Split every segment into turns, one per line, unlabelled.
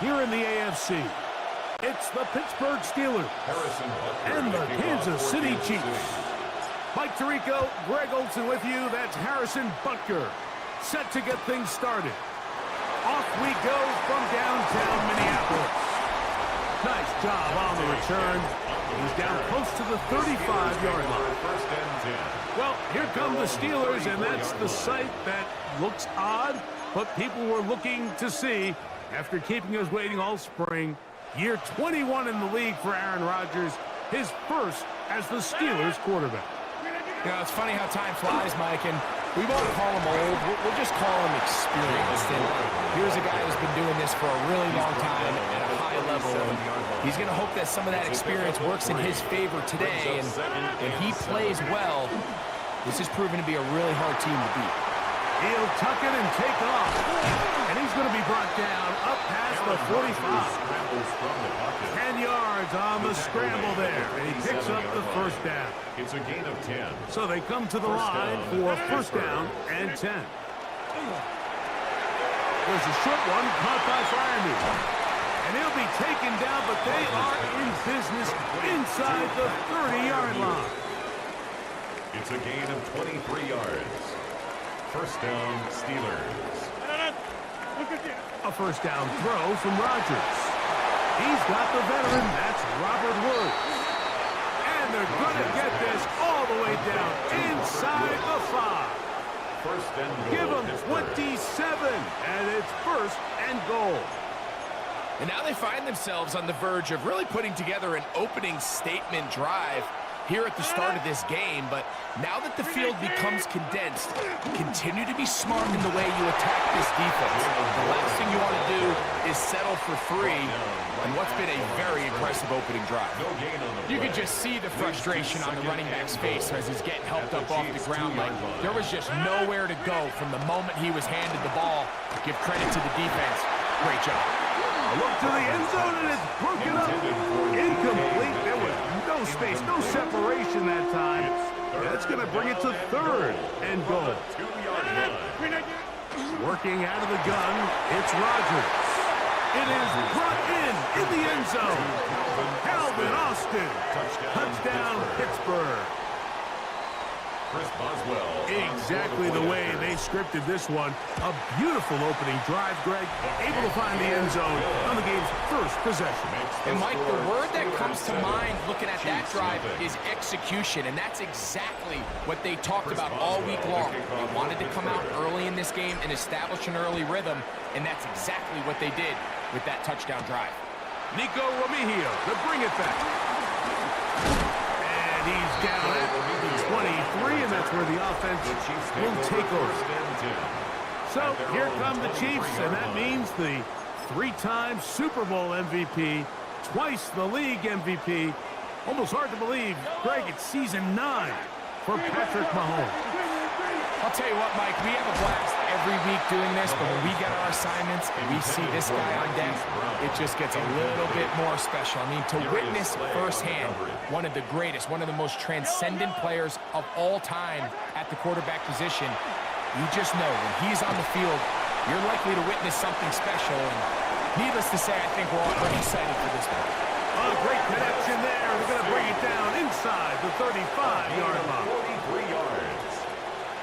here in the AFC. It's the Pittsburgh Steelers and the Kansas City Chiefs. Mike Tirico, Greg Olsen with you. That's Harrison Butker, set to get things started. Off we go from downtown Minneapolis. Nice job on the return. He's down close to the 35-yard line. Well, here come the Steelers, and that's the sight that looks odd, but people were looking to see after keeping us waiting all spring. Year 21 in the league for Aaron Rodgers, his first as the Steelers quarterback.
You know, it's funny how time flies, Mike, and we won't call him old. We'll just call him experienced. And here's a guy who's been doing this for a really long time at a high level. And he's going to hope that some of that experience works in his favor today. And when he plays well, this is proving to be a really hard team to beat.
He'll tuck it and take off. And he's going to be brought down up past the 45. 10 yards on the scramble there. And he picks up the first down.
It's a gain of 10.
So they come to the line for first down and 10. There's a short one caught by Fryermuth. And he'll be taken down, but they are in business inside the 30-yard line.
It's a gain of 23 yards. First down, Steelers.
A first down throw from Rodgers. He's got the veteran. That's Robert Woods. And they're going to get this all the way down inside the 5.
First and goal.
Give them 27, and it's first and goal.
And now they find themselves on the verge of really putting together an opening statement drive here at the start of this game. But now that the field becomes condensed, continue to be smart in the way you attack this defense. The last thing you want to do is settle for 3 and what's been a very impressive opening drive. You can just see the frustration on the running back's face as he's getting helped up off the ground. Like there was just nowhere to go from the moment he was handed the ball. Give credit to the defense. Great job.
A look to the end zone, and it's broken up. Incomplete. There was no space, no separation that time. That's going to bring it to third and goal. Working out of the gun, it's Rodgers. It is brought in the end zone. Calvin Austin. Touchdown, Pittsburgh.
Chris Boswell.
Exactly the way they scripted this one. A beautiful opening drive, Greg. Able to find the end zone on the game's first possession.
And Mike, the word that comes to mind looking at that drive is execution, and that's exactly what they talked about all week long. They wanted to come out early in this game and establish an early rhythm, and that's exactly what they did with that touchdown drive.
Nico Remigio to bring it back. And he's down at 23, and that's where the offense will take over. So here come the Chiefs, and that means the 3-time Super Bowl MVP, twice the league MVP. Almost hard to believe, Greg, it's season 9 for Patrick Mahomes.
I'll tell you what, Mike, we have a blast every week doing this, but when we get our assignments and we see this guy on deck, it just gets a little bit more special. I mean, to witness firsthand one of the greatest, one of the most transcendent players of all time at the quarterback position, you just know when he's on the field, you're likely to witness something special. And needless to say, I think we're all pretty excited for this one.
A great connection there. They're going to bring it down inside the 35-yard line.
43 yards.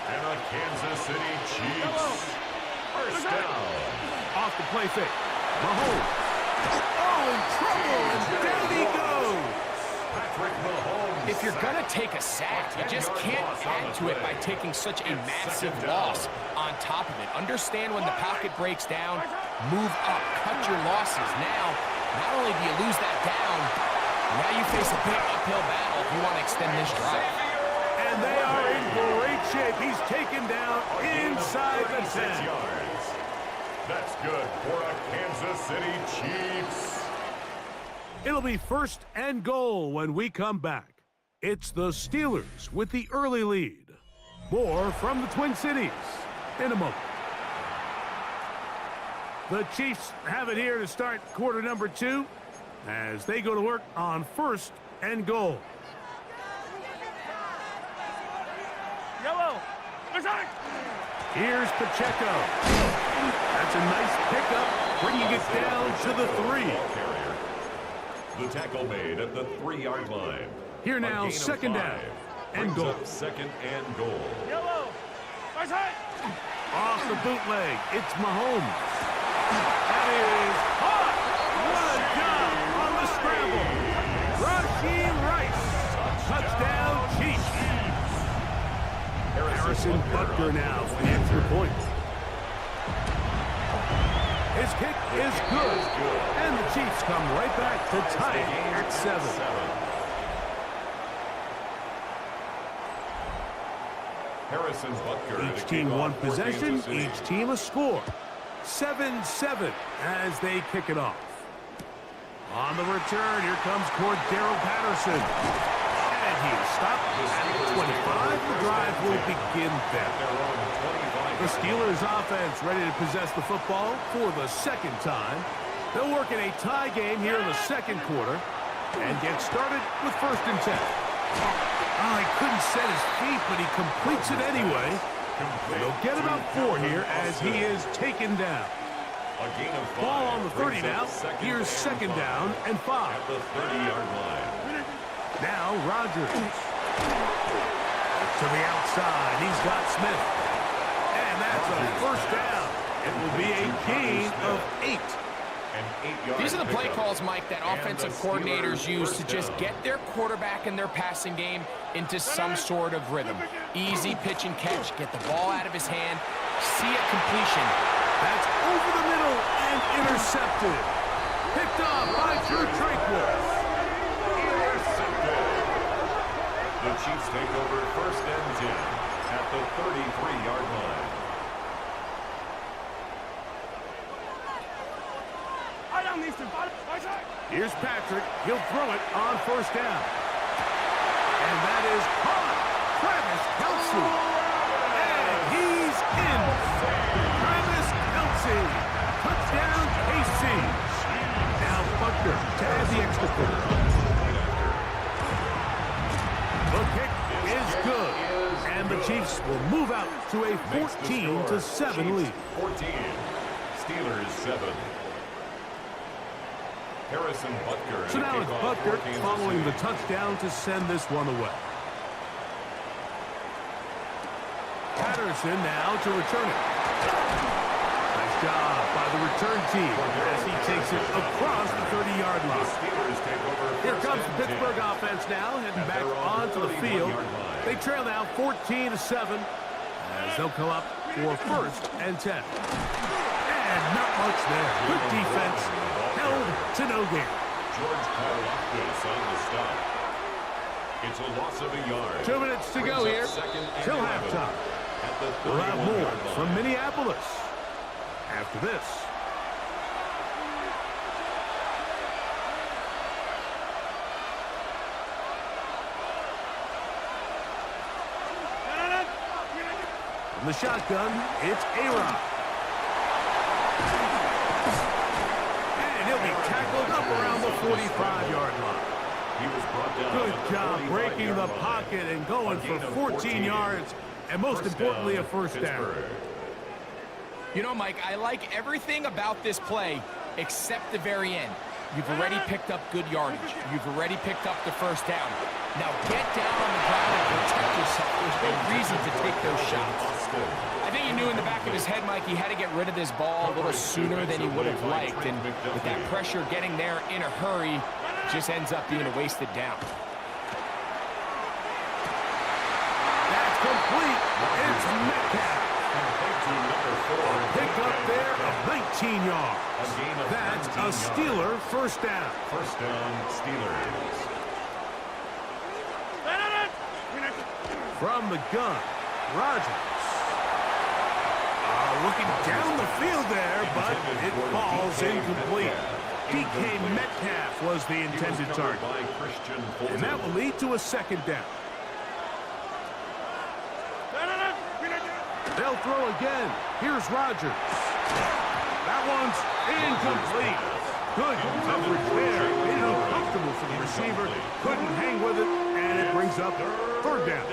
And the Kansas City Chiefs. First down.
Off the play fake. Mahomes. Oh, in trouble, and down he goes.
Patrick Mahomes.
If you're going to take a sack, you just can't add to it by taking such a massive loss on top of it. Understand when the pocket breaks down, move up, cut your losses. Now, not only do you lose that down, now you face a big uphill battle if you want to extend this drive.
And they are in great shape. He's taken down inside the 10.
Yards. That's good for a Kansas City Chiefs.
It'll be first and goal when we come back. It's the Steelers with the early lead. More from the Twin Cities in a moment. The Chiefs have it here to start quarter number 2 as they go to work on first and goal. Here's Pacheco. That's a nice pickup, bringing it down to the 3.
The tackle made at the 3-yard line.
Here now, second down and goal.
Second and goal.
Yellow. Right side.
Off the bootleg, it's Mahomes. That is caught. What a job on the scramble. Rasheed Rice. Touchdown, Chiefs. Harrison Butker now for the extra point. His kick is good. And the Chiefs come right back to tie it at 7.
Harrison Butker.
Each team one possession, each team a score. 7-7 as they kick it off. On the return, here comes Cordero Patterson. And he is stopped at 25. The drive will begin then. The Steelers offense ready to possess the football for the second time. They'll work in a tie game here in the second quarter and get started with 1st and 10. Oh, he couldn't set his feet, but he completes it anyway. They'll get about 4 here as he is taken down. Ball on the 30 now. Here's second down and 5.
At the 30-yard line.
Now Rodgers. To the outside. He's got Smith. And that's a 1st down. It will be a gain of 8.
These are the play calls, Mike, that offensive coordinators use to just get their quarterback and their passing game into some sort of rhythm. Easy pitch and catch, get the ball out of his hand, see a completion.
That's over the middle and intercepted. Picked off by Drew Tranquil.
Intercepted. The Chiefs take over 1st and 10 at the 33-yard line.
Here's Patrick. He'll throw it on 1st down. And that is caught. Travis Kelce. And he's in. Travis Kelce. Touchdown, KC. Now Butker to add the extra point. The kick is good. And the Chiefs will move out to a 14-7 lead.
14. Steelers 7. Harrison Butker.
So now it's Butker following the touchdown to send this one away. Patterson now to return it. Nice job by the return team as he takes it across the 30-yard line. Here comes the Pittsburgh offense now, heading back onto the field. They trail now 14-7 as they'll come up for 1st and 10. And not much there. Good defense. Held to no gain.
George Karlaftis on the stop. It's a loss of a yard.
2 minutes to go here till halftime. We'll have more from Minneapolis after this. From the shotgun, it's A-Rod. He'll be tackled up around the 45-yard line.
He was brought down.
Good job breaking the pocket and going for 14 yards, and most importantly, a 1st down.
You know, Mike, I like everything about this play except the very end. You've already picked up good yardage. You've already picked up the 1st down. Now get down on the ground and protect yourself. There's no reason to take those shots. I think he knew in the back of his head, Mike, he had to get rid of this ball a little sooner than he would have liked. And with that pressure getting there in a hurry, it just ends up being a wasted down.
That's complete. It's Metcalf. Pick up there of 19 yards. That's a Steeler 1st down.
1st down, Steelers.
From the gun, Rodgers. Looking down the field there, but it falls incomplete. DK Metcalf was the intended target. And that will lead to a 2nd down. They'll throw again. Here's Rodgers. That one's incomplete. Good coverage there. Made it uncomfortable for the receiver. Couldn't hang with it, and it brings up 3rd down.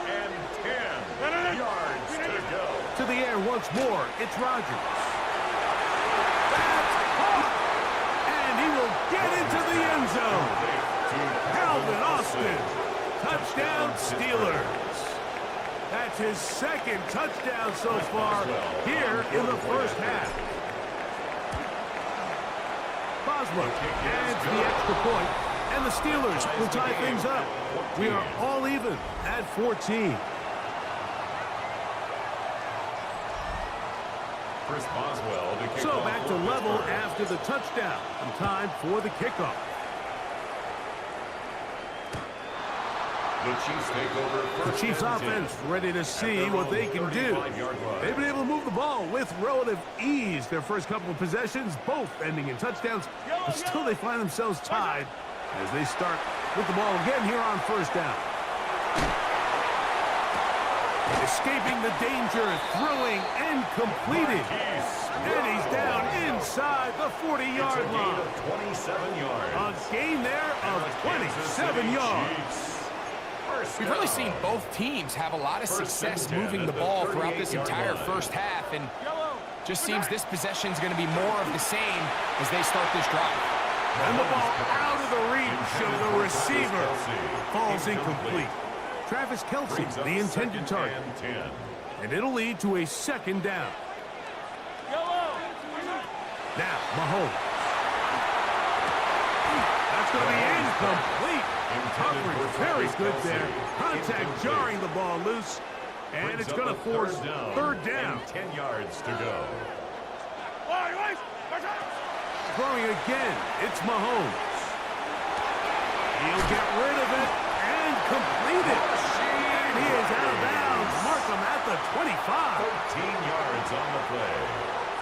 And 10 yards to go.
To the air once once more. It's Rodgers. That's caught. And he will get into the end zone. Calvin Austin. Touchdown, Steelers. That's his second touchdown so far here in the first half. Boswell adds the extra point, and the Steelers will tie things up. We are all even at 14.
Chris Boswell to kick
So
off
back to
for
level
Pittsburgh.
after the touchdown. And time for the kickoff.
The Chiefs take over
The
first
Chiefs
and 10.
offense ready to see what they can do.
35-yard line.
They've been able to move the ball with relative ease. Their first couple of possessions, both ending in touchdowns, but still they find themselves tied as they start with the ball again here on first down. Escaping the danger, throwing and completed. And he's down inside the 40-yard line.
27 yards.
A gain there of 27 yards.
We've really seen both teams have a lot of success moving the ball throughout this entire first half, and just seems this possession is going to be more of the same as they start this drive.
And the ball out of the reach of the receiver falls incomplete. Travis Kelce, the intended target. And it'll lead to a second down. Now, Mahomes. That's going to be incomplete. Coverage very good there. Contact jarring the ball loose. And it's going to force third down.
10 yards to go.
Throwing again, it's Mahomes. He'll get rid of it and complete it. And he is out of bounds. Mark him at the 25.
13 yards on the play.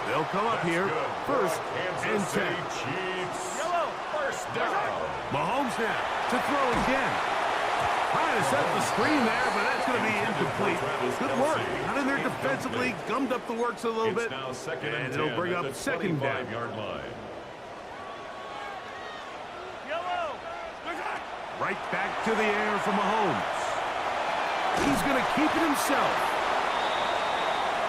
They'll come up here first and 10.
Chiefs. First down.
Mahomes now to throw again. Trying to set the screen there, but that's going to be incomplete. Good work. Got in there defensively, gummed up the works a little bit,
Now second
and
10
it'll bring
at
up
the
second down.
25-yard line.
Right back to the air for Mahomes. He's going to keep it himself.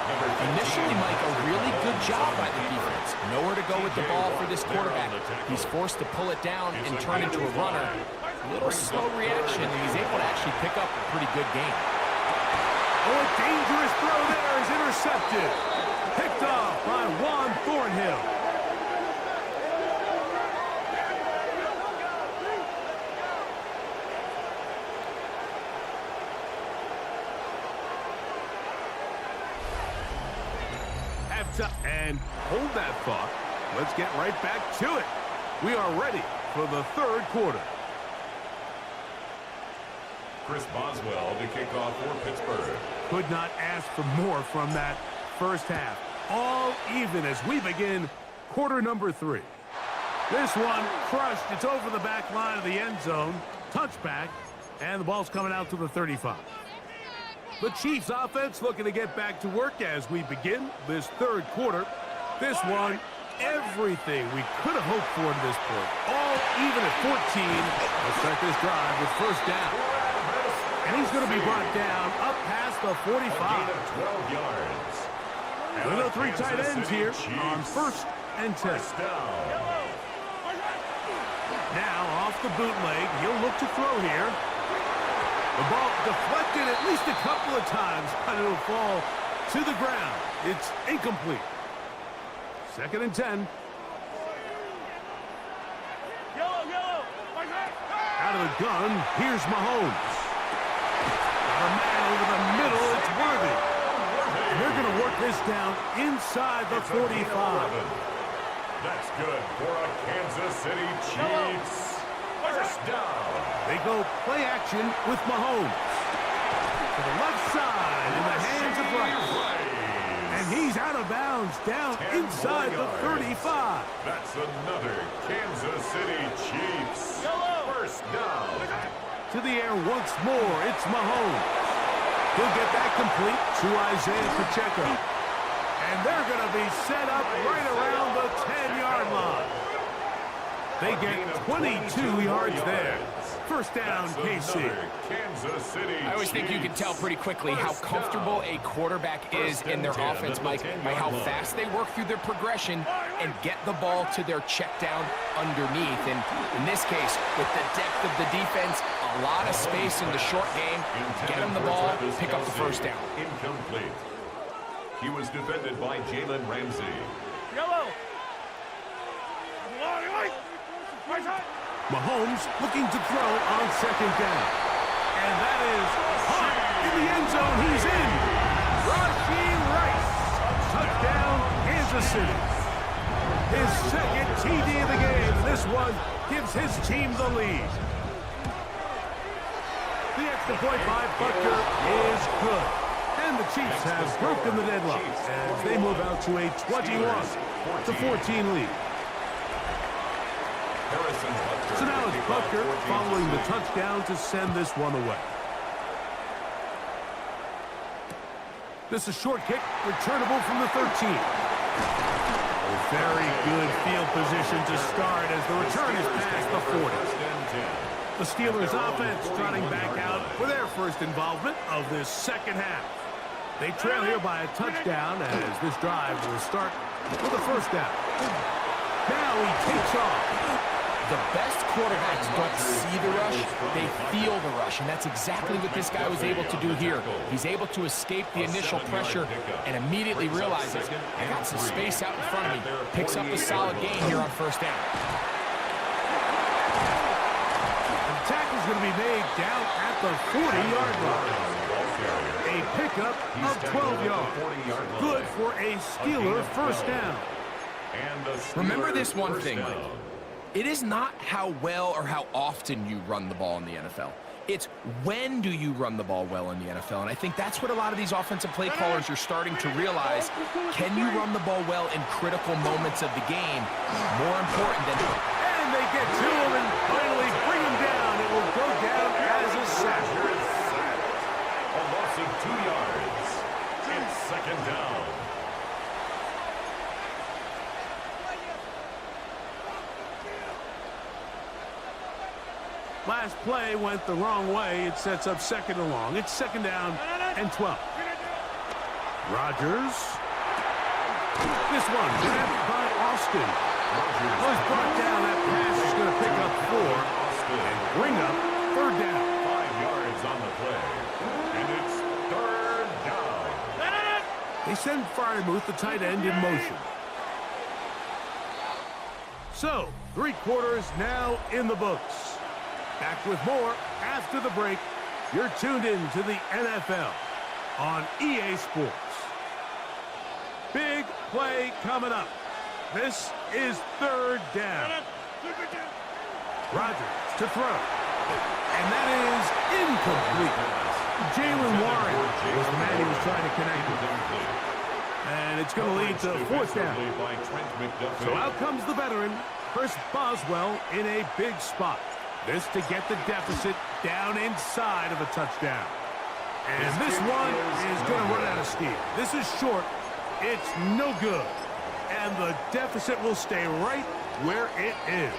Initially, Mike, a really good job by the defense. Nowhere to go with the ball for this quarterback. He's forced to pull it down and turn into a runner. A little slow reaction, and he's able to actually pick up a pretty good game.
Oh, a dangerous throw there is intercepted. Picked off by Juan Thornhill. And hold that thought. Let's get right back to it. We are ready for the third quarter.
Chris Boswell to kick off for Pittsburgh.
Could not ask for more from that first half. All even as we begin quarter number 3. This one crushed. It's over the back line of the end zone. Touchback. And the ball's coming out to the 35. The Chiefs offense looking to get back to work as we begin this third quarter. This one, everything we could have hoped for to this point. All even at 14. Let's start this drive with first down. And he's going to be brought down up past the 45.
Of 12 yards.
There are 3 tight ends here on first and 10. Now off the bootleg, he'll look to throw here. The ball deflected at least a couple of times, but it'll fall to the ground. It's incomplete. Second and 10. Out of the gun, here's Mahomes. Got a man over the middle, it's Worthy. And they're going to work this down inside the 45.
That's good for a Kansas City Chiefs. First down.
They go play action with Mahomes. To the left side in the hands of Rice. And he's out of bounds down inside the 35.
That's another Kansas City Chiefs. First down.
To the air once more, it's Mahomes. He'll get that complete to Isaiah Pacheco. And they're going to be set up right around the 10-yard line. They get 22 yards there. First down, KC.
Kansas City
I always think you can tell pretty quickly how comfortable a quarterback is in their offense, Mike, by how fast they work through their progression and get the ball to their check down underneath. And in this case, with the depth of the defense, a lot of space in the short game, get them the ball, pick up the first down.
Incomplete. He was defended by Jalen Ramsey.
Yellow.
Mahomes looking to throw on second down. And that is hot in the end zone. He's in. Rashee Rice. Touchdown, Kansas City. His second TD of the game. This one gives his team the lead. The extra point by Butker is good. And the Chiefs have broken the deadlock as they move out to a 21-14 lead. So now it's Butker following the touchdown to send this one away. This is a short kick, returnable from the 13. A very good field position to start as the return is past the 40. The Steelers offense trotting back out for their first involvement of this second half. They trail here by a touchdown as this drive will start with a first down. Now he takes off.
The best quarterbacks don't see the rush, they feel the rush, and that's exactly what this guy was able to do here. He's able to escape the initial pressure and immediately realizes, I got some space out in front of me. Picks up a solid gain here on first down.
The tackle's going to be made down at the 40-yard line. A pickup of 12 yards. Good for a Steeler first down.
Remember this one thing, Mike. It is not how well or how often you run the ball in the NFL. It's when do you run the ball well in the NFL. And I think that's what a lot of these offensive play callers are starting to realize. Can you run the ball well in critical moments of the game? More important than...
And they get to him and finally bring him down. It will go down as a sack.
A loss of 2 yards. It's second down.
Last play went the wrong way. It sets up second and long. It's second down and 12. Rodgers. This one grabbed by Austin. Was brought down. That pass is going to pick up 4 and bring up third down.
5 yards on the play. And it's third down.
They send Freiermuth, the tight end, in motion. So, 3 quarters now in the books. Back with more after the break. You're tuned in to the NFL on EA Sports. Big play coming up. This is third down. Rodgers to throw. And that is incomplete. Jalen Warren was the man he was trying to connect with. And it's going to lead to fourth down. So out comes the veteran, Chris Boswell, in a big spot. This to get the deficit down inside of a touchdown. And this one is going to run out of steam. This is short. It's no good. And the deficit will stay right where it is.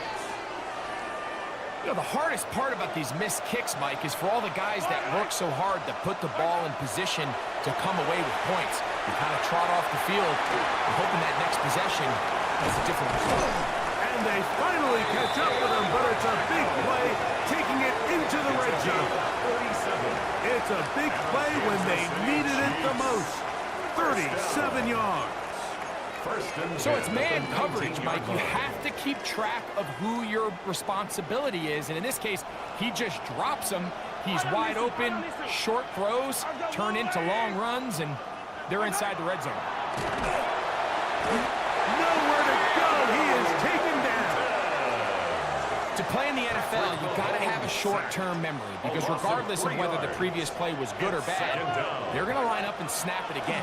You know, the hardest part about these missed kicks, Mike, is for all the guys that work so hard to put the ball in position to come away with points. You kind of trot off the field and hoping that next possession has a different result.
And they finally catch up with him, but it's a big play, taking it into the red zone. It's a big play when they needed it the most. 37 yards.
So it's man coverage, Mike. You have to keep track of who your responsibility is. And in this case, he just drops him. He's wide open, short throws, turn into long runs, and they're inside the red zone.
Nowhere to go. He is taken down.
To play in the NFL, you've got to have a short-term memory because regardless of whether the previous play was good or bad, they're going to line up and snap it again.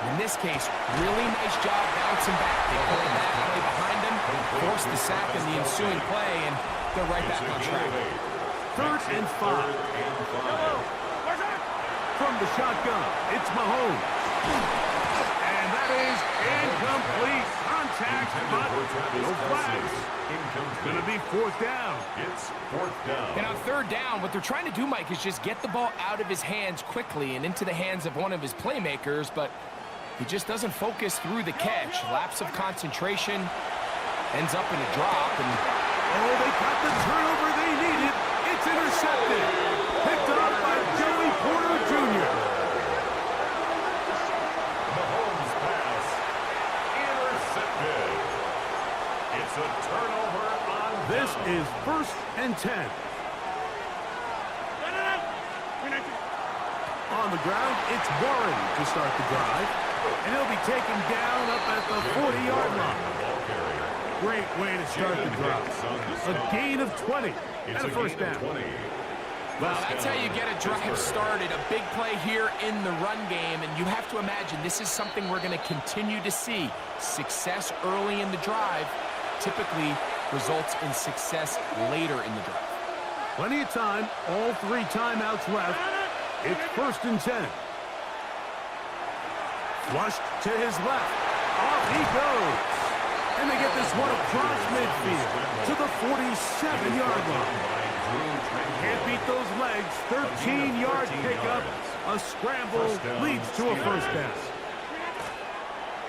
In this case, really nice job bouncing back. They put the back play behind them, forced the sack in the ensuing play, and they're right back on track.
Third and 5. From the shotgun, it's Mahomes. And that is incomplete. contact, but no flags. Going to be fourth down.
It's fourth down.
And on third down, what they're trying to do, Mike, is just get the ball out of his hands quickly and into the hands of one of his playmakers, but he just doesn't focus through the catch. Lapse of concentration, ends up in a drop, and
oh, they got the turnover they needed. It's intercepted. Picked up by Joey Porter Jr.
Mahomes pass. Intercepted. It's a turnover on
This
down.
is 1st and 10. On the ground, it's Warren to start the drive. And he'll be taken down up at the 40-yard line. Great way to start the drive. A gain of 20 and a first down.
well, that's how you get a drive started. A big play here in the run game, and you have to imagine this is something we're going to continue to see. Success early in the drive typically results in success later in the drive.
Plenty of time, all 3 timeouts left. It's 1st and 10. Flushed to his left. Off he goes. And they get this one across midfield to the 47-yard line. Can't beat those legs. 13-yard pickup. A scramble leads to a first down.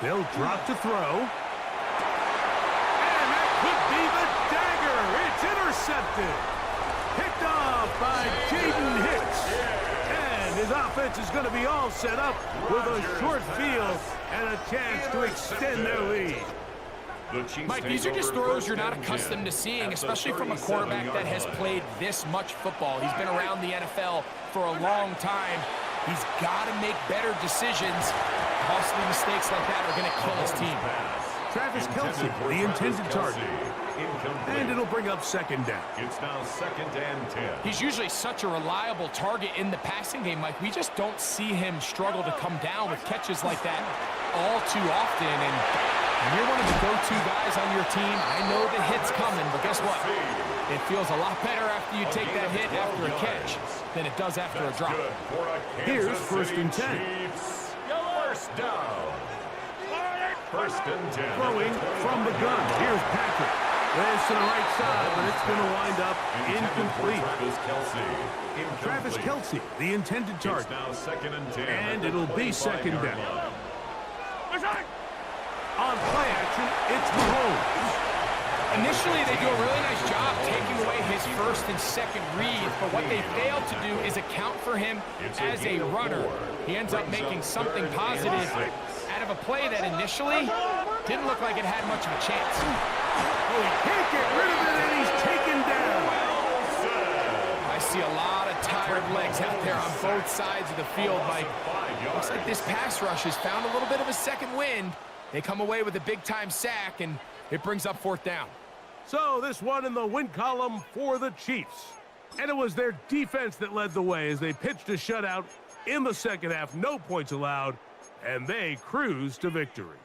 They'll drop to throw. And that could be the dagger. It's intercepted. Picked off by Jaden Hicks. And his offense is going to be all set up with a short field and a chance to extend their lead.
Mike, these are just throws you're not accustomed to seeing, especially from a quarterback that has played this much football. He's been around the NFL for a long time. He's got to make better decisions. Costly mistakes like that are going to kill his team.
Travis Kelce, the intended target. And it'll bring up second down.
It's now 2nd and 10.
He's usually such a reliable target in the passing game, Mike. We just don't see him struggle to come down with catches like that all too often. And when you're one of the go-to guys on your team, I know the hit's coming, but guess what? It feels a lot better after you take that hit after a catch than it does after a drop.
Here's 1st and 10.
First down. 1st and 10.
Throwing from the gun. Here's Patrick. This to the right side, but it's going to wind up incomplete. Travis Kelce, the intended target.
Now 2nd and 10.
And it'll be second down. On play action, it's Mahomes.
Initially, they do a really nice job taking away his first and second reads, but what they fail to do is account for him as a runner. He ends up making something positive out of a play that initially didn't look like it had much of a chance.
Oh, he can't get rid of it, and he's taken down.
I see a lot of tired legs out there on both sides of the field, Mike. Looks like this pass rush has found a little bit of a second wind. They come away with a big-time sack, and it brings up 4th down.
So this one in the win column for the Chiefs. And it was their defense that led the way as they pitched a shutout in the second half. No points allowed, and they cruised to victory.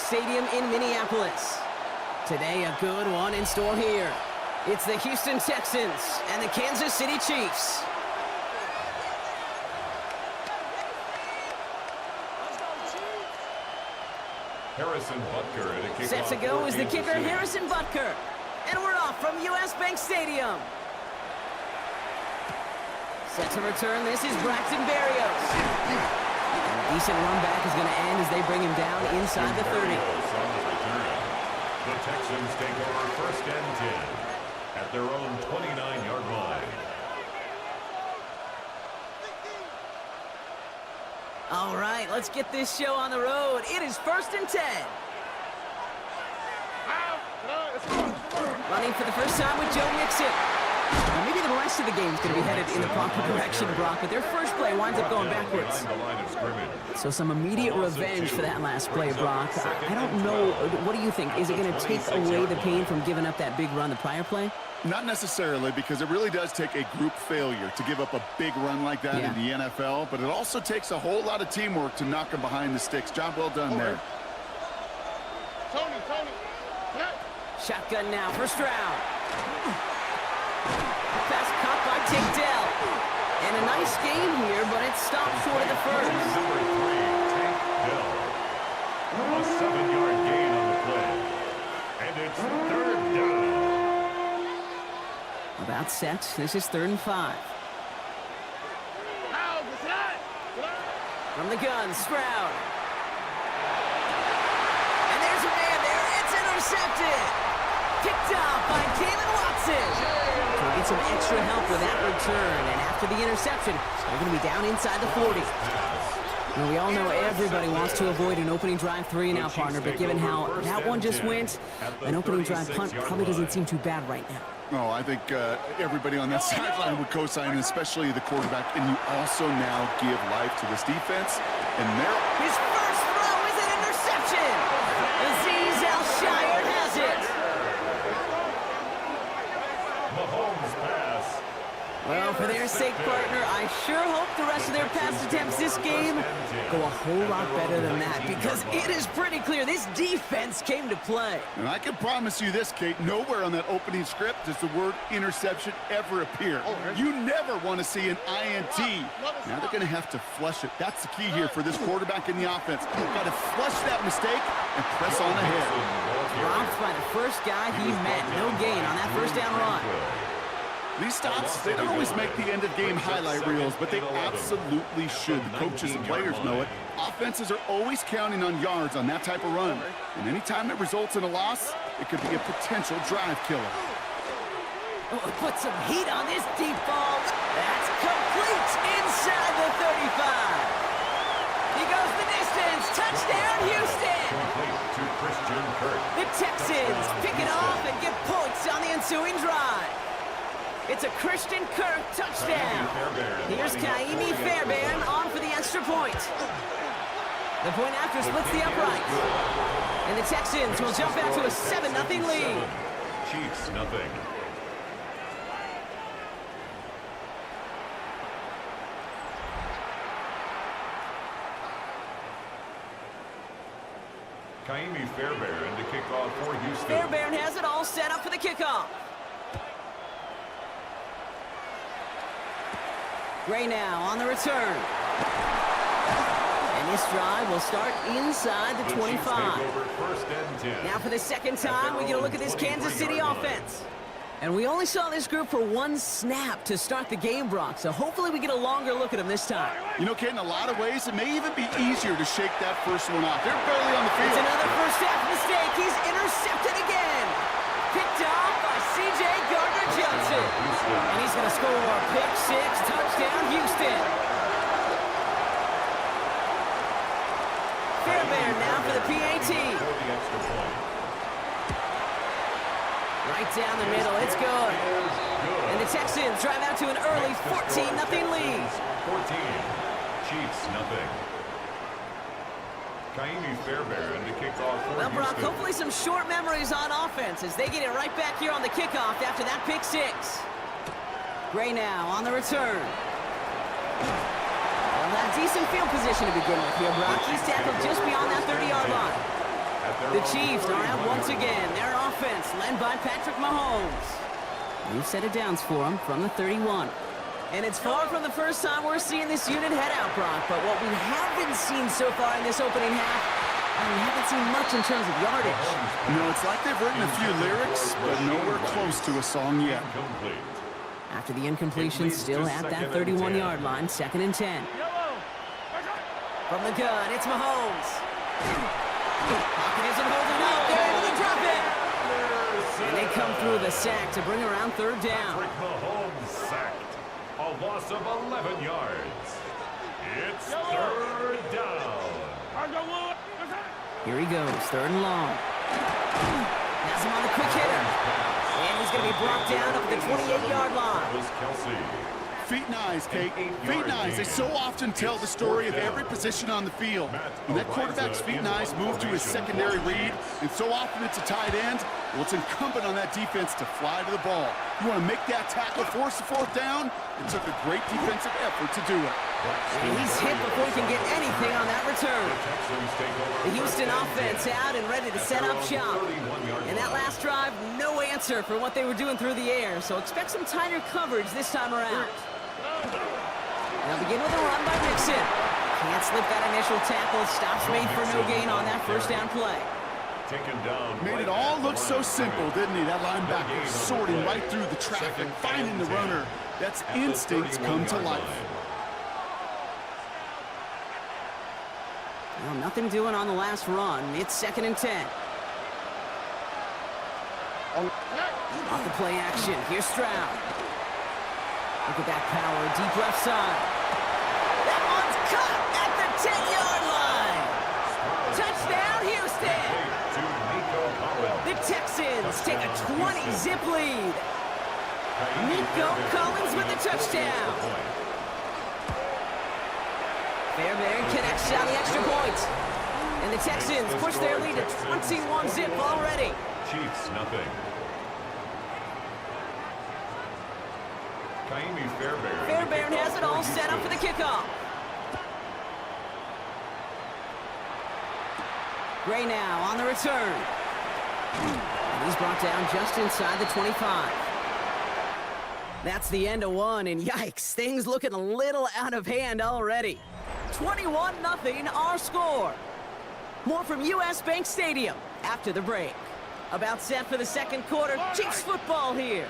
Stadium in Minneapolis. Today, a good one in store here. It's the Houston Texans and the Kansas City Chiefs.
Harrison Butker at a kickoff.
Set to go is the
Kansas
kicker,
City.
Harrison Butker. And we're off from US Bank Stadium. Set to return, this is Braxton Berrios. And a decent run back is going to end as they bring him down inside the 30.
Berrios on the return. The Texans take over 1st and 10 at their own 29-yard line.
All right, let's get this show on the road. It is 1st and 10. Running for the first time with Joe Mixon. Now, maybe the rest of the game is going to be headed in the proper direction, Brock, but their first play winds up going backwards. So some immediate revenge for that last play, Brock. I don't know. What do you think? Is it going to take away the pain from giving up that big run the prior play?
Not necessarily, because it really does take a group failure to give up a big run like that in the NFL, but it also takes a whole lot of teamwork to knock them behind the sticks. Job well done there.
Tony.
Shotgun now, first round. Pass caught by Dell. And a nice game here, but it stopped short of the first.
Number 3, Tank Dell. A 7-yard gain on the play. And it's 3rd down.
About set. This is 3rd and 5. From the gun, Stroud. And there's a man there. It's intercepted. Picked up by Kalen Watson. So we get some extra help with that return. And after the interception, they're going to be down inside the 40. Well, we all know everybody wants to avoid an opening drive 3 now, partner. But given how that one just went, an opening drive punt probably doesn't seem too bad right now.
No, I think everybody on that sideline would co-sign, especially the quarterback. And you also now give life to this defense. And
His first throw is an interception. Azeez Al-Shire has it.
Mahomes pass.
Well, for their sake, partner, I sure hope the rest of their pass attempts this game go a whole lot better than that, because it is pretty clear this defense came to play.
And I can promise you this, Kate, nowhere on that opening script does the word interception ever appear. You never want to see an INT. Now they're going to have to flush it. That's the key here for this quarterback in the offense. Got to flush that mistake and press on ahead.
Dropped by the first guy he met. No gain on that first down run.
These stops, they don't always make the end-of-game highlight reels, but they absolutely should. The coaches and players know it. Offenses are always counting on yards on that type of run. And anytime it results in a loss, it could be a potential drive killer.
Oh, put some heat on this deep ball. That's complete inside the 35. He goes the distance. Touchdown, Houston.
To Christian Kirk.
The Texans pick it off and get points on the ensuing drive. It's a Christian Kirk touchdown. Here's Kaimi Fairbairn on for the extra point. The point after splits the uprights. And the Texans will jump out to a 7-0 lead.
Chiefs, nothing. Kaimi Fairbairn to kick off for Houston.
Fairbairn has it all set up for the kickoff. Gray now on the return. And this drive will start inside the 25. Now for the second time, we get a look at this Kansas City offense. And we only saw this group for one snap to start the game, Brock, so hopefully we get a longer look at them this time.
You know, Kate, in a lot of ways, it may even be easier to shake that first one off. They're barely on the field.
It's another first half mistake. He's intercepted again. Picked off by C.J. Gardner-Johnson. And he's going to score pick 6, touchdown, Houston. Fairbairn now for the PAT. Right down the middle, it's good. And the Texans drive out to an early 14-0 lead.
14, Chiefs, nothing. Kaimi Fairbairn to kick off for
Well, Brock,
Houston.
hopefully some short memories on offense as they get it right back here on the kickoff after that pick 6. Gray now on the return. Well, that decent field position to begin with here, Brock. He's tackled just beyond that 30-yard line. The Chiefs are out once again. Their offense led by Patrick Mahomes. New set of downs for him from the 31. And it's far from the first time we're seeing this unit head out, Brock. But what we haven't seen so far in this opening half, we haven't seen much in terms of yardage.
No, it's like they've written a few lyrics, but nowhere close to a song yet.
After the incompletion, still at that 31-yard line, 2nd and 10. From the gun, it's Mahomes. Pocket isn't holding up. They're able to drop it. And they come through the sack to bring around 3rd down.
Patrick Mahomes sacked. A loss of 11 yards. It's 3rd down.
Here he goes, 3rd and long. Has him on the quick hitter. And he's going to be brought down up at the 28-yard line.
Was Kelsey.
Feet and eyes, Kate. Feet and eyes. They so often tell the story of every position on the field. When that quarterback's feet and eyes move to his secondary read, and so often it's a tight end, well, it's incumbent on that defense to fly to the ball. You want to make that tackle, force the 4th down? It took a great defensive effort to do it.
And he's hit before he can get anything on that return. The Houston offense out and ready to set up shop. And that last drive, no answer for what they were doing through the air, so expect some tighter coverage this time around. They'll begin with a run by Mixon. Can't slip that initial tackle. Stops made for no gain on that 1st down play.
Made it all look so simple, didn't he? That linebacker sorting right through the traffic, finding the runner. That's instincts come to life.
Well, nothing doing on the last run. It's 2nd and 10. Off the play action. Here's Stroud. Look at that power, deep left side. That one's cut at the 10-yard line. Touchdown, Houston. The Texans take a 20-zip lead. Nico Collins with the touchdown. Fairbairn connects down the extra point. And the Texans push their lead to 21-zip already.
Chiefs, nothing.
Fairbairn has it all set up for the kickoff. Gray now on the return. And he's brought down just inside the 25. That's the end of one, and yikes, things looking a little out of hand already. 21-0 our score. More from US Bank Stadium after the break. About set for the 2nd quarter. Chiefs football here.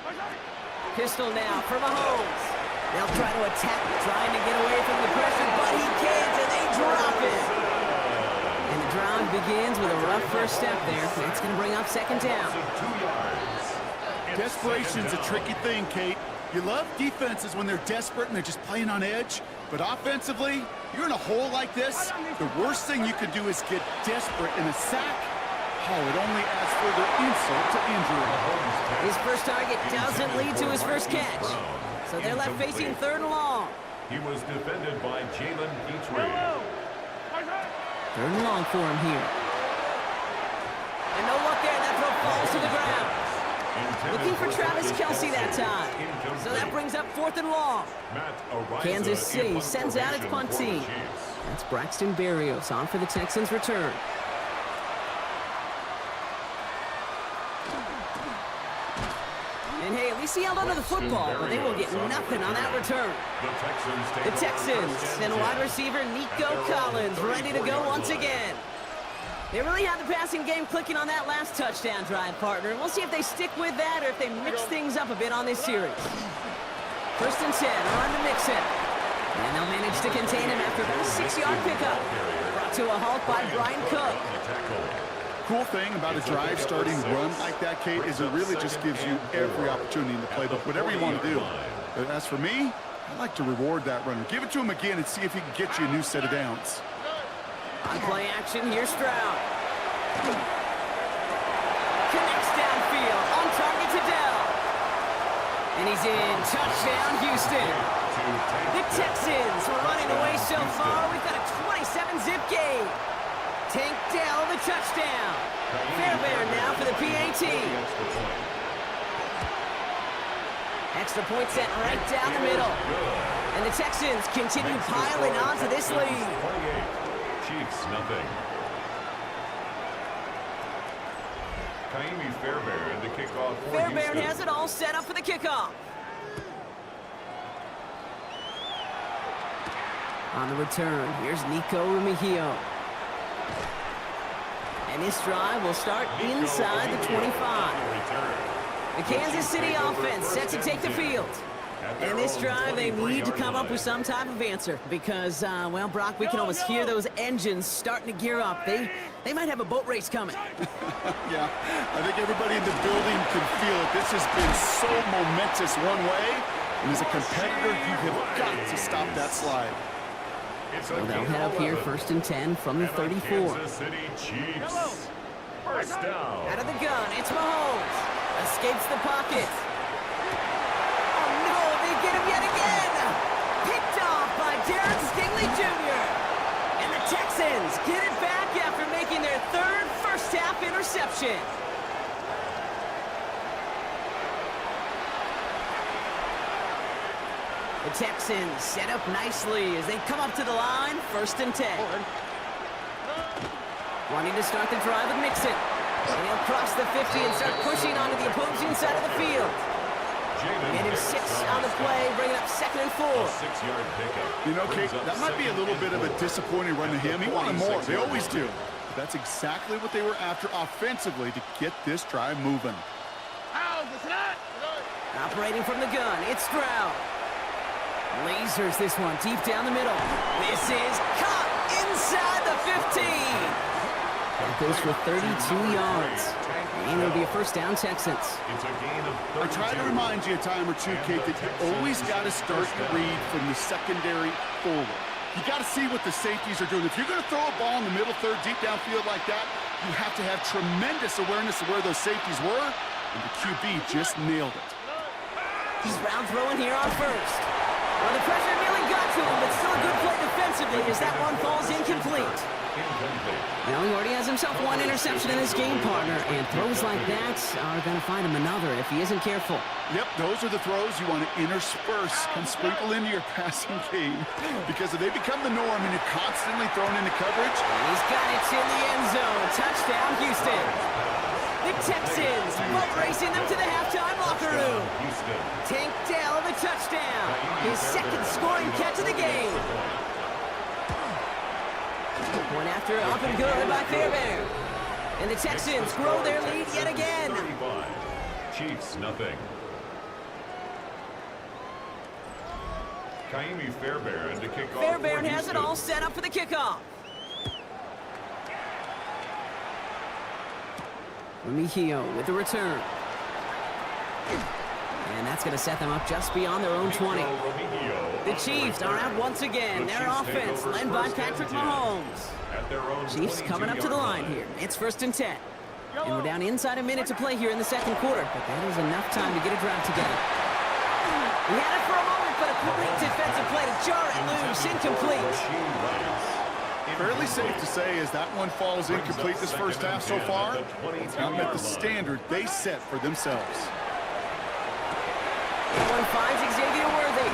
Pistol now for Mahomes. They'll try to attack, trying to get away from the pressure, but he can't, and they drop it. And the drive begins with a rough first step there. That's going to bring up 2nd down.
Desperation's a tricky thing, Kate. You love defenses when they're desperate and they're just playing on edge. But offensively, you're in a hole like this, the worst thing you could do is get desperate in a sack. Oh, it only adds further insult to injury.
His first target doesn't lead to his first catch. So they're left facing 3rd and long.
He was defended by Jalen Petrie.
3rd and long for him here. And no luck there, that throw falls to the ground. Looking for Travis Kelsey that time. So that brings up 4th and long. Kansas City sends out its punt team. That's Braxton Berrios on for the Texans return. And hey, at least he held onto the football, but they will get nothing on that return. The Texans send wide receiver Nico Collins ready to go once again. They really had the passing game clicking on that last touchdown drive, partner. We'll see if they stick with that or if they mix things up a bit on this series. 1st and 10, run to Mixon. And they'll manage to contain him after about a 6-yard pickup. Brought to a halt by Brian Cook.
Cool thing about a drive starting run like that, Kate, is it really just gives you every opportunity in the playbook, whatever you want to do. But as for me, I like to reward that runner. Give it to him again and see if he can get you a new set of downs.
On play action, here's Stroud. Connects downfield, on target to Dell. And he's in. Touchdown, Houston. The Texans were running away so far. We've got a 27-zip game. Tank Dell, the touchdown. Fairbairn now for the PAT. Extra point set right down the middle. And the Texans continue piling onto this lead.
Chiefs, nothing. Kaimi Fairbairn to kick off for
Fairbairn
Houston.
has it all set up for the kickoff. On the return, here's Nico Remigio. And this drive will start inside the 25. The Kansas City offense set to take the field. And this drive, they need to come up with some type of answer because, well, Brock, we can almost hear those engines starting to gear up. They might have a boat race coming.
Yeah, I think everybody in the building can feel it. This has been so momentous one way, and as a competitor, you have got to stop that slide.
So they'll head up here, 1st and 10 from the 34.
Kansas City Chiefs. First down.
Out of the gun, it's Mahomes. Escapes the pocket. Oh no, they get him yet again. Picked off by Darren Stingley Jr. And the Texans get it back after making their 3rd first-half interception. The Texans set up nicely as they come up to the line, 1st and 10. Wanting to start the drive with Mixon. And he'll cross the 50 and start pushing onto the opposing side of the field. Get him 6 on the play, bringing up 2nd and 4.
6-yard pickup.
You know, Kate, that might be a little bit of a disappointing run to him. He wanted more. They always do. But that's exactly what they were after offensively to get this drive moving.
Operating from the gun, it's Stroud. Lasers this one deep down the middle. This is caught inside the 15. That goes for 32 yards. And it'll be a first down, Texans.
It's a gain of 32.
I try to remind you a time or two, Kate, that you always got to start your read from the secondary forward. You got to see what the safeties are doing. If you're going to throw a ball in the middle third, deep downfield like that, you have to have tremendous awareness of where those safeties were, and the QB just nailed it.
Stroud throwing here on 1st. Well, the pressure nearly got to him, but still a good play defensively as that one falls incomplete. Now he already has himself 1 interception in this game, partner, and throws like that are going to find him another if he isn't careful.
Yep, those are the throws you want to intersperse and sprinkle into your passing game, because if they become the norm and you're constantly thrown into coverage.
He's got it in the end zone. Touchdown, Houston. The Texans boat racing them to the halftime locker room. Tank Dell the touchdown. His 2nd scoring catch of the game. One after up and good by Fairbairn. And the Texans grow their lead yet again.
35. Chiefs, nothing. Kaimi Fairbairn to kick off.
Fairbairn has it all set up for the kickoff. Remigio with the return. And that's going to set them up just beyond their own 20. The Chiefs are out once again. Their offense led by Patrick Mahomes. Chiefs coming up to the line here. It's 1st and 10. And we're down inside a minute to play here in the 2nd quarter. But that is enough time to get a drive together. We had it for a moment, but a complete defensive play to jar it loose. Incomplete.
Fairly safe to say as that one falls incomplete this first half so far, it's not met the standard they set for themselves.
One finds Xavier Worthy.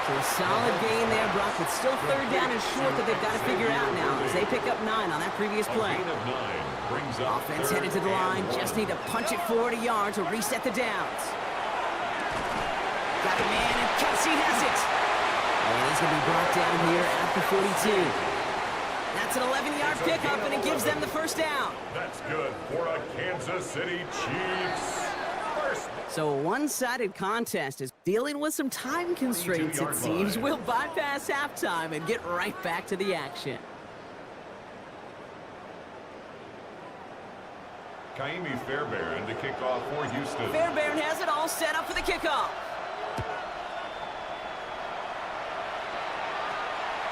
So a solid gain there, Brock, but still 3rd down and short that they've got to figure out now as they pick up 9 on that previous play. Offense headed to the line, just need to punch it forward a yard to reset the downs. Got a man, and Kelsey has it. And he's going to be brought down here at the 42. That's an 11-yard pickup, and it gives them the first down.
That's good for a Kansas City Chiefs.
So a one-sided contest is dealing with some time constraints, it seems. We'll bypass halftime and get right back to the action.
Kaimi Fairbairn to kick off for Houston.
Fairbairn has it all set up for the kickoff.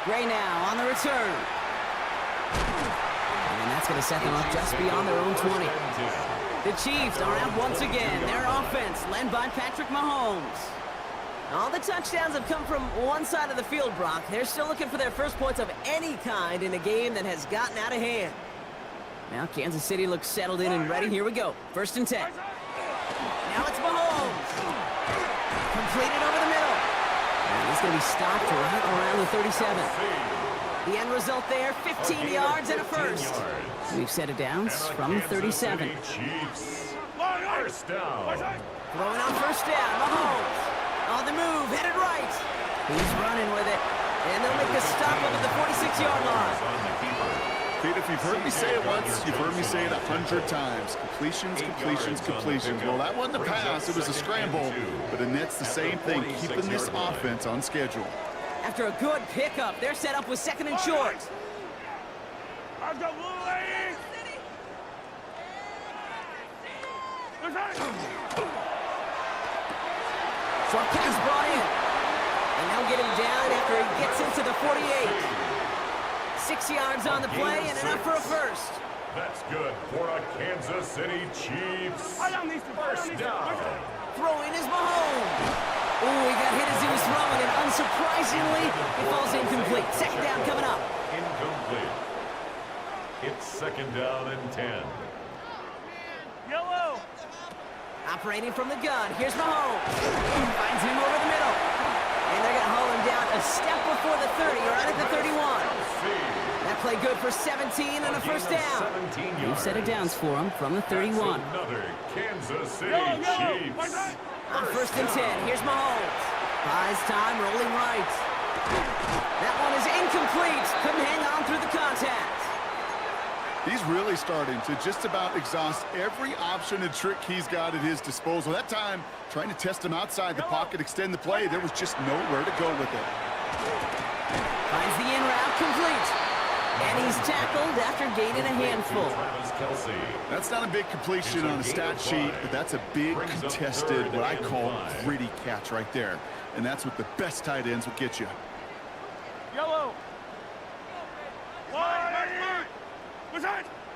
Gray now on the return. And that's going to set them up just beyond their own 20. The Chiefs are out once again. Their offense led by Patrick Mahomes. All the touchdowns have come from one side of the field, Brock. They're still looking for their first points of any kind in a game that has gotten out of hand. Now Kansas City looks settled in and ready. Here we go. 1st and 10. Now it's Mahomes. Completed over the middle. And he's going to be stopped right around the 37. The end result there, 15 yards and a first. We've set it down from 37.
Chiefs. First down.
Throwing on first down, Mahomes. On the move, headed right. He's running with it. And they'll make a stop up at the 46-yard line.
Kate, if you've heard me say it once, you've heard me say it 100 times. Completions, completions, completions. Well, that wasn't a pass. It was a scramble. But the net's the same thing, keeping this offense on schedule.
After a good pickup, they're set up with second and short. Short pass brought in. And they'll get him down after he gets into the 48. 6 yards on the play and enough for a first.
That's good for a Kansas City Chiefs. First down.
Throwing is Mahomes. Ooh, he got hit as he was throwing, and unsurprisingly, it falls incomplete. Second down coming up.
Incomplete. It's second down and 10.
Yellow.
Operating from the gun, here's Mahomes. Finds him over the middle. And they're going to haul him down a step before the 30, or right at the 31. That play good for 17 and a first down. We've set it down for him from the 31.
Another Kansas City Chiefs.
On first and 10, here's Mahomes. Buys time, rolling right. That one is incomplete. Couldn't hang on through the contact.
He's really starting to just about exhaust every option and trick he's got at his disposal. That time, trying to test him outside the pocket, extend the play, there was just nowhere to go with it.
Finds the in route, complete. And he's tackled after gaining a handful.
That's not a big completion on a stat sheet, but that's a big contested, what I call gritty catch right there. And that's what the best tight ends will get you.
Yellow.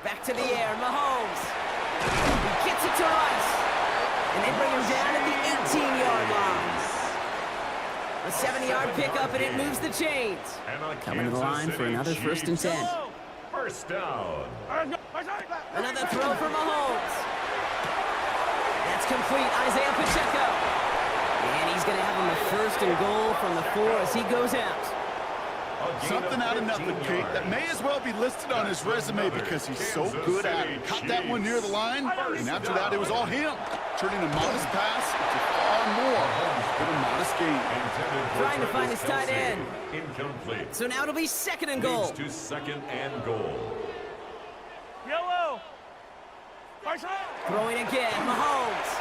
Back to the air, Mahomes. He gets it to Rice. And they bring him down at the 18-yard line. A 7-yard pickup, and it moves the chains. Coming to the line for another first and 10.
First down.
Another throw for Mahomes. That's complete, Isaiah Pacheco. And he's going to have him a first and goal from the 4 as he goes out.
Something out of nothing, Kate, that may as well be listed on his resume because he's so good at it. Caught that one near the line, and after that, it was all him. Turning a modest pass to far more than a modest gain.
Trying to find his tight end.
Incomplete.
So now it'll be second and goal.
Leads to second and goal.
Yellow.
Throwing again, Mahomes.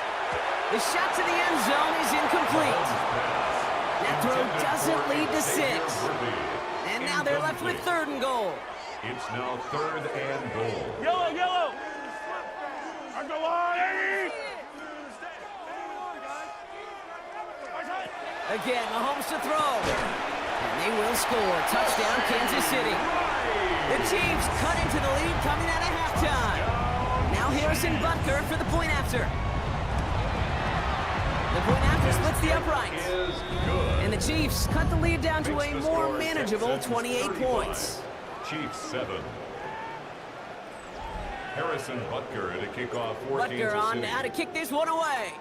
The shot to the end zone is incomplete. That throw doesn't lead to 6. And now they're left with third and goal.
It's now third and goal.
Yellow.
Again, Mahomes to throw. And they will score. Touchdown, Kansas City. The Chiefs cut into the lead coming out of halftime. Now Harrison Butker for the point after. The point after splits the uprights. And the Chiefs cut the lead down to a more manageable 28 points.
Chiefs 7. Harrison Butker at a kickoff for Kansas City.
Butker on now to kick this one away.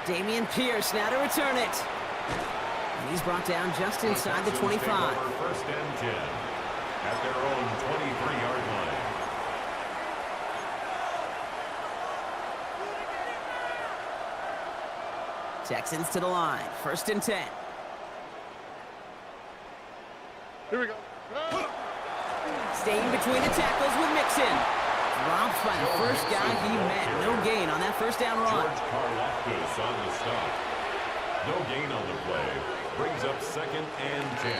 Dameon Pierce now to return it. And he's brought down just inside the 25.
First and 10 at their own 23-yard line.
Texans to the line. First and 10.
Here we go.
Staying between the tackles with Mixon. Dropped by the first guy he met. No gain on that first down run.
George Karlaftis on the stop. No gain on the play. Brings up second and 10.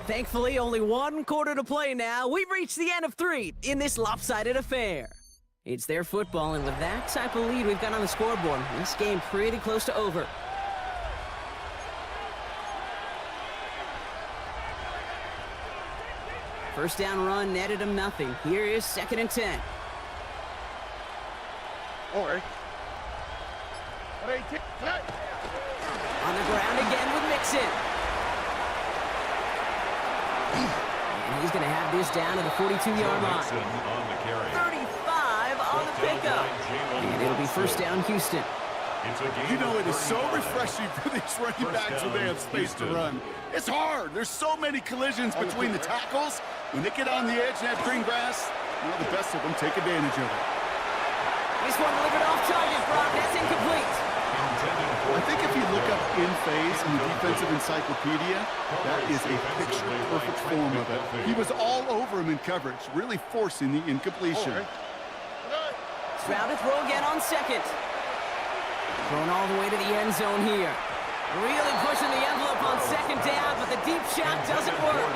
Thankfully, only one quarter to play now. We've reached the end of 3 in this lopsided affair. It's their football, and with that type of lead we've got on the scoreboard, this game pretty close to over. First down run netted him nothing. Here is second and 10.
All right.
On the ground again with Mixon. And he's going to have this down to the 42-yard line. 35 on the pickup. And it'll be first down, Houston.
It's a gain
You know,
of
it is so
35.
refreshing for these running
First
backs when they
down,
have space to
Houston.
run. It's hard. There's so many collisions between the tackles. When they get on the edge and have green grass, well, the best of them take advantage of it.
This one delivered off target, Brock. That's incomplete.
I think if you look up in phase in the defensive encyclopedia, that is a picture-perfect form of it. He was all over him in coverage, really forcing the incompletion.
Stroud to throw again on second. Thrown all the way to the end zone here. Really pushing the envelope on second down, but the deep shot doesn't work.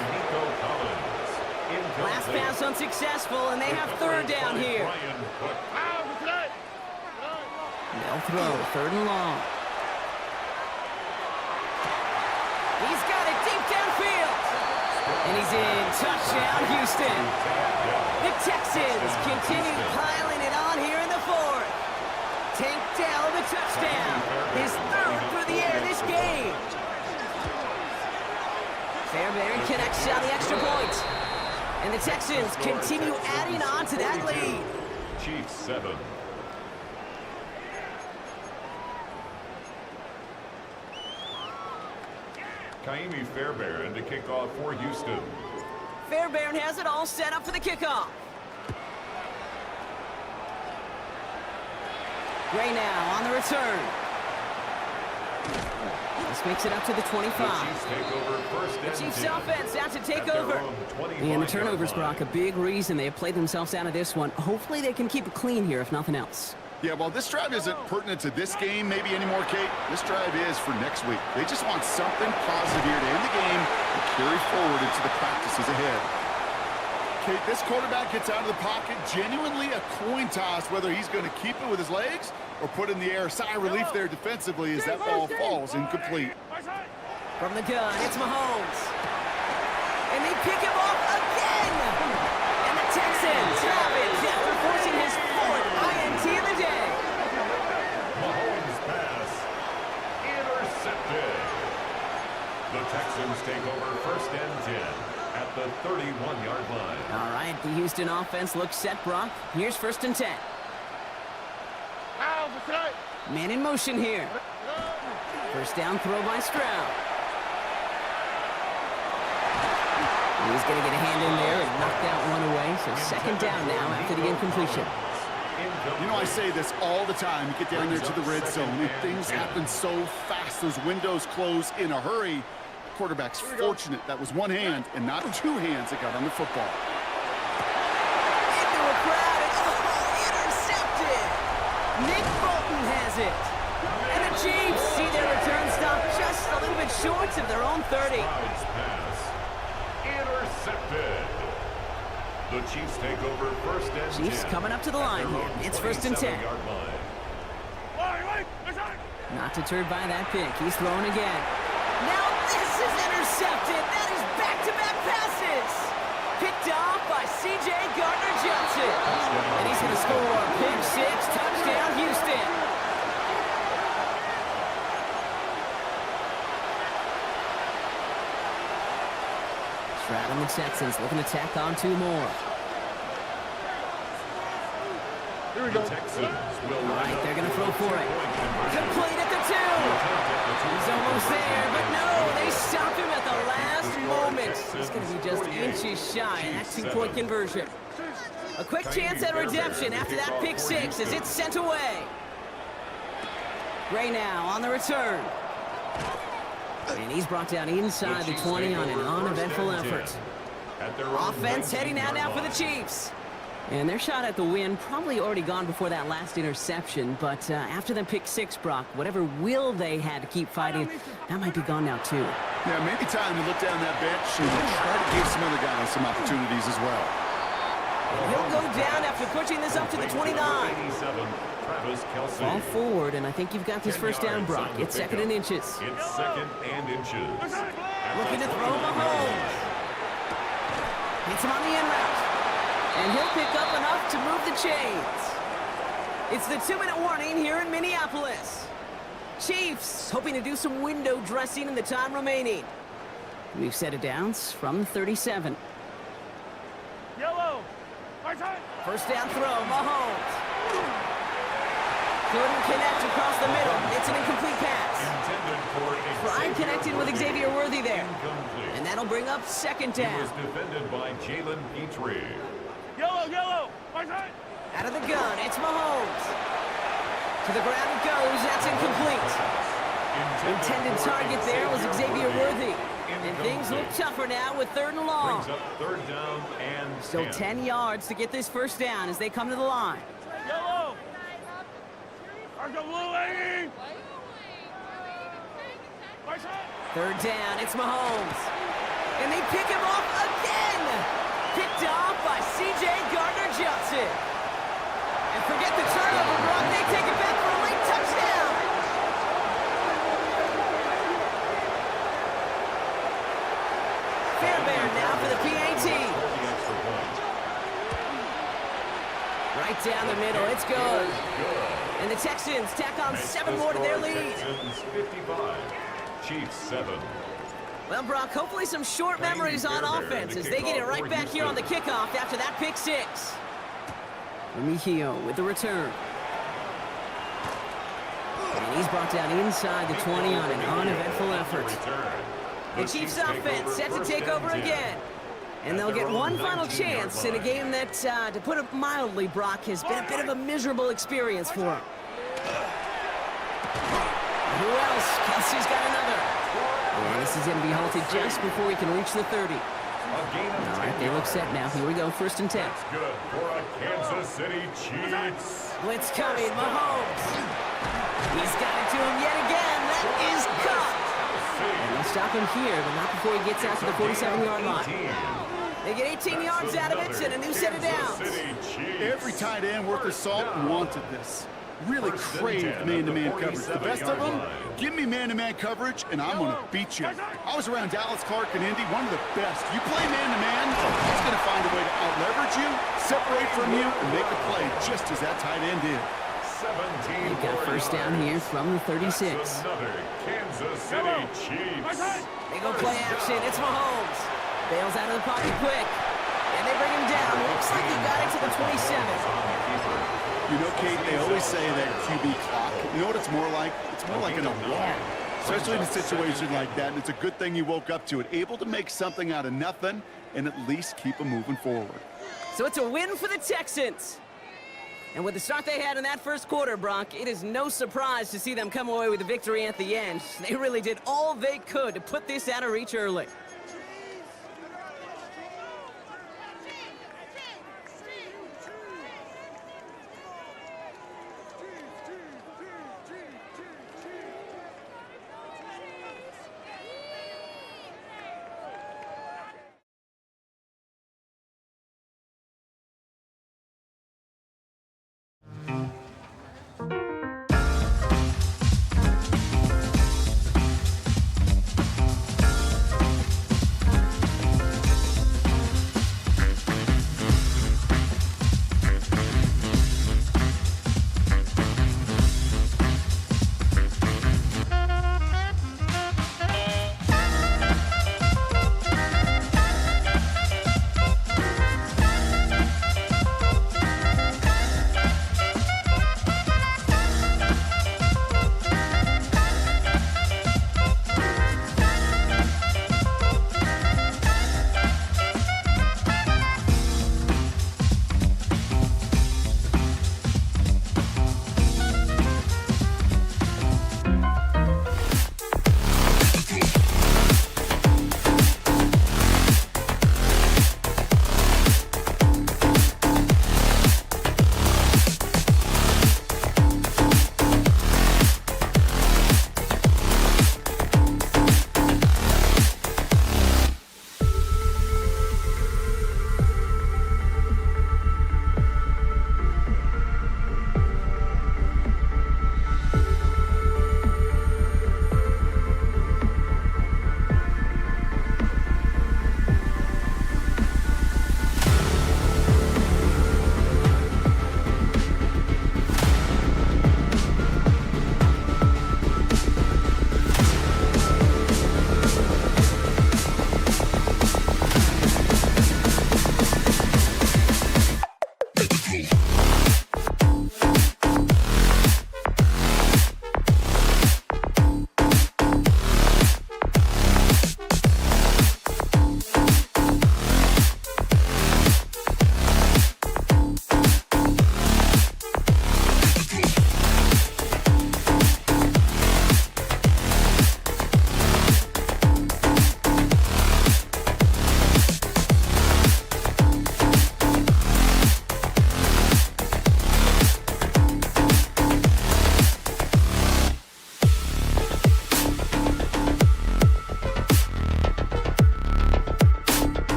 Last pass unsuccessful, and they have third down here. They'll throw, third and long. He's got it deep downfield. And he's in. Touchdown, Houston. The Texans continue piling it on here in the fourth. Tank Dell, the touchdown. His third for the air this game. Fairbairn connects on the extra point. And the Texans continue adding on to that lead.
Chiefs 7. Kaimi Fairbairn to kick off for Houston.
Fairbairn has it all set up for the kickoff. Gray now on the return. This makes it up to the 25.
Chiefs take over first and
Chiefs
10.
offense out to take
At their
over.
own 25
And the turnovers,
yard line.
Brock, a big reason they have played themselves out of this one. Hopefully they can keep it clean here, if nothing else.
Yeah, while this drive isn't pertinent to this game maybe anymore, Kate, this drive is for next week. They just want something positive here to end the game and carry forward into the practices ahead. Kate, this quarterback gets out of the pocket, genuinely a coin toss whether he's going to keep it with his legs or put in the air. Sigh of relief there defensively as that ball falls incomplete.
From the gun, it's Mahomes. And they pick him off again. And the Texans have it after forcing his fourth INT of the day.
Mahomes pass intercepted. The Texans take over first and 10 at the 31-yard line.
All right, the Houston offense looks set, Brock. Here's first and 10. Man in motion here. First down throw by Stroud. He's going to get a hand in there and knock that one away. So second down now after the incompletion.
You know, I say this all the time. You get down there to the red zone, and things happen so fast. Those windows close in a hurry. Quarterback's fortunate that was one hand and not two hands that got on the football.
Into a crowd and intercepted. Nick Bolton has it. And the Chiefs see their return stop just a little bit short of their own 30.
Stroud's pass intercepted. The Chiefs take over first and 10.
Chiefs coming up to the line here. It's first and 10.
27-yard line.
Not deterred by that pick. He's throwing again. Now this is intercepted. That is back-to-back passes. Picked off by C.J. Gardner-Johnson. And he's going to score. Pick six, touchdown, Houston. Stroud and the Texans looking to tack on two more.
The Texans will
All right, they're going to throw for it. Complete at the two. He's almost there, but no, they stopped him at the last moment. He's going to be just inches shy of that two-point conversion. A quick chance at redemption after that pick six as it's sent away. Gray now on the return. And he's brought down inside the 20 on an uneventful effort. Offense heading out now for the Chiefs. And their shot at the win probably already gone before that last interception, but after the pick six, Brock, whatever will they had to keep fighting, that might be gone now too.
Yeah, maybe time to look down that bench and try to give some other guys some opportunities as well.
He'll go down after pushing this up to the 29. Fall forward, and I think you've got this first down, Brock. It's second and inches.
It's second and inches.
Looking to throw Mahomes. Hits him on the in route. And he'll pick up enough to move the chains. It's the 2-minute warning here in Minneapolis. Chiefs hoping to do some window dressing in the time remaining. We've set it down from 37.
Yellow.
First down throw, Mahomes. Couldn't connect across the middle. It's an incomplete pass.
Intended for
Tried connecting with Xavier Worthy there.
incomplete.
And that'll bring up second
He
down.
was defended by Jalen Petrie.
Yellow, yellow. My side.
Out of the gun, it's Mahomes. To the ground it goes. That's incomplete. Intended target there was Xavier Worthy. And things look tougher now with 3rd and long.
Brings up 3rd down and
Still 10 yards to get this first down as they come to the line.
Yellow. Argo blue hanging. My side.
3rd down, it's Mahomes. And they pick him off again. Picked off by C.J. Gardner-Johnson. And forget the turnover, Brock. They take it back for a late touchdown. Fairbairn now for the PAT. Right down the middle, it's good. And the Texans tack on 7 more to their lead.
Texans 55, Chiefs 7.
Well, Brock, hopefully some short memories on offense as they get it right back here on the kickoff after that pick 6. Remigio with the return. And he's brought down inside the 20 on an uneventful effort. The Chiefs offense set to take over again. And they'll get one final chance in a game that, to put it mildly, Brock, has been a bit of a miserable experience for them. Who else? Kelsey's got another. And this is going to be halted just before he can reach the 30. All right, they look set now. Here we go, 1st and 10.
That's good for a Kansas City Chiefs.
Blitz coming, Mahomes. He's got it to him yet again. That is caught. And they'll stop him here, but not before he gets out to the 47-yard line. They get 18 yards out of it and a new set of downs.
Every tight end worth his salt wanted this. Really craved man-to-man coverage. The best of them, give me man-to-man coverage, and I'm going to beat you. I was around Dallas Clark and Indy, one of the best. You play man-to-man, he's going to find a way to out-leverage you, separate from you, and make a play just as that tight end did.
They've got first down here from the 36.
Another Kansas City Chiefs.
They go play action. It's Mahomes. Bails out of the pocket quick. And they bring him down. Looks like he got it to the 27.
You know, Kate, they always say that QB clock. You know what it's more like? It's more like an alarm. Especially in a situation like that, and it's a good thing you woke up to it. Able to make something out of nothing and at least keep them moving forward.
So it's a win for the Texans. And with the start they had in that first quarter, Brock, it is no surprise to see them come away with a victory at the end. They really did all they could to put this out of reach early.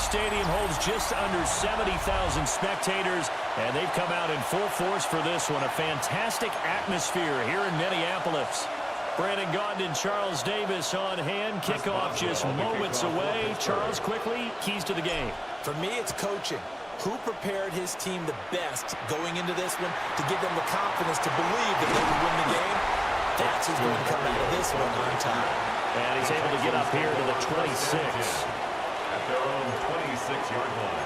Stadium holds just under 70,000 spectators, and they've come out in full force for this one. A fantastic atmosphere here in Minneapolis. Brandon Gaudin, Charles Davis on hand. Kickoff just moments away. Charles, quickly, keys to the game.
For me, it's coaching. Who prepared his team the best going into this one to give them the confidence to believe that they would win the game? That's who's going to come out of this one on top.
And he's able to get up here to the 26.
At their own 26-yard line.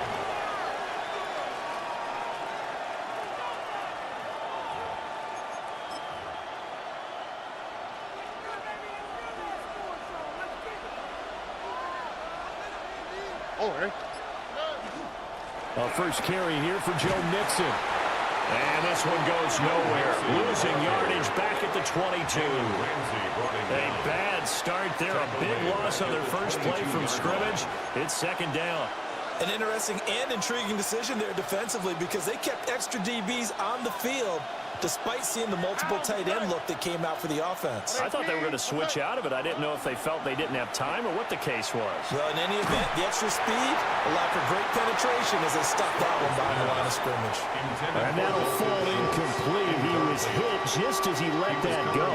A first carry here for Joe Mixon. And this one goes nowhere. Losing yardage back at the 22. A bad start there. A big loss on their first play from scrimmage. It's second down.
An interesting and intriguing decision there defensively because they kept extra DBs on the field despite seeing the multiple tight end look that came out for the offense.
I thought they were going to switch out of it. I didn't know if they felt they didn't have time or what the case was.
Well, in any event, the extra speed allowed for great penetration as they stuck that one behind the line of scrimmage.
And that'll fall incomplete. He was hit just as he let that go.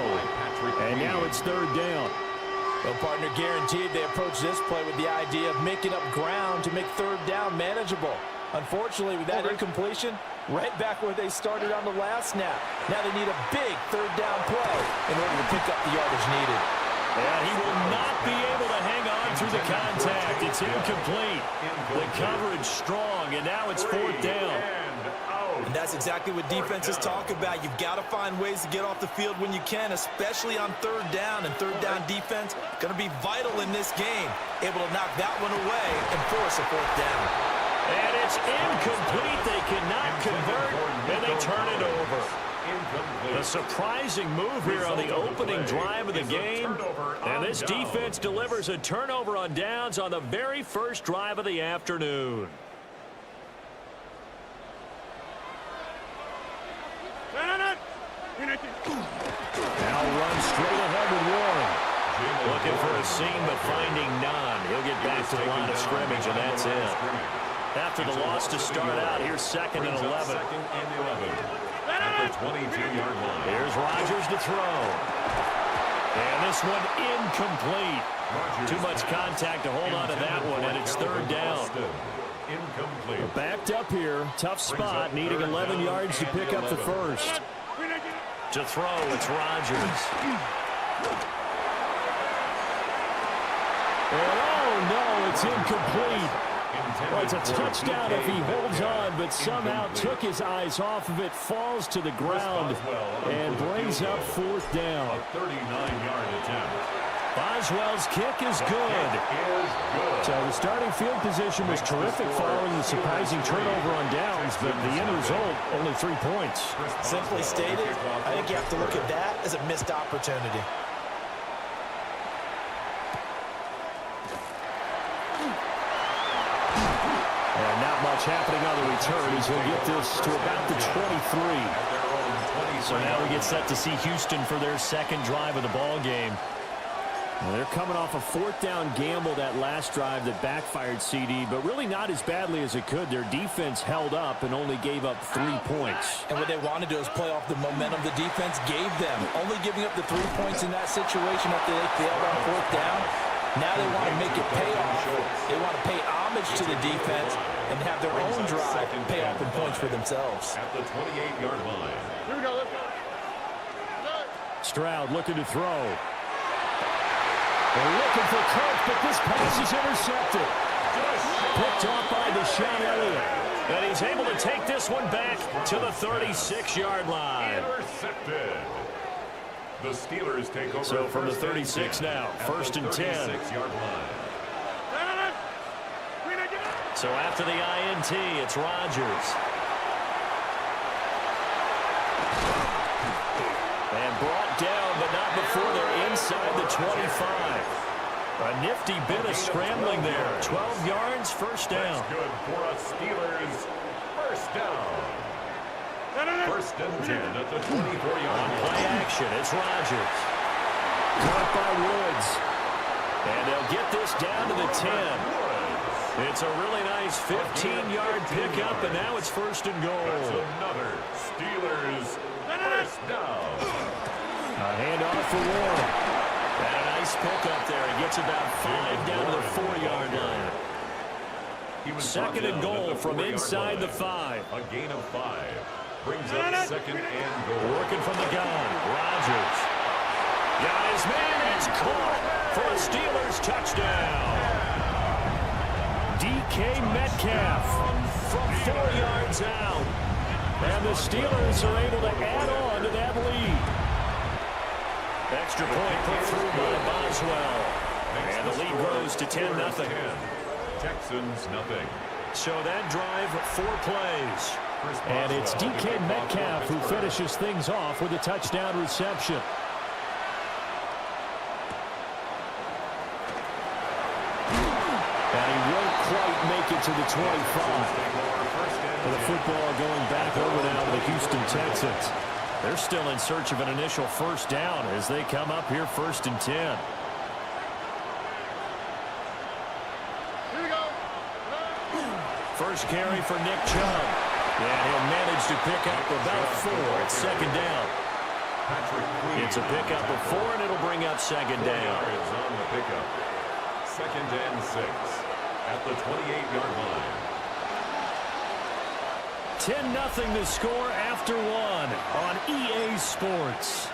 And now it's third down.
Well, partner, guaranteed they approach this play with the idea of making up ground to make third down manageable. Unfortunately, with that incompletion, right back where they started on the last snap. Now they need a big third down play in order to pick up the yardage needed.
And he will not be able to hang on through the contact. It's incomplete. The coverage strong, and now it's fourth down.
And that's exactly what defenses talk about. You've got to find ways to get off the field when you can, especially on third down. And third down defense going to be vital in this game. Able to knock that one away and force a fourth down.
And it's incomplete. They cannot convert, and they turn it over. A surprising move here on the opening drive of the game. And this defense delivers a turnover on downs on the very first drive of the afternoon. Now runs straight ahead with Warren. Looking for a seam, but finding none. He'll get back to the line of scrimmage, and that's it. After the loss to start out, here's second and 11.
At the 22-yard line.
Here's Rodgers to throw. And this one incomplete. Too much contact to hold on to that one, and it's third down.
Incomplete.
Backed up here. Tough spot, needing 11 yards to pick up the first. To throw, it's Rodgers. And oh no, it's incomplete. Well, it's a touchdown if he holds on, but somehow took his eyes off of it, falls to the ground, and brings up fourth down.
A 39-yard attempt.
Boswell's kick is good. So the starting field position was terrific following the surprising turnover on downs, but the end result, only 3 points.
Simply stated, I think you have to look at that as a missed opportunity.
And not much happening on the return as he'll get this to about the 23. So now we get set to see Houston for their second drive of the ball game. Well, they're coming off a fourth down gamble that last drive that backfired CD, but really not as badly as it could. Their defense held up and only gave up 3 points.
And what they want to do is play off the momentum the defense gave them. Only giving up the 3 points in that situation after they failed on fourth down. Now they want to make it pay off. They want to pay homage to the defense and have their own drive pay off in points for themselves.
At the 28-yard line.
Here we go. Let's go.
Stroud looking to throw. They're looking for Kirk, but this pass is intercepted. Picked off by Deshaun Elliott. And he's able to take this one back to the 36-yard line.
Intercepted. The Steelers take over.
So from the 36 now, first and 10.
36-yard line.
So after the INT, it's Rodgers. And brought down, but not before they're inside the 25. A nifty bit of scrambling there. 12 yards, first down.
That's good for a Steelers first down. First and 10 at the 24-yard
On
line.
play action, it's Rodgers. Caught by Woods. And they'll get this down to the 10. It's a really nice 15-yard pickup, and now it's first and goal.
That's another Steelers first down.
A handoff for Warren. And a nice pickup there. He gets about 5 down to the 4-yard line. Second and goal from inside the 5.
A gain of 5. Brings up second and goal.
Working from the gun. Rodgers. Got his man. It's caught for a Steelers touchdown. DK Metcalf from 4 yards out. And the Steelers are able to add on to that lead. Extra point put through by Boswell. And the lead grows to 10-0.
Texans nothing.
So that drive, 4 plays. And it's DK Metcalf who finishes things off with a touchdown reception. And he won't quite make it to the 25. And the football going back over now to the Houston Texans. They're still in search of an initial first down as they come up here first and 10. First carry for Nick Chubb. And he'll manage to pick up about 4 at second down. It's a pickup of 4, and it'll bring up second down.
On the pickup. Second and 6 at the 28-yard line.
10-0 the score after 1 on EA Sports.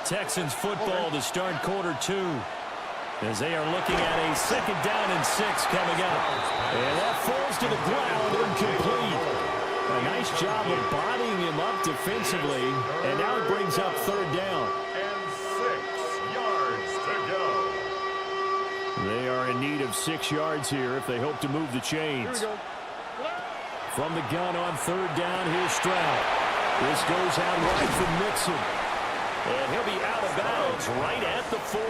Texans football to start quarter 2. As they are looking at a second down and 6 coming up. And that falls to the ground, incomplete. A nice job of bodying him up defensively. And now it brings up third down.
And 6 yards to go.
They are in need of 6 yards here if they hope to move the chains. From the gun on third down, here's Stroud. This goes out right for Mixon. And he'll be out of bounds right at the 40.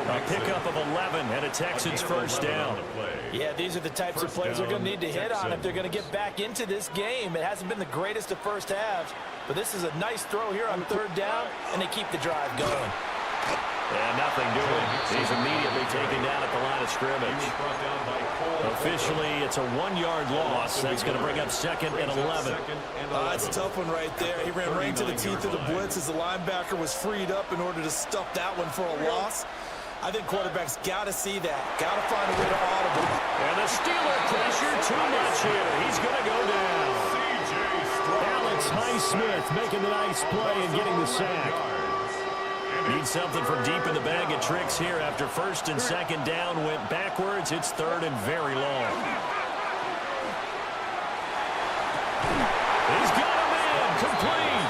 A pickup of 11 and a Texans first down.
Yeah, these are the types of plays they're going to need to hit on if they're going to get back into this game. It hasn't been the greatest of first halves, but this is a nice throw here on third down, and they keep the drive going.
And nothing doing. He's immediately taken down at the line of scrimmage. Officially, it's a 1-yard loss. That's going to bring up second and 11.
That's a tough one right there. He ran right into the teeth of the blitz as the linebacker was freed up in order to stuff that one for a loss. I think quarterbacks got to see that. Got to find a way to audible.
And the Steeler pressure too much here. He's going to go down. Alex Highsmith making the nice play and getting the sack. Need something from deep in the bag of tricks here after first and second down went backwards. It's third and very long. He's got a man complete.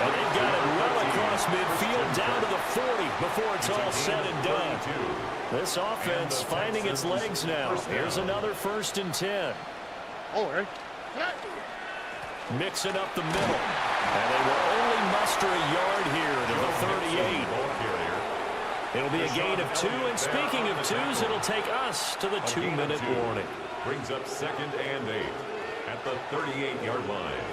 And they've got it well across midfield down to the 40 before it's all said and done. This offense finding its legs now. Here's another first and 10. Mixing up the middle. And they will only muster a yard here to the 38. It'll be a gain of 2. And speaking of 2s, it'll take us to the 2-minute warning.
Brings up second and 8 at the 38-yard line.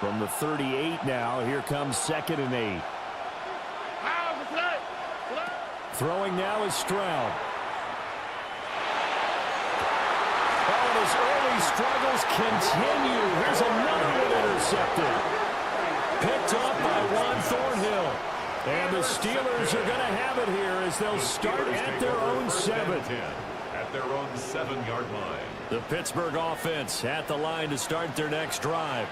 From the 38 now, here comes second and 8. Throwing now is Stroud. Oh, his early struggles continue. Here's another one intercepted. Picked up by Juan Thornhill. And the Steelers are going to have it here as they'll start at their own 7.
At their own 7-yard line.
The Pittsburgh offense at the line to start their next drive.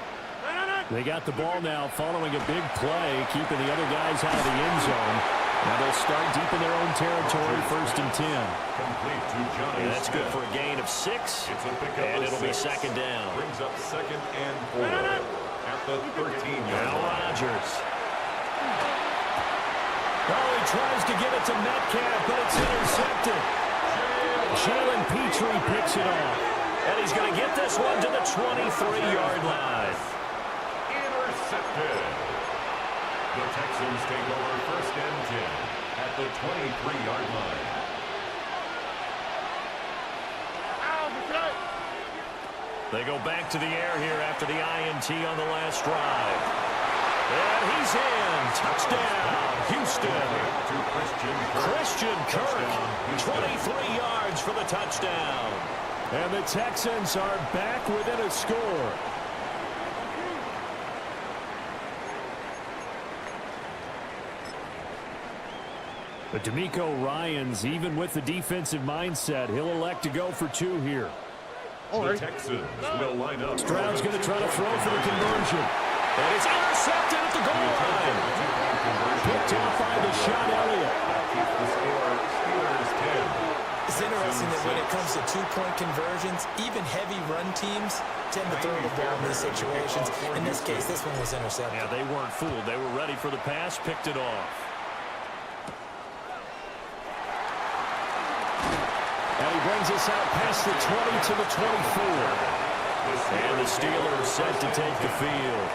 They got the ball now following a big play, keeping the other guys out of the end zone. Now they'll start deep in their own territory, first and 10.
And
that's good for a gain of 6, and it'll be second down.
Brings up second and 4 at the 13-yard line.
Now Rodgers. Oh, he tries to get it to Metcalf, but it's intercepted. Jalen Petrie picks it off. And he's going to get this one to the 23-yard line.
Intercepted. The Texans take over first and 10 at the 23-yard line.
They go back to the air here after the INT on the last drive. And he's in. Touchdown, Houston. Christian Kirk, 23 yards for the touchdown. And the Texans are back within a score. But D'Amico Ryans, even with the defensive mindset, he'll elect to go for 2 here.
The Texans will line up.
Stroud's going to try to throw for the conversion. And it's intercepted at the goal line. Picked off by Deshaun Elliott.
The score, Steelers 10.
It's interesting that when it comes to two-point conversions, even heavy run teams tend to throw the ball in these situations. In this case, this one was intercepted.
Yeah, they weren't fooled. They were ready for the pass, picked it off. And he brings us out past the 20 to the 24. And the Steelers set to take the field.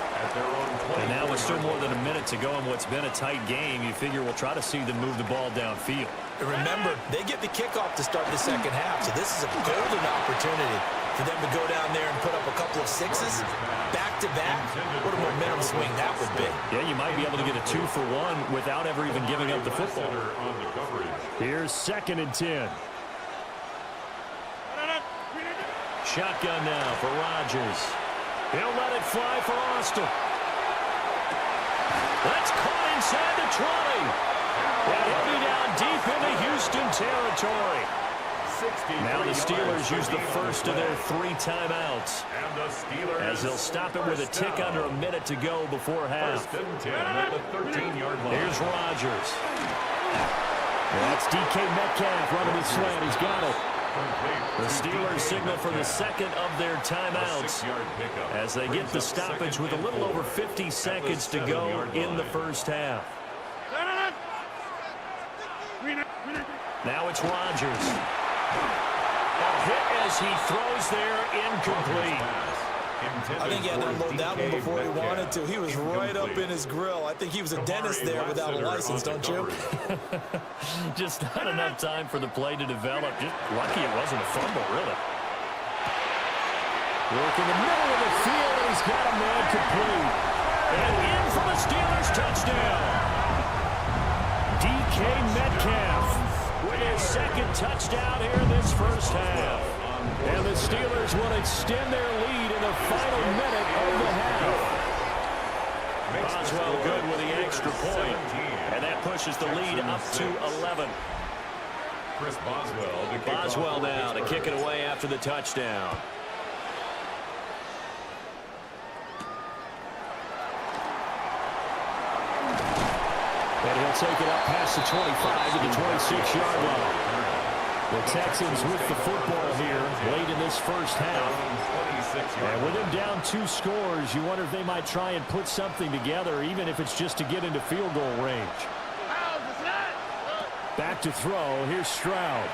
And now with still more than a minute to go in what's been a tight game, you figure we'll try to see them move the ball downfield.
And remember, they get the kickoff to start the second half, so this is a golden opportunity for them to go down there and put up a couple of sixes back-to-back. What a momentum swing that would be.
Yeah, you might be able to get a 2-for-1 without ever even giving up the football. Here's 2nd and 10. Shotgun now for Rodgers. He'll let it fly for Austin. That's caught inside the 20. And he'll be down deep into Houston territory. Now the Steelers use the first of their 3 timeouts. As they'll stop it with a tick under a minute to go before half. Here's Rodgers. That's DK Metcalf running his slant. He's got it. The Steelers signal for the second of their timeouts as they get the stoppage with a little over 50 seconds to go in the first half. Now it's Rodgers. A hit as he throws there, incomplete.
I think he had to unload that one before he wanted to. He was right up in his grill. I think he was a dentist there without a license, don't you?
Just not enough time for the play to develop. Just lucky it wasn't a fumble, really. Work in the middle of the field, and he's got a man complete. And in for the Steelers touchdown. DK Metcalf with his 2nd touchdown here in this first half. And the Steelers will extend their lead in the final minute of the half. Boswell good with the extra point. And that pushes the lead up to 11. Boswell now to kick it away after the touchdown. And he'll take it up past the 25 to the 26-yard line. The Texans with the football here late in this first half. And with them down 2 scores, you wonder if they might try and put something together, even if it's just to get into field goal range. Back to throw. Here's Stroud.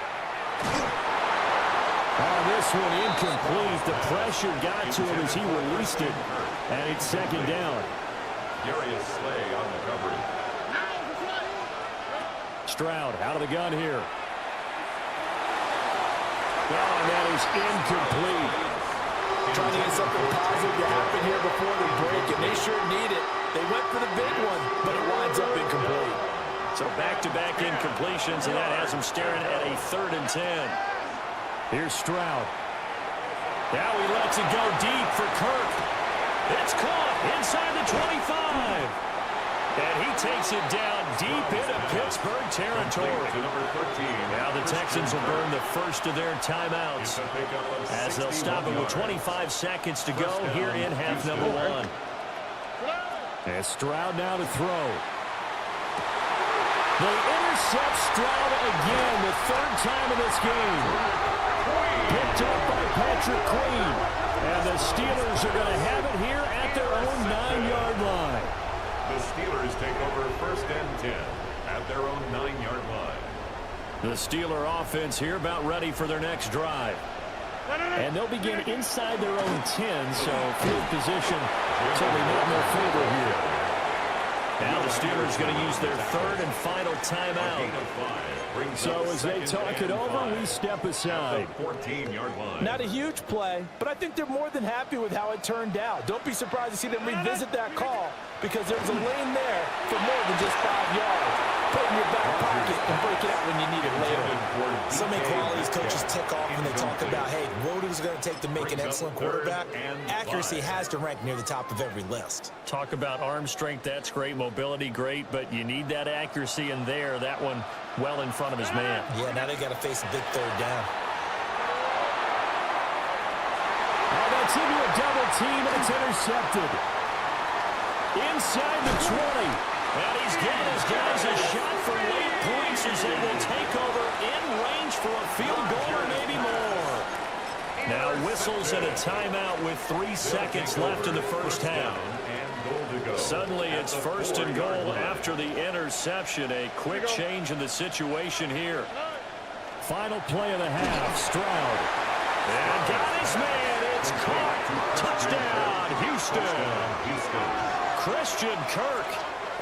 Oh, this one incomplete. The pressure got to him as he released it. And it's 2nd down.
Darius Slay on the coverage.
Stroud out of the gun here. Oh, and that is incomplete.
Trying to get something positive to happen here before the break, and they sure need it. They went for the big one, but it winds up incomplete.
So back-to-back incompletions, and that has them staring at a 3rd and 10. Here's Stroud. Now he lets it go deep for Kirk. It's caught inside the 25. And he takes it down deep into Pittsburgh territory. Now the Texans will burn the first of their timeouts as they'll stop it with 25 seconds to go here in half number 1. And Stroud now to throw. They intercept Stroud again, the 3rd time in this game. Picked up by Patrick Queen. And the Steelers are going to have it here at their own 9-yard line.
The Steelers take over 1st and 10 at their own 9-yard line.
The Steeler offense here about ready for their next drive. And they'll begin inside their own 10, so field position certainly not in their favor here. Now the Steelers going to use their third and final timeout. So as they talk it over, we step aside.
14-yard line.
Not a huge play, but I think they're more than happy with how it turned out. Don't be surprised to see them revisit that call because there's a lane there for more than just 5 yards. Put it in your back pocket and break it out when you need it later.
So many qualities coaches tick off when they talk about, hey, what is it going to take to make an excellent quarterback? Accuracy has to rank near the top of every list.
Talk about arm strength, that's great. Mobility, great, but you need that accuracy in there. That one well in front of his man.
Yeah, now they got to face a big third down.
Oh, that's into a double team, and it's intercepted. Inside the 20. And he's giving his guys a shot for late points as they will take over in range for a field goal or maybe more. Now whistles and a timeout with 3 seconds left in the first half. Suddenly it's first and goal after the interception. A quick change in the situation here. Final play of the half, Stroud. And got his man, it's caught. Touchdown, Houston. Christian Kirk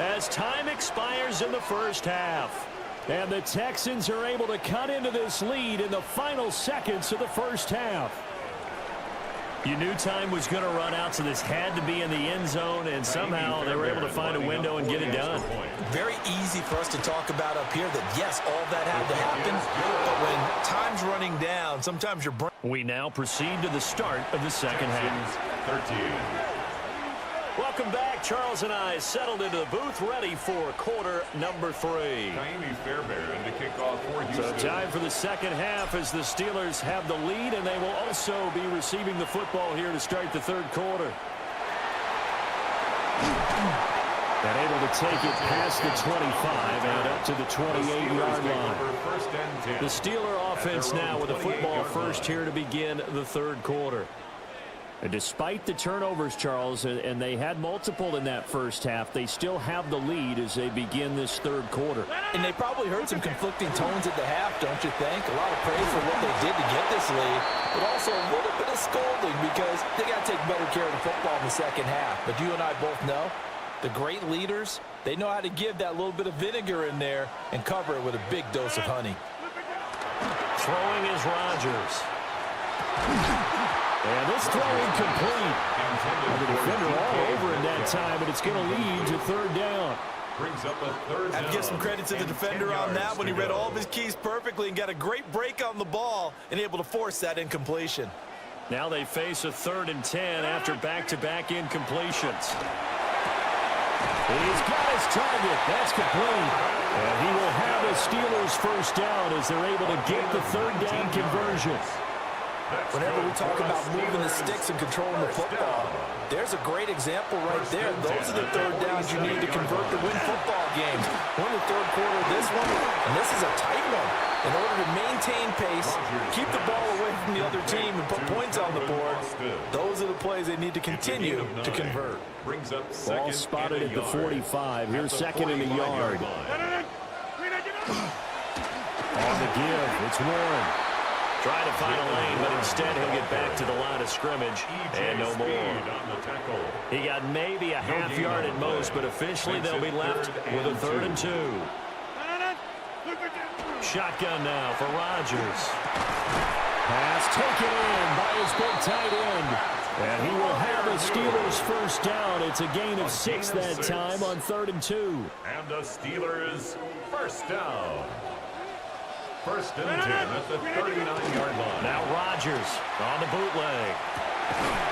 as time expires in the first half. And the Texans are able to cut into this lead in the final seconds of the first half. You knew time was going to run out, so this had to be in the end zone, and somehow they were able to find a window and get it done.
Very easy for us to talk about up here that, yes, all that had to happen, but when time's running down, sometimes your brain...
We now proceed to the start of the second half.
13.
Welcome back. Charles and I settled into the booth, ready for quarter number 3.
Naimi Fairbairn to kick off for Houston.
So time for the second half as the Steelers have the lead, and they will also be receiving the football here to start the third quarter. And able to take it past the 25 and up to the 28-yard line. The Steeler offense now with the football first here to begin the third quarter. And despite the turnovers, Charles, and they had multiple in that first half, they still have the lead as they begin this third quarter.
And they probably heard some conflicting tones at the half, don't you think? A lot of praise for what they did to get this lead, but also a little bit of scolding because they got to take better care of the football in the second half. But you and I both know the great leaders, they know how to give that little bit of vinegar in there and cover it with a big dose of honey.
Throwing is Rodgers. And this throw incomplete. The defender all over in that time, but it's going to lead to third down.
Brings up a third down.
I'd give some credit to the defender on that when he read all of his keys perfectly and got a great break on the ball and able to force that incompletion.
Now they face a 3rd and 10 after back-to-back incompletions. He's got his target. That's complete. And he will have the Steelers first down as they're able to get the third down conversion.
Whenever we talk about moving the sticks and controlling the football, there's a great example right there. Those are the third downs you need to convert to win football games. We're in the third quarter of this one, and this is a tight one. In order to maintain pace, keep the ball away from the other team, and put points on the board, those are the plays they need to continue to convert.
Ball spotted at the 45. Here's second and a yard. On the give, it's Warren. Trying to find a lane, but instead he'll get back to the line of scrimmage, and no more. He got maybe a half yard at most, but officially they'll be left with a 3rd and 2. Shotgun now for Rodgers. Pass taken in by his big tight end. And he will have the Steelers first down. It's a gain of 6 that time on 3rd and 2.
And the Steelers first down. 1st and 10 at the 39-yard line.
Now Rodgers on the bootleg.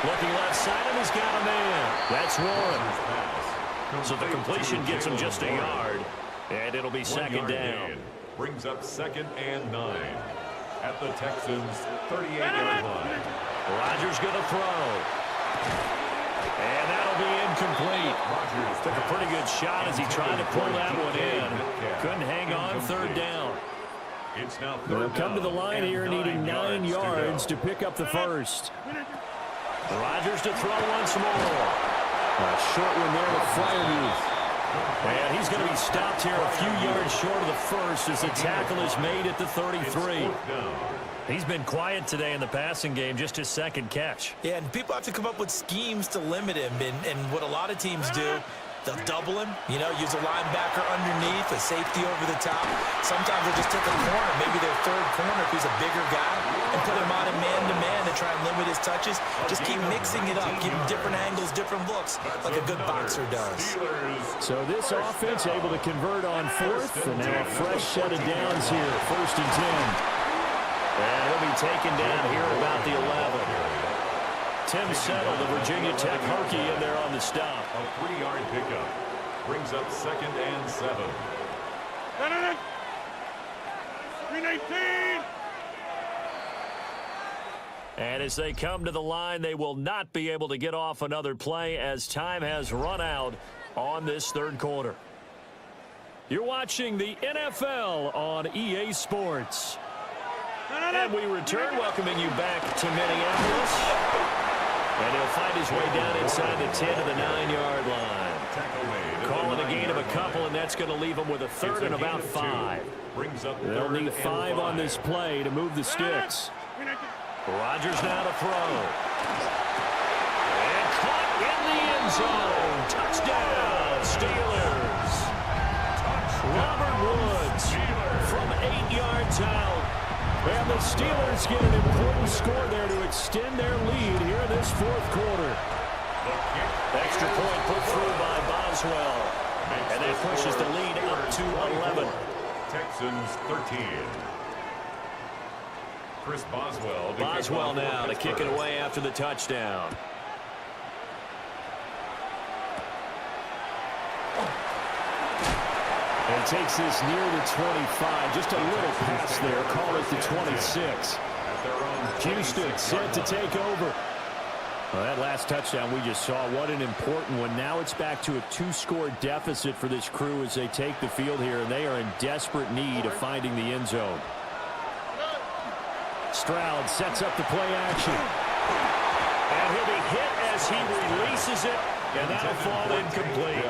Looking left side, and he's got a man. That's Warren. So the completion gets him just a yard, and it'll be 2nd down.
Brings up 2nd and 9 at the Texans' 38-yard line.
Rodgers going to throw. And that'll be incomplete. Took a pretty good shot as he tried to pull that one in. Couldn't hang on, 3rd down.
It's now
They'll come to the line here needing 9 yards to pick up the first. Rodgers to throw once more. A short one there with Freiermuth. And he's going to be stopped here a few yards short of the first as the tackle is made at the 33. He's been quiet today in the passing game, just his 2nd catch.
Yeah, and people have to come up with schemes to limit him. And what a lot of teams do They'll double him, you know, use a linebacker underneath, a safety over the top. Sometimes they'll just take a corner, maybe their third corner if he's a bigger guy, and put him on a man-to-man to try and limit his touches. Just keep mixing it up, give him different angles, different looks, like a good boxer does.
So this offense able to convert on fourth, and now a fresh set of downs here, 1st and 10. And he'll be taken down here about the 11. Tim Settle, the Virginia Tech Hokie, in there on the stop.
A 3-yard pickup brings up 2nd and 7.
319.
And as they come to the line, they will not be able to get off another play as time has run out on this 3rd quarter. You're watching the NFL on EA Sports. And we return, welcoming you back to Minneapolis. And he'll find his way down inside the 10 to the 9-yard line. Calling a gain of a couple, and that's going to leave him with a 3rd and about 5. They'll need 5 on this play to move the sticks. Rodgers now to throw. And caught in the end zone. Touchdown, Steelers. Robert Woods from 8 yards out. And the Steelers get an important score there to extend their lead here in this 4th quarter. Extra point put through by Boswell. And that pushes the lead up to 11.
Texans 13. Chris Boswell.
Boswell now to kick it away after the touchdown. And takes this near the 25. Just a little pass there. Call it the 26. Houston set to take over. Well, that last touchdown we just saw, what an important one. Now it's back to a 2-score deficit for this crew as they take the field here, and they are in desperate need of finding the end zone. Stroud sets up the play action. And he'll be hit as he releases it, and that'll fall incomplete.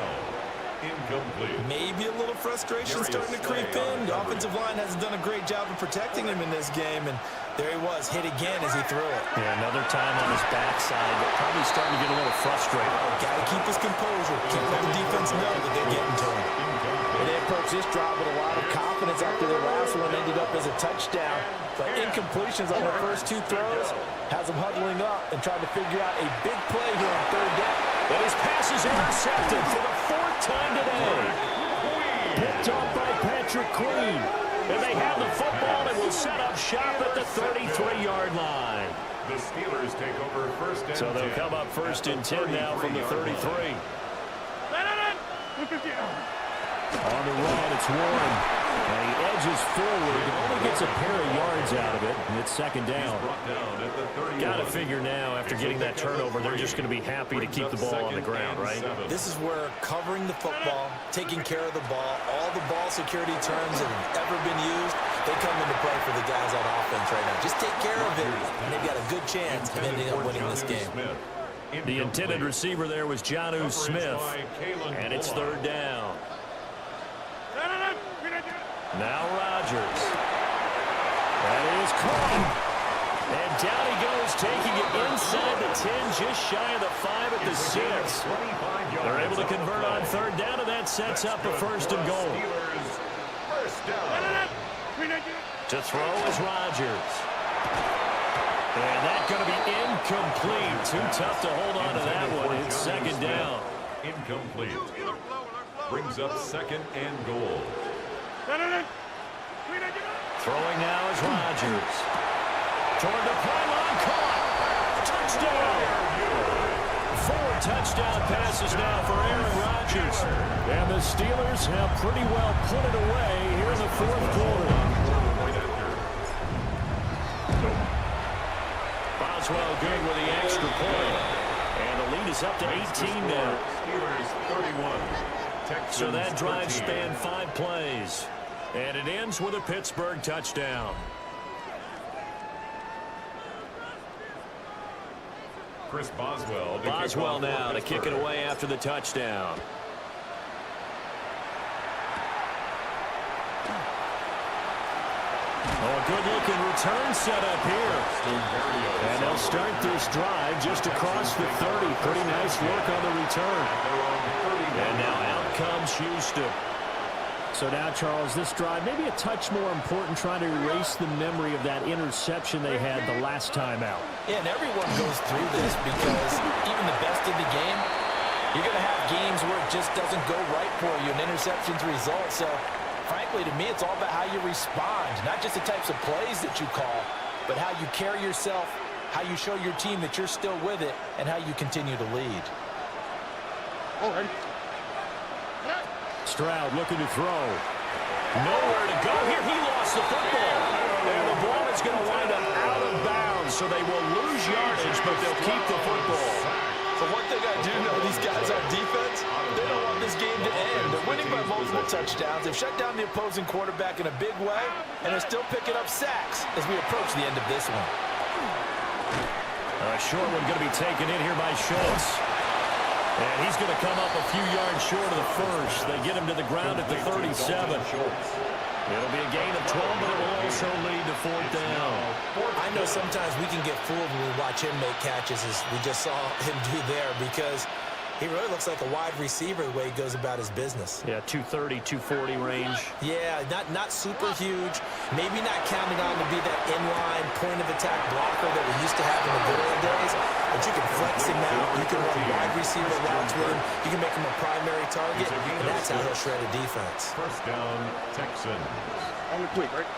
Maybe a little frustration starting to creep in. The offensive line hasn't done a great job of protecting him in this game, and there he was, hit again as he threw it.
Yeah, another time on his backside, but probably starting to get a little frustrated.
Got to keep his composure, keep let the defense know that they're getting to him.
And they approached this drive with a lot of confidence after their last one ended up as a touchdown. But incompletions on their first 2 throws has them huddling up and trying to figure out a big play here on 3rd down.
And his pass is intercepted for the 4th time today. Picked off by Patrick Queen. And they have the football and will set up shop at the 33-yard line.
The Steelers take over 1st and 10.
So they'll come up 1st and 10 now from the 33. On the run, it's Warren. And he edges forward. Only gets a pair of yards out of it. And it's 2nd down. Got to figure now, after getting that turnover, they're just going to be happy to keep the ball on the ground, right?
This is where covering the football, taking care of the ball, all the ball security terms that have ever been used, they come into play for the guys on offense right now. Just take care of it, and they've got a good chance of ending up winning this game.
The intended receiver there was Jonnu Smith, and it's 3rd down. Now Rodgers. That is caught. And down he goes, taking it inside the 10, just shy of the 5 at the 6. They're able to convert on 3rd down, and that sets up a 1st and goal. To throw is Rodgers. And that's going to be incomplete. Too tough to hold on to that one. It's 2nd down.
Incomplete. Brings up 2nd and goal.
Throwing now is Rodgers. Toward the pylon, caught. Touchdown. 4 touchdown passes now for Aaron Rodgers. And the Steelers have pretty well put it away here in the 4th quarter. Boswell good with the extra point. And the lead is up to 18 now. So that drive spanned 5 plays. And it ends with a Pittsburgh touchdown.
Chris Boswell.
Boswell now to kick it away after the touchdown. Oh, a good-looking return set up here. And they'll start this drive just across the 30. Pretty nice work on the return. And now out comes Houston.
So now, Charles, this drive maybe a touch more important, trying to erase the memory of that interception they had the last time out.
Yeah, and everyone goes through this because even the best in the game, you're going to have games where it just doesn't go right for you, and interceptions result. So, frankly, to me, it's all about how you respond, not just the types of plays that you call, but how you carry yourself, how you show your team that you're still with it, and how you continue to lead.
Stroud looking to throw. Nowhere to go here. He lost the football. And the ball is going to wind up out of bounds, so they will lose yardage, but they'll keep the football.
So one thing I do know, these guys on defense, they don't want this game to end. They're winning by multiple touchdowns. They've shut down the opposing quarterback in a big way, and they're still picking up sacks as we approach the end of this one.
A short one going to be taken in here by Schultz. And he's going to come up a few yards short of the first. They get him to the ground at the 37. It'll be a gain of 12, but it will also lead to 4th down.
I know sometimes we can get fooled when we watch him make catches, as we just saw him do there, because he really looks like a wide receiver the way he goes about his business.
Yeah, 230, 240 range.
Yeah, not super huge. Maybe not counted on to be that inline point-of-attack blocker that we used to have in the good old days, but you can flex him out. You can run wide receiver routes with him. You can make him a primary target, and that's how he'll shred a defense.
First down, Texans.
On the quick, right?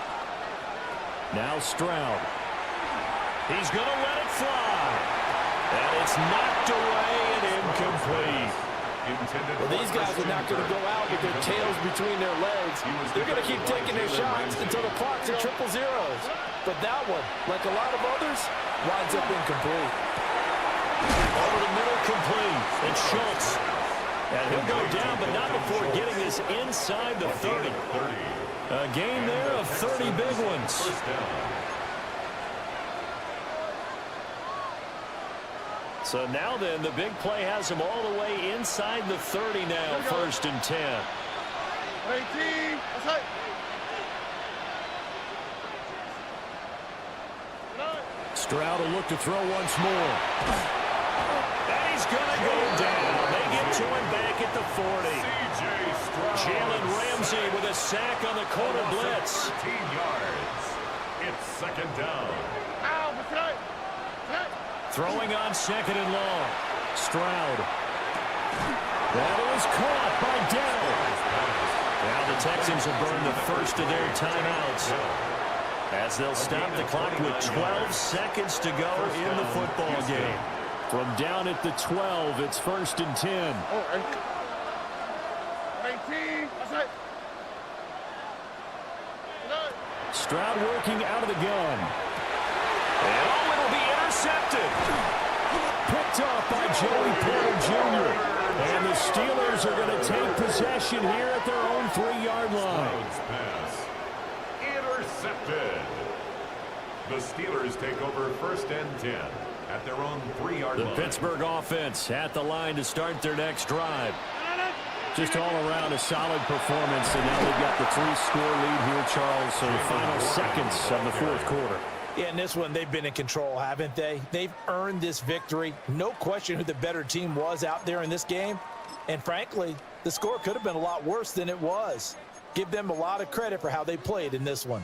Now Stroud. He's going to let it fly. And it's knocked away and incomplete.
Well, these guys are not going to go out with their tails between their legs. They're going to keep taking their shots until the clock's at triple zeros. But that one, like a lot of others, winds up incomplete.
Over the middle, complete. It's Schultz. And he'll go down, but not before getting this inside the 30. A gain there of 30 big ones. So now then, the big play has him all the way inside the 30 now, 1st and 10.
18, that's right.
Stroud will look to throw once more. And he's going to go down. They get to him back at the 40. Jalen Ramsey with a sack on the corner blitz.
13 yards. It's 2nd down.
Throwing on 2nd and long. Stroud. That was caught by Dell. Now the Texans will burn the first of their timeouts, as they'll stop the clock with 12 seconds to go in the football game. From down at the 12, it's 1st and 10.
18, that's right.
Stroud working out of the gun. And oh, it'll be intercepted. Picked off by Joey Porter Jr. And the Steelers are going to take possession here at their own 3-yard line.
Pass intercepted. The Steelers take over 1st and 10 at their own 3-yard line.
The Pittsburgh offense at the line to start their next drive. Just all around a solid performance, and now they've got the 3-score lead here, Charles, so the final seconds of the 4th quarter.
Yeah, in this one, they've been in control, haven't they? They've earned this victory. No question who the better team was out there in this game. And frankly, the score could have been a lot worse than it was. Give them a lot of credit for how they played in this one.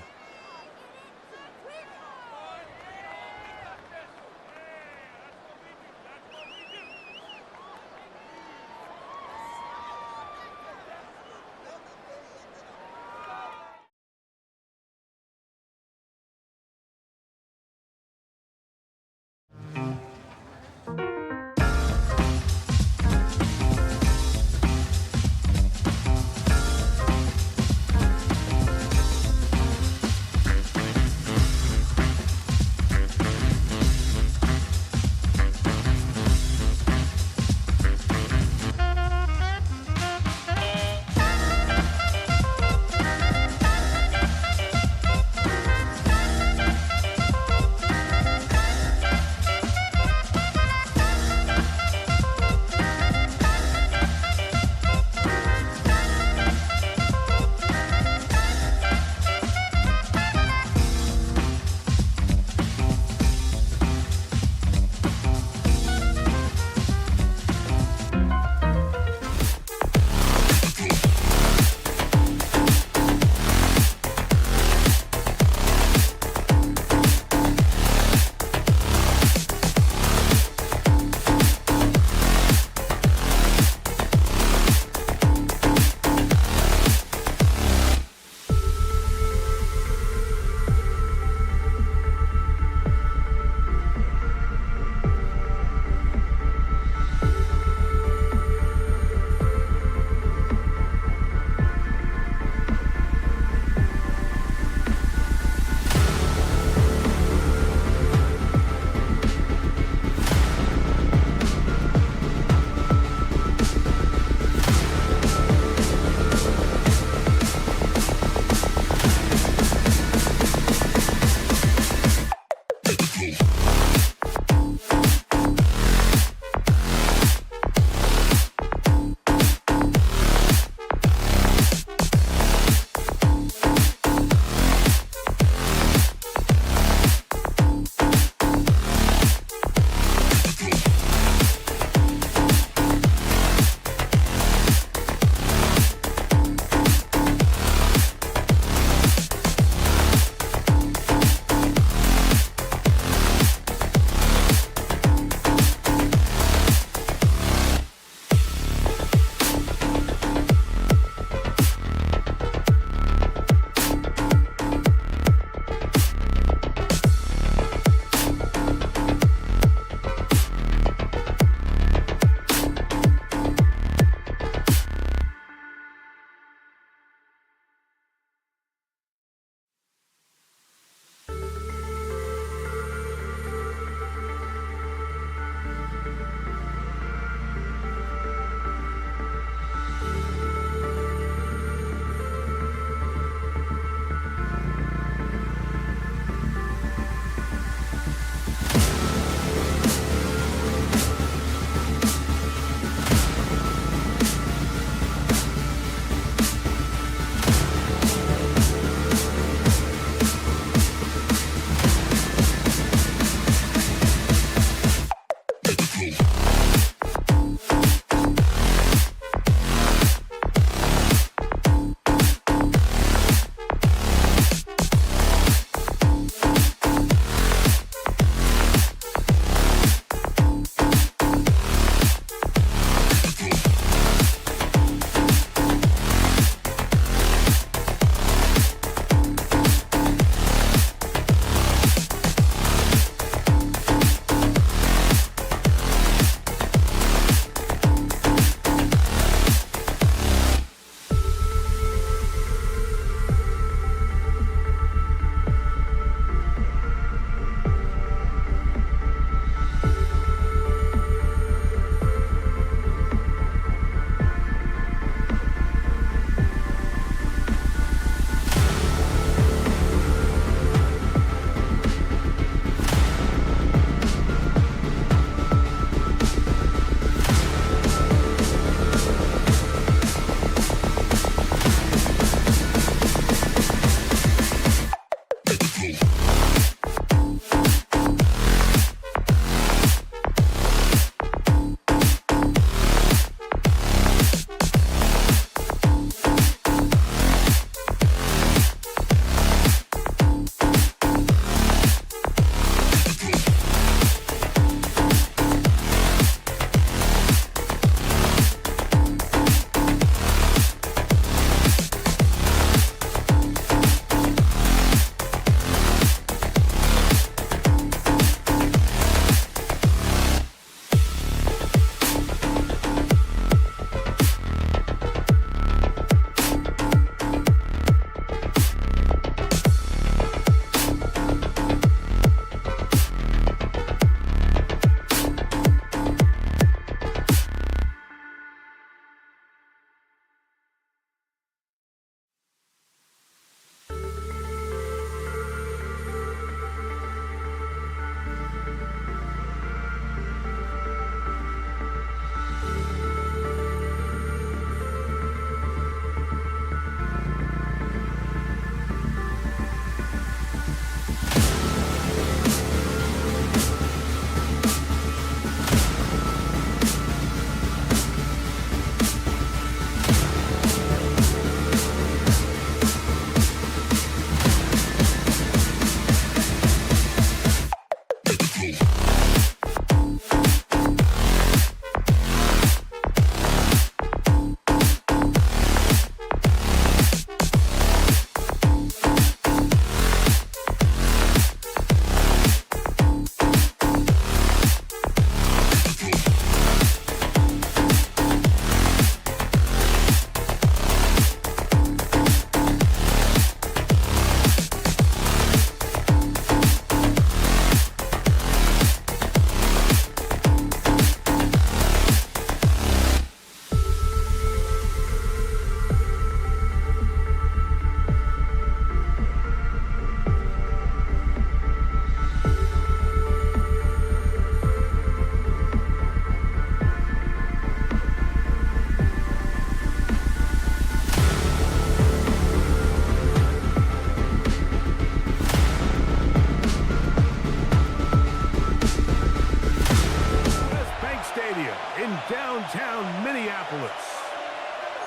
downtown Minneapolis.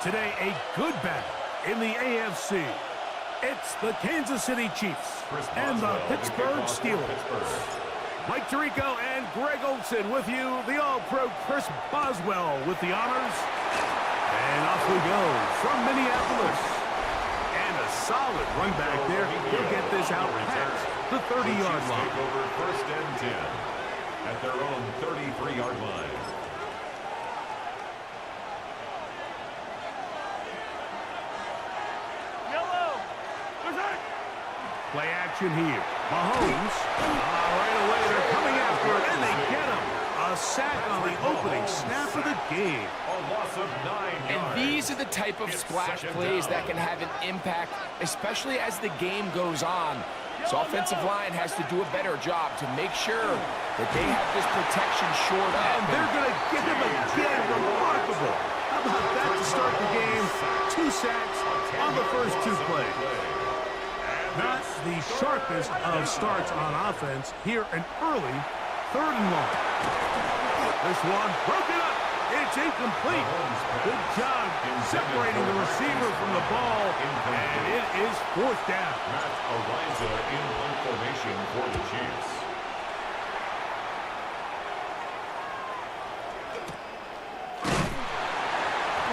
Today, a good battle in the AFC. It's the Kansas City Chiefs and the Pittsburgh Steelers. Mike Tirico and Greg Olsen with you. The All-Pro Chris Boswell with the honors. And off we go from Minneapolis. And a solid run back there. He'll get this out past the 30-yard line.
Take over 1st and 10 at their own 33-yard line.
Play action here. Mahomes. Right away, they're coming after it, and they get him. A sack on the opening snap of the game.
A loss of 9 yards.
And these are the type of splash plays that can have an impact, especially as the game goes on. So offensive line has to do a better job to make sure that they have this protection shored up.
And they're going to get him again. Remarkable. How about that to start the game? 2 sacks on the first 2 plays. Not the sharpest of starts on offense. Here, an early 3rd and 1. This one broken up. It's incomplete. Good job separating the receiver from the ball. And it is 4th down.
Matt Ariza in punt formation for the Chiefs.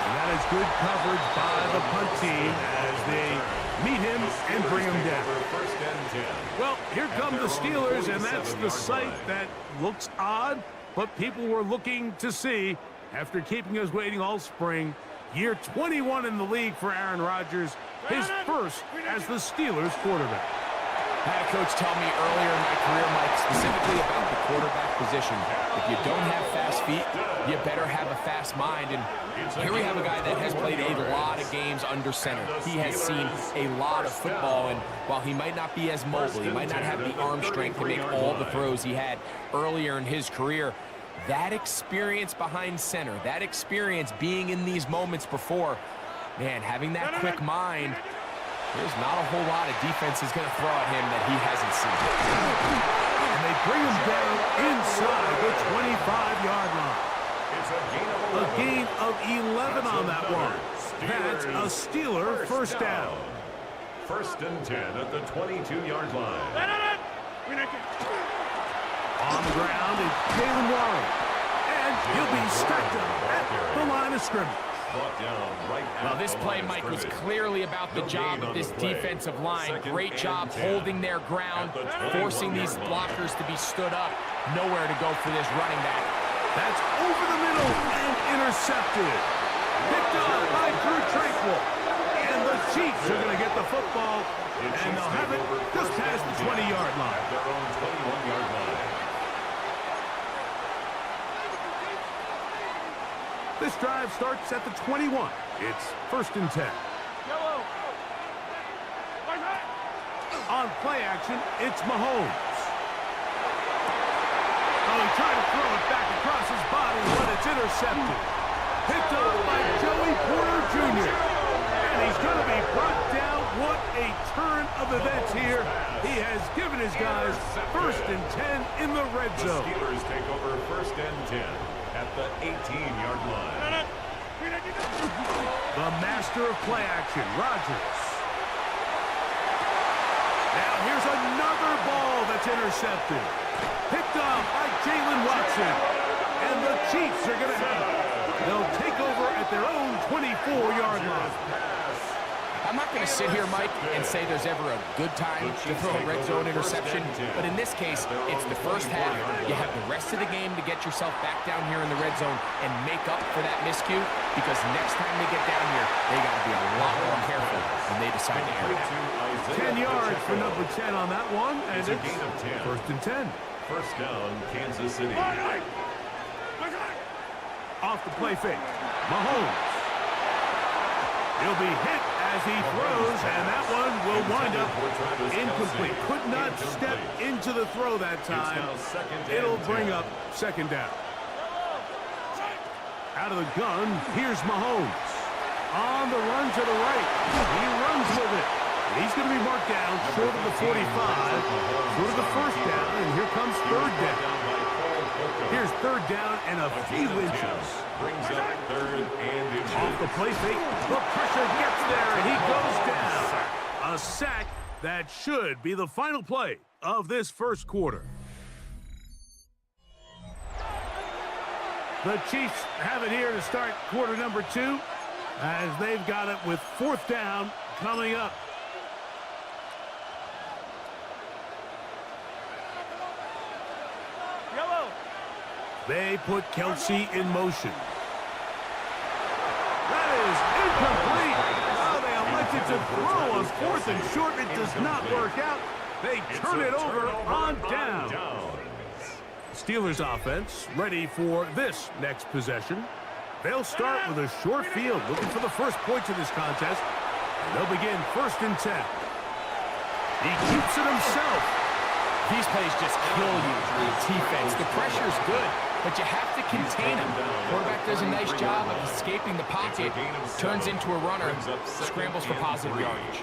And that is good coverage by the punt team as they meet him and bring him down. Well, here come the Steelers, and that's the sight that looks odd, but people were looking to see after keeping us waiting all spring. Year 21 in the league for Aaron Rodgers, his first as the Steelers quarterback.
I had a coach tell me earlier in my career, Mike, specifically about the quarterback position. If you don't have fast feet, you better have a fast mind. And here we have a guy that has played a lot of games under center. He has seen a lot of football, and while he might not be as mobile, he might not have the arm strength to make all the throws he had earlier in his career, that experience behind center, that experience being in these moments before, man, having that quick mind, there's not a whole lot of defense is going to throw at him that he hasn't seen.
And they bring him down inside the 25-yard line. A gain of 11 on that one. That's a Steeler first down.
1st and 10 at the 22-yard line.
On the ground is Jalen Warren. And he'll be stacked up at the line of scrimmage.
Well, this play, Mike, was clearly about the job of this defensive line. Great job holding their ground, forcing these blockers to be stood up. Nowhere to go for this running back.
That's over the middle and intercepted. Picked up by Drew Tranquil. And the Chiefs are going to get the football, and they'll have it just past the 20-yard line.
Their own 21-yard line.
This drive starts at the 21. It's 1st and 10. On play action, it's Mahomes. Oh, he tried to throw it back across his body, but it's intercepted. Picked up by Joey Porter Jr. And he's going to be brought down. What a turn of events here. He has given his guys 1st and 10 in the red zone.
The Steelers take over 1st and 10 at the 18-yard line.
The master of play action, Rodgers. Now here's another ball that's intercepted. Picked off by Jalen Watson. And the Chiefs are going to have it. They'll take over at their own 24-yard line.
I'm not going to sit here, Mike, and say there's ever a good time to throw a red zone interception, but in this case, it's the first half. You have the rest of the game to get yourself back down here in the red zone and make up for that miscue, because next time they get down here, they got to be a lot more careful when they decide to air it.
10 yards for number 10 on that one, and it's 1st and 10.
First down, Kansas City.
Off the play fake, Mahomes. He'll be hit as he throws, and that one will wind up incomplete. Could not step into the throw that time. It'll bring up 2nd down. Out of the gun, here's Mahomes. On the run to the right. He runs with it. He's going to be marked down short of the 45, short of the 1st down, and here comes 3rd down. Here's 3rd down in a few inches.
Brings up third and inches.
Off the play fake. The pressure gets there, and he goes down. A sack that should be the final play of this first quarter. The Chiefs have it here to start quarter number 2, as they've got it with 4th down coming up.
Yellow.
They put Kelsey in motion. That is incomplete. Oh, they elected to throw on 4th and short. It does not work out. They turn it over on down. Steelers offense ready for this next possession. They'll start with a short field, looking for the first points of this contest. And they'll begin 1st and 10. He keeps it himself.
These plays just kill you for the defense. The pressure's good, but you have to contain him. Quarterback does a nice job of escaping the pocket, turns into a runner, scrambles for positive yardage.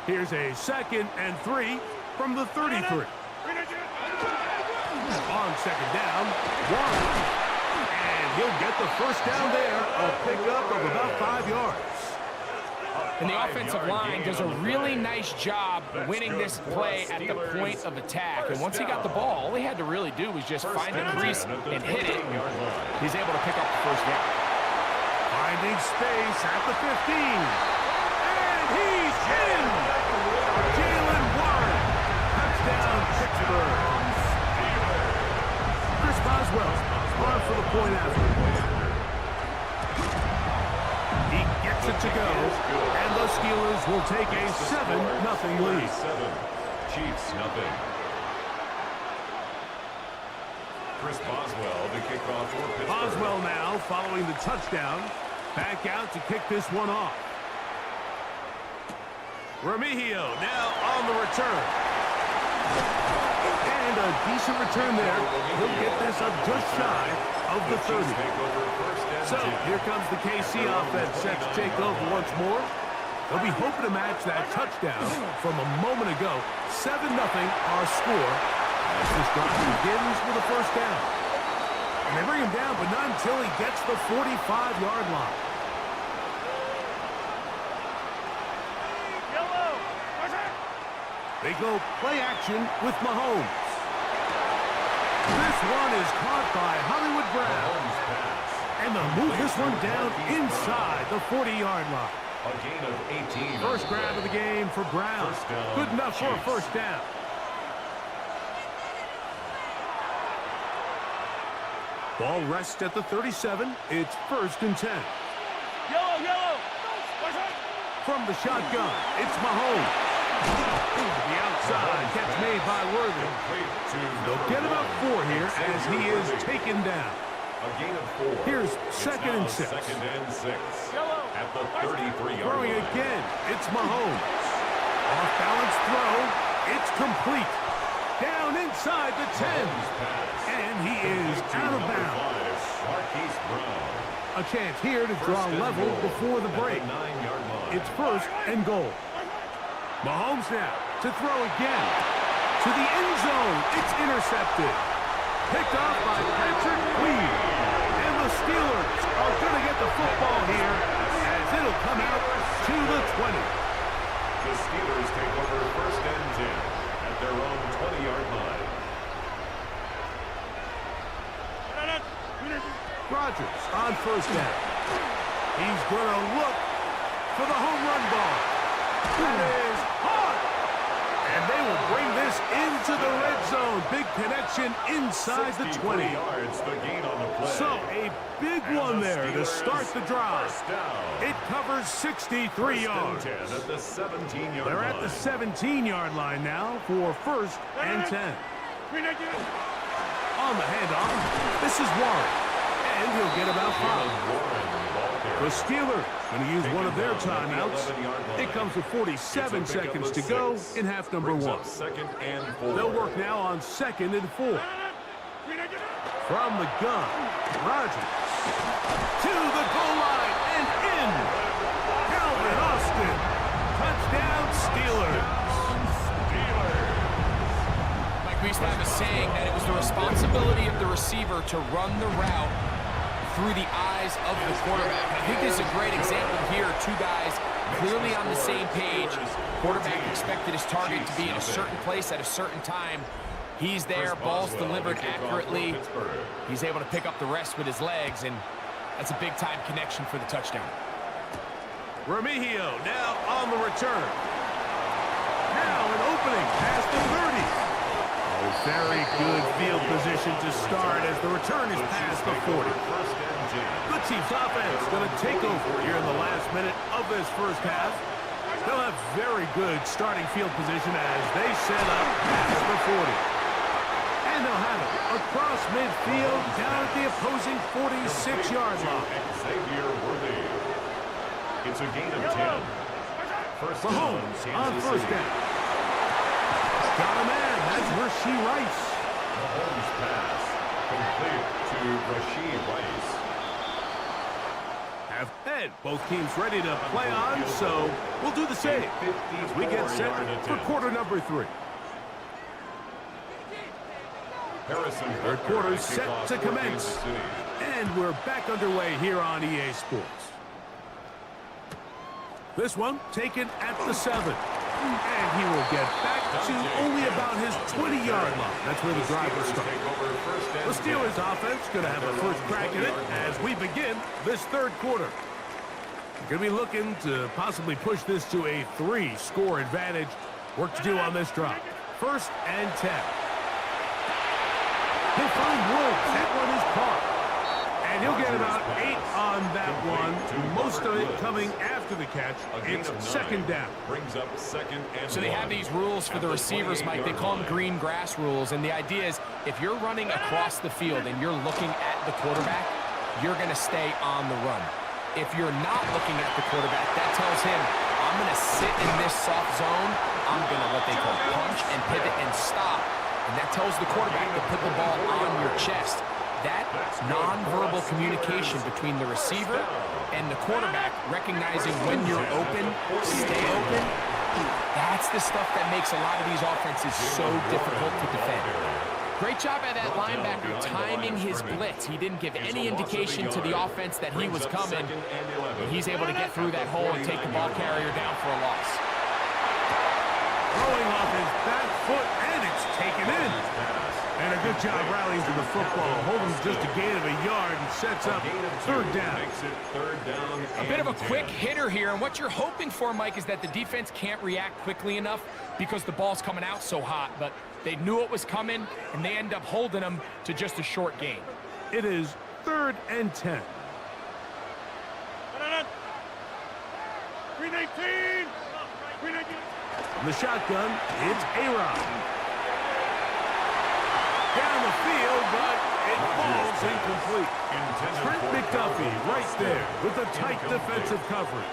Here's a 2nd and 3 from the 33. On 2nd down, 1. And he'll get the first down there, a pickup of about 5 yards.
And the offensive line does a really nice job winning this play at the point of attack. And once he got the ball, all he had to really do was just find a crease and hit it. He's able to pick up the first down.
Finding space at the 15. And he's in! Jalen Warren. Touchdown, Pittsburgh. Chris Boswell on for the point after. He gets it to go, and the Steelers will take a 7-0 lead.
Chiefs, nothing. Chris Boswell to kick off for Pittsburgh.
Boswell now following the touchdown. Back out to kick this one off. Remigio now on the return. And a decent return there. He'll get this up just shy of the 30. So here comes the KC offense set to take over once more. They'll be hoping to match that touchdown from a moment ago. 7-0 our score as this drive begins with a first down. And they bring him down, but not until he gets the 45-yard line. They go play action with Mahomes. This one is caught by Hollywood Brown. And they'll move this one down inside the 40-yard line.
A gain of 18.
First grab of the game for Brown. Good enough for a first down. Ball rests at the 37. It's 1st and 10.
Yellow.
From the shotgun, it's Mahomes. The outside catch made by Worthy. They'll get about 4 here as he is taken down.
A gain of 4.
Here's 2nd and 6.
2nd and 6. At the 33-yard
Throwing
line.
again, it's Mahomes. Off-balance throw, it's complete. Down inside the 10. And he is out of bounds. A chance here to draw level before the break. It's 1st and goal. Mahomes now to throw again. To the end zone, it's intercepted. Picked off by Patrick Queen. And the Steelers are going to get the football here as it'll come out to the 20.
The Steelers take over 1st and 10 at their own 20-yard line.
Rodgers on 1st down. He's going to look for the home run ball. That is hard. And they will bring this into the red zone. Big connection inside the 20.
Yards, the gain on the play.
So a big one there to start the drive. It covers 63 yards.
At the 17-yard
They're
line.
at the 17-yard line now for 1st and 10. On the handoff, this is Warren. And he'll get about 5. The Steelers going to use one of their timeouts. It comes with 47 seconds to go in half number 1.
2nd and 4.
They'll work now on 2nd and 4. From the gun, Rodgers to the goal line and in. Calvin Austin. Touchdown, Steelers.
Mike, we used to have a saying that it was the responsibility of the receiver to run the route through the eyes of the quarterback. I think this is a great example here. Two guys clearly on the same page. Quarterback expected his target to be in a certain place at a certain time. He's there, ball's delivered accurately. He's able to pick up the rest with his legs, and that's a big-time connection for the touchdown.
Remigio now on the return. Now an opening past the 30. A very good field position to start as the return is past the 40. The Chiefs offense going to take over here in the last minute of this first half. They'll have very good starting field position as they set up past the 40. And they'll have it across midfield down at the opposing 46-yard line.
It's a gain of 10.
Mahomes on first down. Got a man. That's Rasheed Rice.
Mahomes pass complete to Rasheed Rice.
Half-head. Both teams ready to play on, so we'll do the same as we get set for quarter number 3. Third quarter set to commence. And we're back underway here on EA Sports. This one taken at the 7. And he will get back to only about his 20-yard line. That's where the drive will start. The Steelers offense going to have a first crack at it as we begin this third quarter. Going to be looking to possibly push this to a 3-score advantage. Work to do on this drive. First and 10. He'll find Woods. That one is caught. And he'll get about 8 on that one. Most of it coming after the catch. It's second down.
Brings up second and
So they have these rules for the receivers, Mike. They call them green grass rules. And the idea is if you're running across the field and you're looking at the quarterback, you're going to stay on the run. If you're not looking at the quarterback, that tells him, I'm going to sit in this soft zone. I'm going to what they call punch and pivot and stop. And that tells the quarterback to put the ball on your chest. That nonverbal communication between the receiver and the quarterback, recognizing when you're open, stay open, that's the stuff that makes a lot of these offenses so difficult to defend. Great job by that linebacker timing his blitz. He didn't give any indication to the offense that he was coming. And he's able to get through that hole and take the ball carrier down for a loss.
Throwing off his back foot, and it's taken in. And a good job rallying to the football. Holding just a gain of a yard and sets up third down.
A bit of a quick hitter here, and what you're hoping for, Mike, is that the defense can't react quickly enough because the ball's coming out so hot. But they knew it was coming, and they end up holding them to just a short gain.
It is third and 10.
319!
From the shotgun, it's A-Rod. Down the field, but it falls incomplete. Trent McDuffie right there with a tight defensive coverage.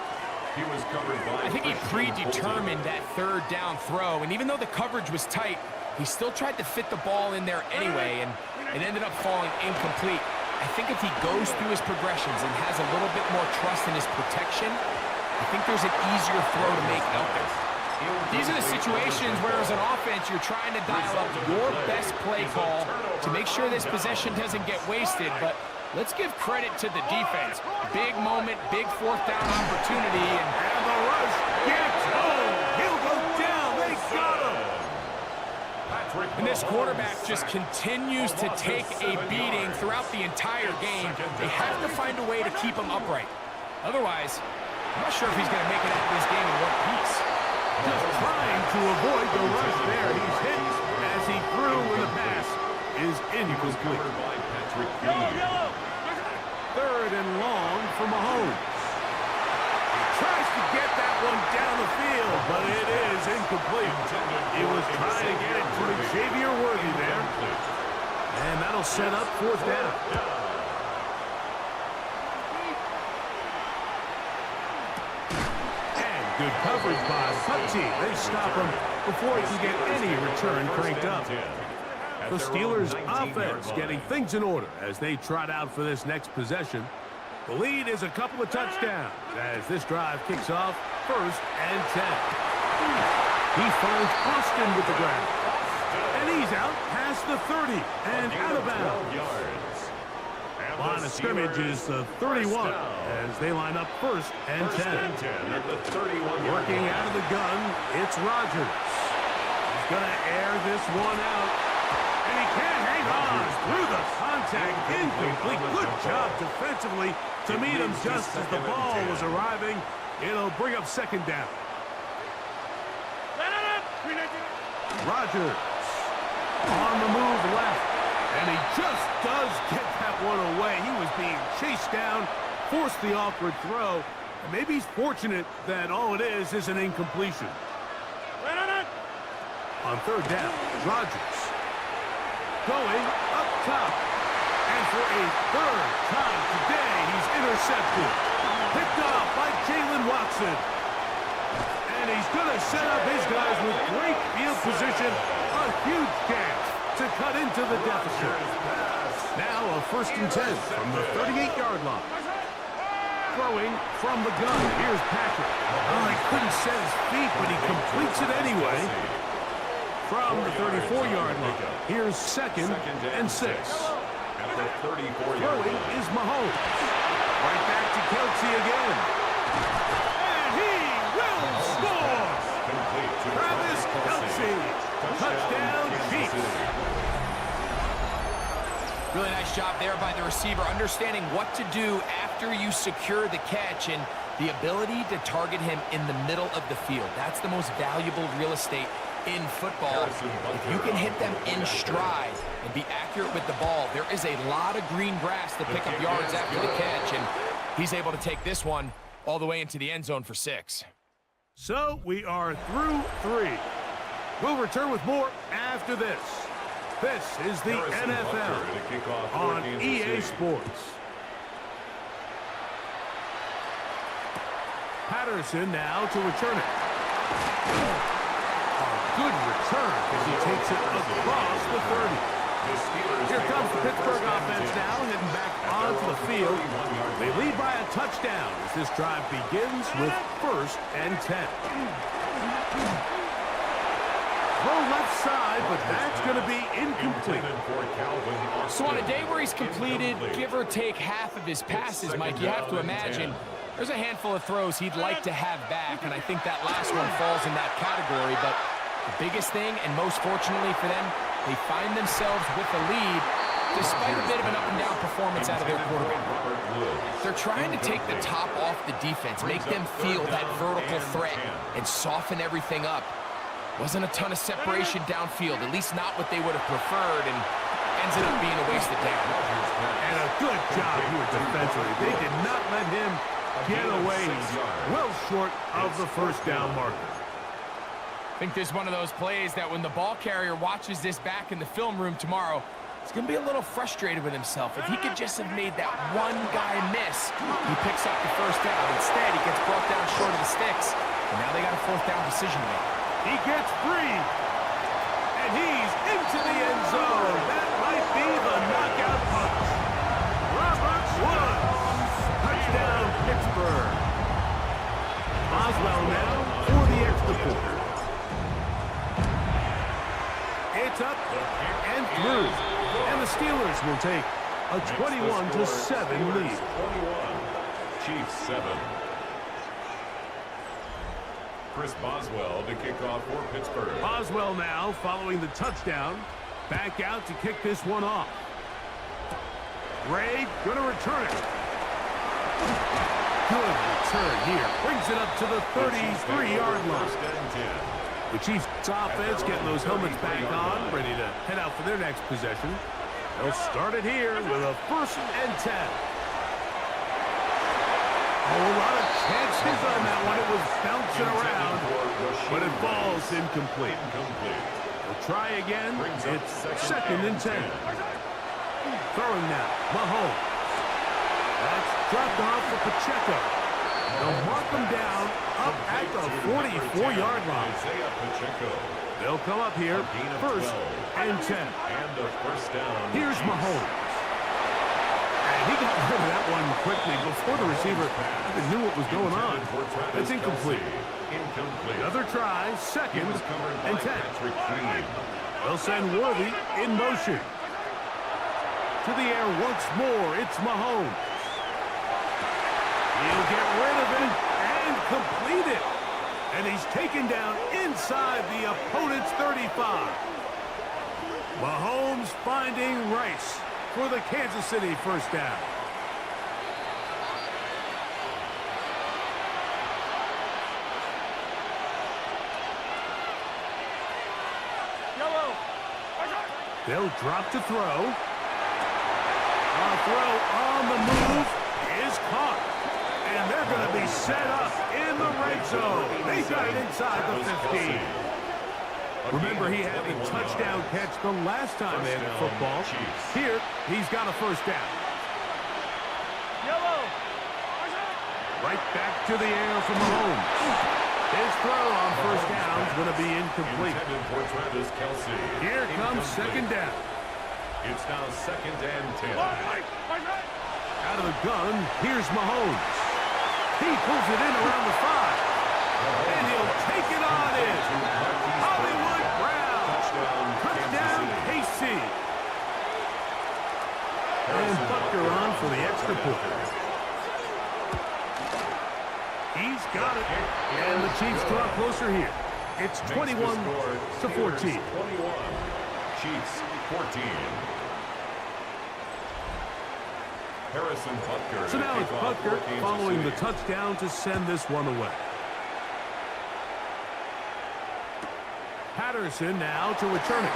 He was covered by
I think he predetermined that third down throw, and even though the coverage was tight, he still tried to fit the ball in there anyway, and it ended up falling incomplete. I think if he goes through his progressions and has a little bit more trust in his protection, I think there's an easier throw to make out there. These are the situations where as an offense you're trying to dial up your best play call to make sure this possession doesn't get wasted, but let's give credit to the defense. Big moment, big fourth down opportunity, and
the rush gets home. He'll go down. They got him.
And this quarterback just continues to take a beating throughout the entire game. They have to find a way to keep him upright. Otherwise, I'm not sure if he's going to make it out of this game in one piece.
Just trying to avoid the rush there. He's hit as he threw with a pass is incomplete. Third and long for Mahomes. He tries to get that one down the field, but it is incomplete. He was trying to get it to Xavier Worthy there. And that'll set up fourth down. Good coverage by the punt team. They stop him before he can get any return cranked up. The Steelers' offense getting things in order as they trot out for this next possession. The lead is a couple of touchdowns as this drive kicks off first and 10. He finds Austin with the ground. And he's out past the 30 and out of bounds. Line of scrimmage is the 31 as they line up first and 10. Working out of the gun, it's Rodgers. He's going to air this one out. And he can't hang on through the contact. Incomplete. Good job defensively to meet him just as the ball was arriving. It'll bring up second down. Rodgers on the move left. And he just does get that one away. He was being chased down, forced the awkward throw. And maybe he's fortunate that all it is an incompletion. On third down, Rodgers going up top. And for a third time today, he's intercepted. Picked off by Jalen Watson. And he's going to set up his guys with great field position. A huge chance to cut into the deficit. Now a first and 10 from the 38-yard line. Throwing from the gun. Here's Patrick. Oh, he couldn't set his feet, but he completes it anyway. From the 34-yard line. Here's second and 6. Throwing is Mahomes. Right back to Kelsey again. And he will score! Travis Kelsey. Touchdown, Chiefs.
Really nice job there by the receiver, understanding what to do after you secure the catch and the ability to target him in the middle of the field. That's the most valuable real estate in football. If you can hit them in stride and be accurate with the ball, there is a lot of green grass to pick up yards after the catch, and he's able to take this one all the way into the end zone for 6.
So we are through 3. We'll return with more after this. This is the NFL on EA Sports. Patterson now to return it. A good return as he takes it across the 30. Here comes the Pittsburgh offense now, heading back onto the field. They lead by a touchdown as this drive begins with first and 10. Throw left side, but that's going to be incomplete.
So on a day where he's completed, give or take half of his passes, Mike, you have to imagine there's a handful of throws he'd like to have back, and I think that last one falls in that category. But the biggest thing, and most fortunately for them, they find themselves with a lead despite a bit of an up-and-down performance out of their quarterback. They're trying to take the top off the defense, make them feel that vertical threat, and soften everything up. Wasn't a ton of separation downfield, at least not what they would have preferred, and ends up being a wasted down.
And a good job here defensively. They did not let him get away. Well short of the first down marker.
I think there's one of those plays that when the ball carrier watches this back in the film room tomorrow, he's going to be a little frustrated with himself. If he could just have made that one guy miss, he picks up the first down. Instead, he gets brought down short of the sticks, and now they got a fourth down decision to make.
He gets free, and he's into the end zone. That might be the knockout punch. Robert Woods, touchdown Pittsburgh. Boswell now for the extra point. It's up and through, and the Steelers will take a 21-7 lead.
Chiefs 7. Chris Boswell to kick off for Pittsburgh.
Boswell now following the touchdown. Back out to kick this one off. Ray going to return it. Good return here. Brings it up to the 33-yard line. The Chiefs offense getting those helmets back on, ready to head out for their next possession. They'll start it here with a first and 10. A lot of chances on that one. It was bouncing around, but it falls incomplete. They'll try again. It's second and 10. Throwing now, Mahomes. That's dropped off for Pacheco. They'll mark them down up at the 44-yard line. They'll come up here, first and 10. Here's Mahomes. And he got rid of that one quickly before the receiver even knew what was going on. That's incomplete. Another try, second and 10. They'll send Worthy in motion. To the air once more, it's Mahomes. He'll get rid of it and complete it. And he's taken down inside the opponent's 35. Mahomes finding Rice for the Kansas City first down. They'll drop to throw. A throw on the move is caught. And they're going to be set up in the red zone. They got it inside the 15. Remember, he had a touchdown catch the last time they had football. Here, he's got a first down.
Yellow.
Right back to the air from Mahomes. His throw on first down is going to be incomplete. Here comes second down.
It's now 2nd and 10.
Out of the gun, here's Mahomes. He pulls it in around the 5. And he'll take it on in. Hollywood Brown. Touchdown, KC. And Butker on for the extra point. He's got it. And the Chiefs draw closer here. It's 21-14.
Chiefs 14. Harrison Butker.
So now it's Butker following the touchdown to send this one away. Patterson now to return it.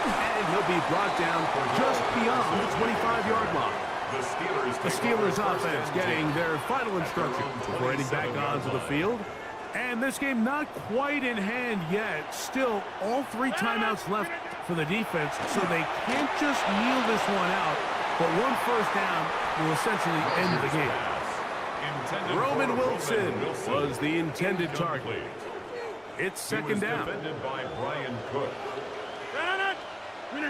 And he'll be brought down just beyond the 25-yard line. The Steelers offense getting their final instruction before heading back onto the field. And this game not quite in hand yet. Still, all 3 timeouts left for the defense, so they can't just kneel this one out. But one first down will essentially end the game. Roman Wilson was the intended target. It's second down.
Defended by Brian Cook.
On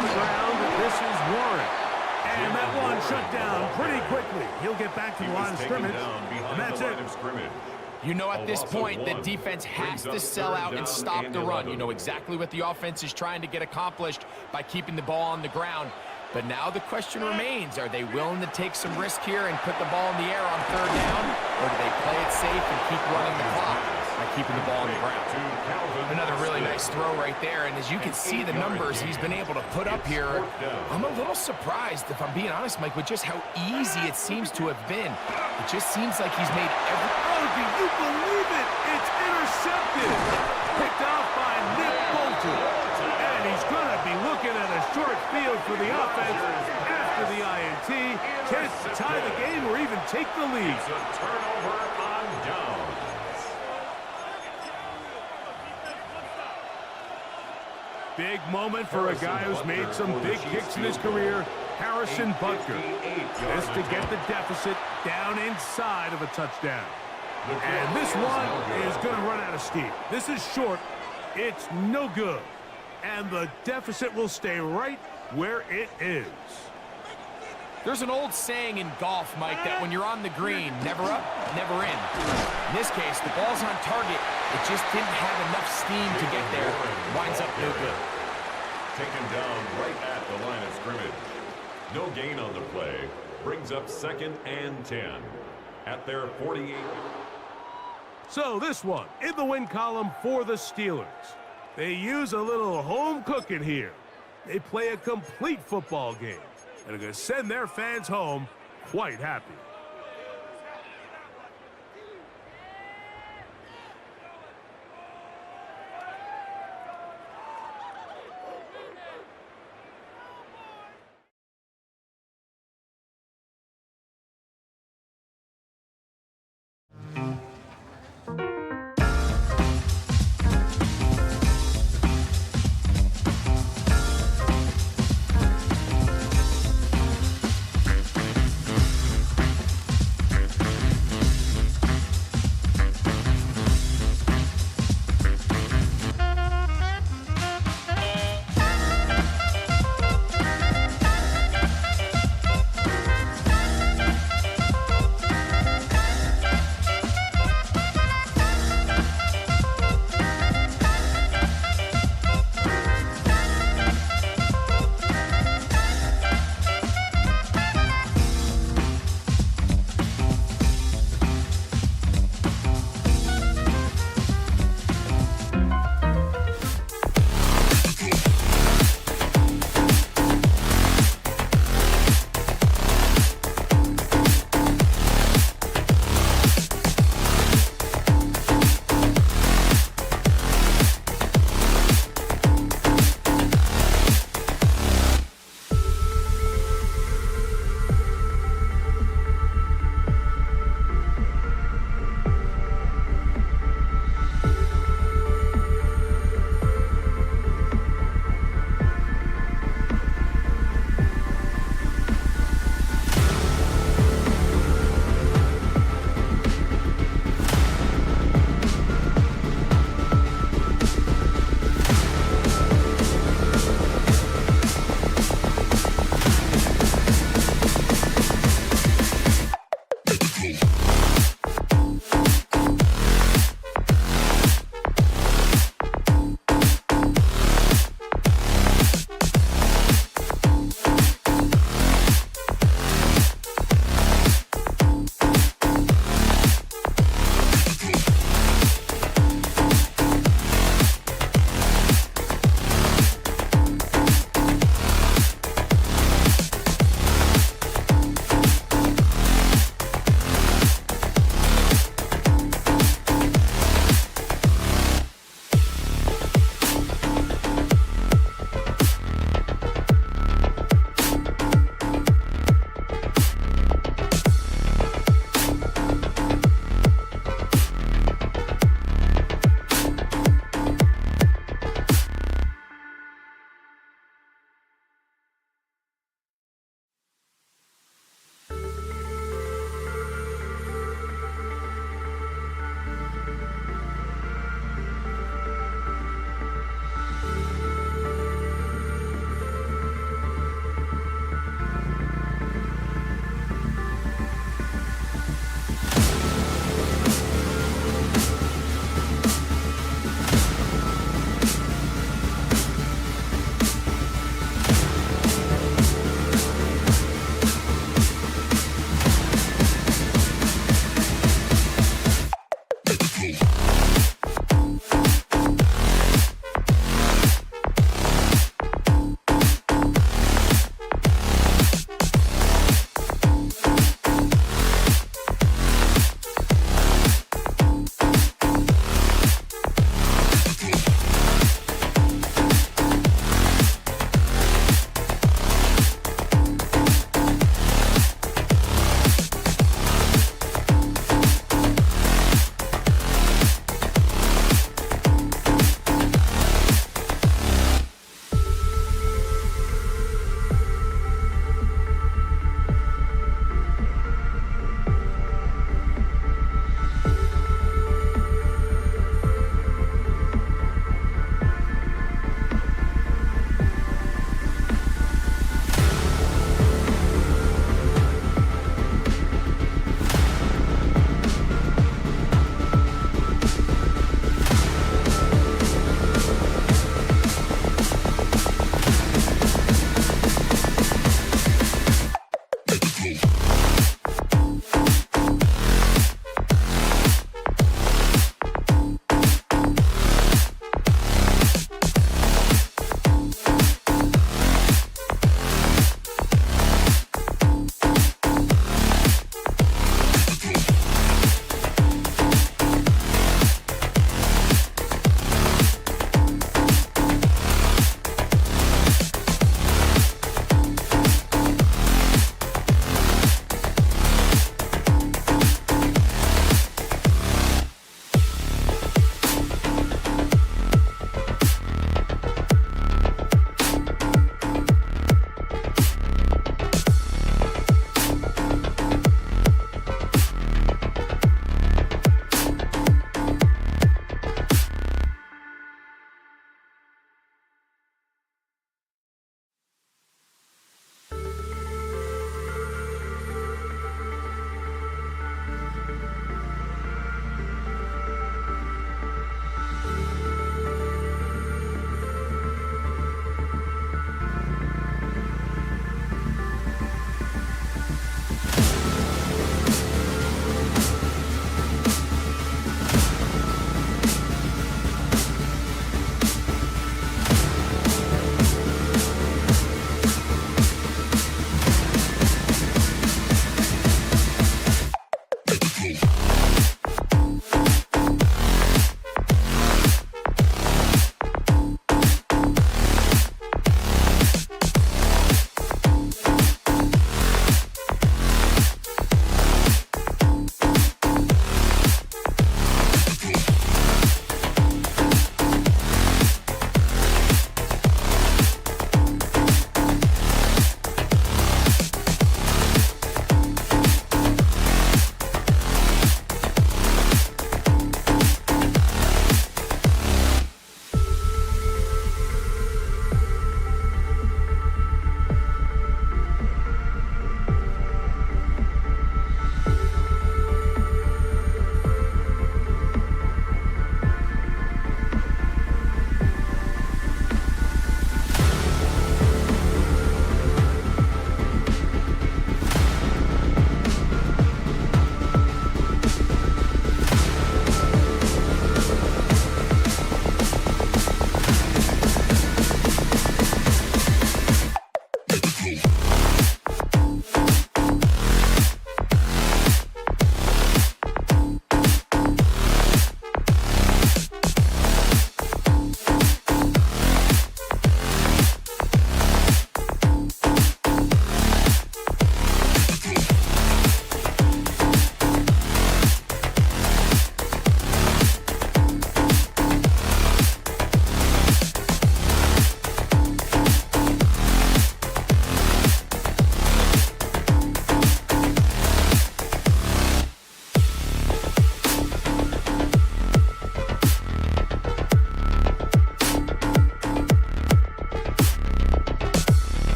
the ground, this is Warren. And that one shut down pretty quickly. He'll get back to the line of scrimmage, and that's it.
You know, at this point, the defense has to sell out and stop the run. You know exactly what the offense is trying to get accomplished by keeping the ball on the ground. But now the question remains, are they willing to take some risk here and put the ball in the air on third down? Or do they play it safe and keep running the clock by keeping the ball on the ground? Another really nice throw right there. And as you can see the numbers he's been able to put up here, I'm a little surprised, if I'm being honest, Mike, with just how easy it seems to have been. It just seems like he's made every...
Oh, do you believe it? It's intercepted. Picked off by Nick Bolton. And he's going to be looking at a short field for the offense after the INT. Chance to tie the game or even take the lead.
It's a turnover on downs.
Big moment for a guy who's made some big kicks in his career, Harrison Butker. This to get the deficit down inside of a touchdown. And this one is going to run out of steam. This is short. It's no good. And the deficit will stay right where it is.
There's an old saying in golf, Mike, that when you're on the green, never up, never in. In this case, the ball's on target. It just didn't have enough steam to get there. Winds up no good.
Taken down right at the line of scrimmage. No gain on the play. Brings up 2nd and 10 at their 48.
So this one in the win column for the Steelers. They use a little home cooking here. They play a complete football game and are going to send their fans home quite happy.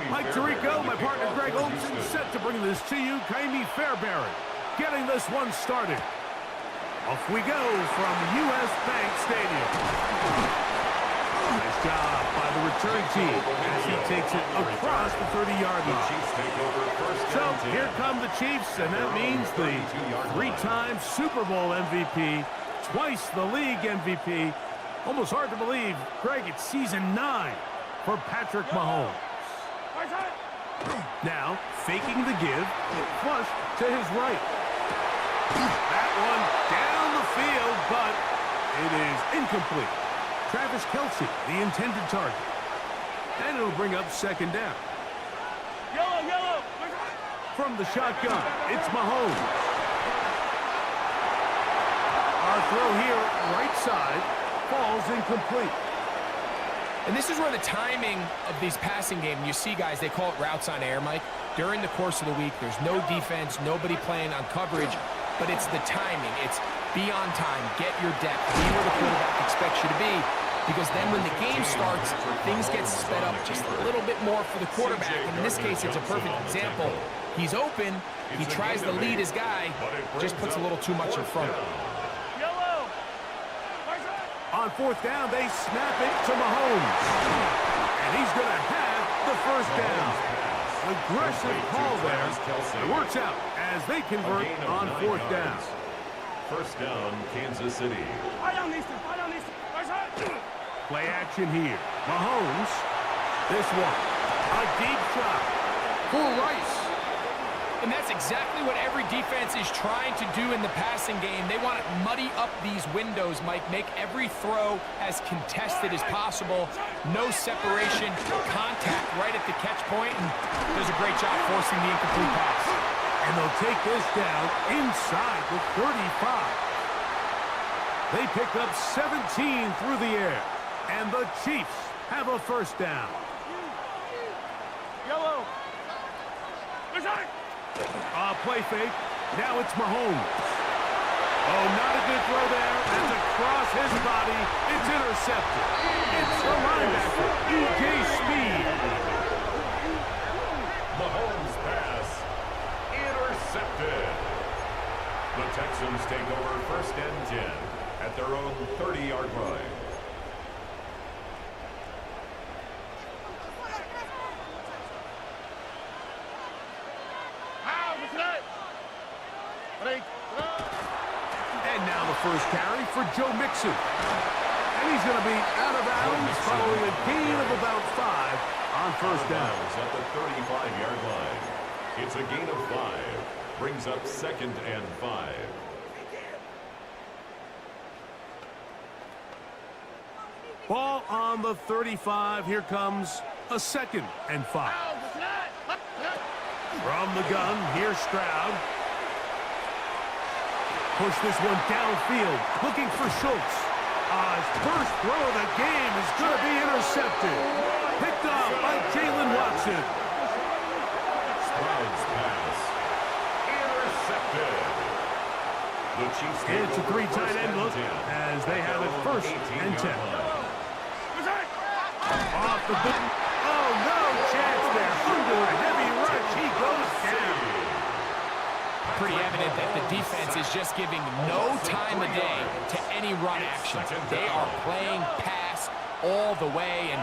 Mike Tirico, my partner Greg Olson, set to bring this to you. Kaimi Fairbairn getting this one started. Off we go from U.S. Bank Stadium. Nice job by the return team as he takes it across the 30-yard line. So here come the Chiefs, and that means the three-time Super Bowl MVP, twice the league MVP. Almost hard to believe, Greg, it's season 9 for Patrick Mahomes. Now, faking the give, flush to his right. That one down the field, but it is incomplete. Travis Kelce, the intended target. And it'll bring up second down.
Yellow.
From the shotgun, it's Mahomes. Our throw here, right side, falls incomplete.
And this is where the timing of these passing games, you see guys, they call it routes on air, Mike. During the course of the week, there's no defense, nobody playing on coverage, but it's the timing. It's be on time, get your depth, be where the quarterback expects you to be, because then when the game starts, things get sped up just a little bit more for the quarterback. And in this case, it's a perfect example. He's open, he tries to lead his guy, just puts a little too much in front.
On fourth down, they snap it to Mahomes. And he's going to have the first down. Aggressive call there. It works out as they convert on fourth down.
First down, Kansas City.
Play action here. Mahomes. This one. A deep shot for Rice.
And that's exactly what every defense is trying to do in the passing game. They want to muddy up these windows, Mike, make every throw as contested as possible. No separation, contact right at the catch point, and does a great job forcing the incomplete pass.
And they'll take this down inside the 35. They pick up 17 through the air, and the Chiefs have a first down.
Yellow.
Play fake. Now it's Mahomes. Oh, not a good throw there. That's across his body. It's intercepted. It's the linebacker, E.J. Speed.
Mahomes pass intercepted. The Texans take over first and 10 at their own 30-yard line.
And now the first carry for Joe Mixon. And he's going to be out of bounds following a gain of about 5 on first down.
At the 35-yard line. It's a gain of 5. Brings up 2nd and 5.
Ball on the 35. Here comes a 2nd and 5. From the gun, here's Stroud. Push this one downfield, looking for Schultz. His first throw of the game is going to be intercepted. Picked off by Jalen Watson.
Stroud's pass. Intercepted. The Chiefs
It's a 3 tight end look as they have it 1st and 10. Off the boot. Oh, no chance there. Under a heavy rush, he goes down.
Pretty evident that the defense is just giving no time of day to any run action. They are playing pass all the way, and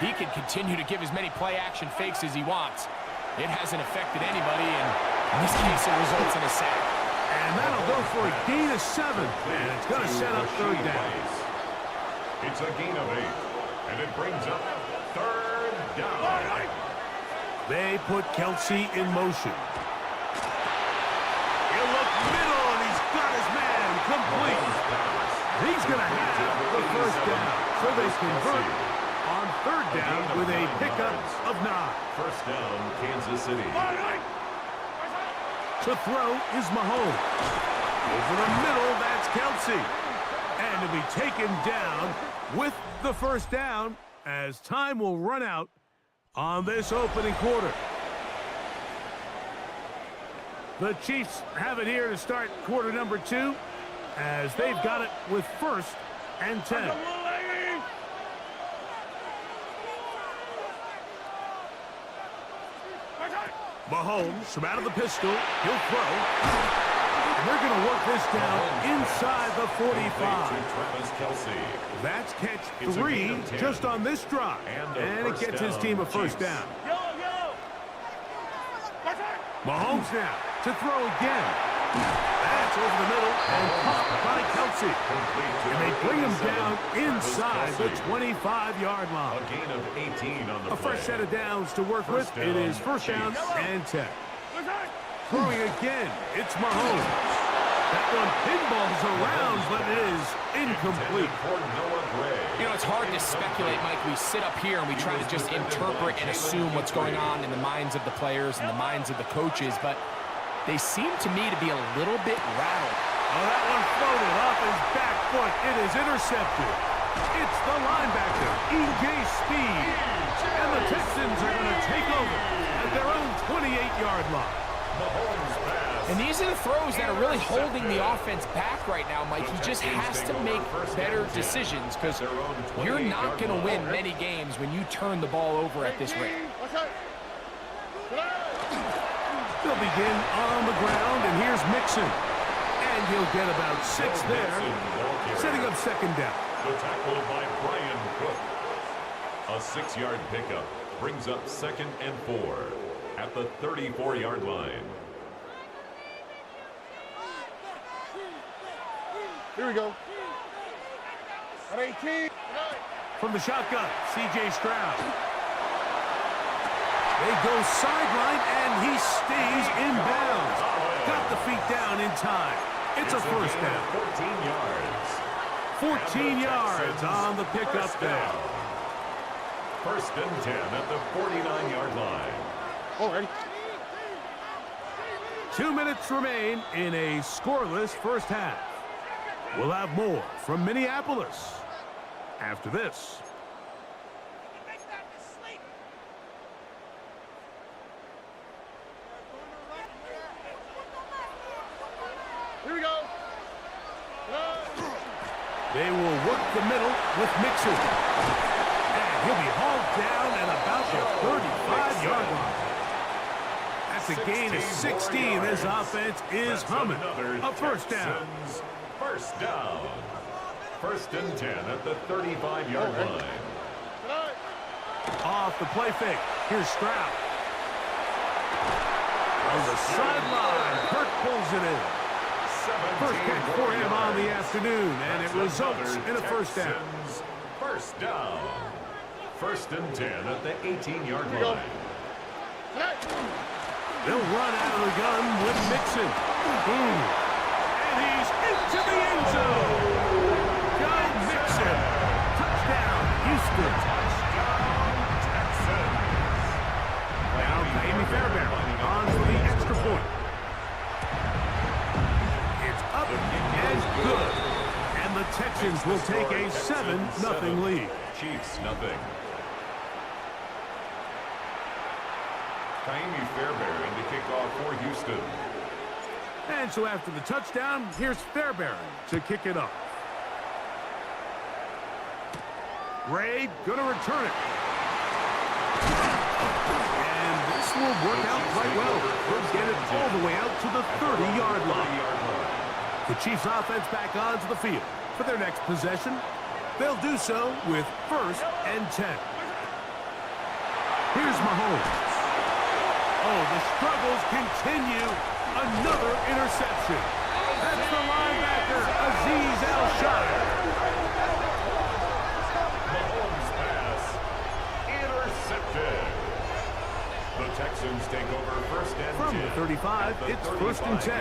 he can continue to give as many play-action fakes as he wants. It hasn't affected anybody, and in this case, it results in a sack.
And that'll go for a gain of 7, and it's going to set up 3rd down.
It's a gain of 8, and it brings up 3rd down.
They put Kelsey in motion. He'll look middle, and he's got his man complete. He's going to have the 1st down, so they convert on 3rd down with a pickup of 9.
1st down, Kansas City.
To throw is Mahomes. Over the middle, that's Kelsey. And to be taken down with the 1st down as time will run out on this opening quarter. The Chiefs have it here to start quarter number 2 as they've got it with 1st and 10. Mahomes from out of the pistol. He'll throw. And they're going to work this down inside the 45. That's catch 3 just on this drive. And it gets his team a 1st down. Mahomes now to throw again. That's over the middle and caught by Kelsey. And they bring him down inside the 25-yard line.
A gain of 18 on the
A fresh set of downs to work with. It is 1st down and 10. Throwing again, it's Mahomes. That one pinballs around, but it is incomplete.
You know, it's hard to speculate, Mike. We sit up here and we try to just interpret and assume what's going on in the minds of the players and the minds of the coaches, but they seem to me to be a little bit rattled.
Oh, that one floated off his back foot. It is intercepted. It's the linebacker, E.J. Speed. And the Texans are going to take over at their own 28-yard line.
And these are the throws that are really holding the offense back right now, Mike. He just has to make better decisions because you're not going to win many games when you turn the ball over at this rate.
They'll begin on the ground, and here's Mixon. And he'll get about 6 there, setting up 2nd down.
The tackle by Brian Cook. A 6-yard pickup brings up 2nd and 4 at the 34-yard line.
Here we go. At 18.
From the shotgun, C.J. Stroud. They go sideline, and he stays in bounds. Got the feet down in time. It's a 1st down. 14 yards on the pickup there.
1st and 10 at the 49-yard line.
Already.
2 minutes remain in a scoreless 1st half. We'll have more from Minneapolis after this.
Here we go.
They will work the middle with Mixon. And he'll be hauled down at about the 35-yard line. That's a gain of 16. This offense is humming. A 1st down.
1st down. 1st and 10 at the 35-yard line.
Off the play fake. Here's Stroud. On the sideline, Kirk pulls it in. First catch for him on the afternoon, and it results in a 1st down.
1st down. First and 10 at the 18-yard line.
They'll run out of the gun with Mixon. And he's into the end zone. Go Mixon. Touchdown, Houston. Now Amy Fairbairn on for the extra point. It's up and good. And the Texans will take a 7-0 lead.
Chiefs, nothing. Amy Fairbairn to kick off for Houston.
And so after the touchdown, here's Fairbairn to kick it off. Ray going to return it. And this will work out quite well. They'll get it all the way out to the 30-yard line. The Chiefs offense back onto the field for their next possession. They'll do so with 1st and 10. Here's Mahomes. Oh, the struggles continue. Another interception. That's the linebacker, Azeez Al-Shire.
Mahomes pass. Intercepted. The Texans take over 1st and 10.
From the 35, it's 1st and 10.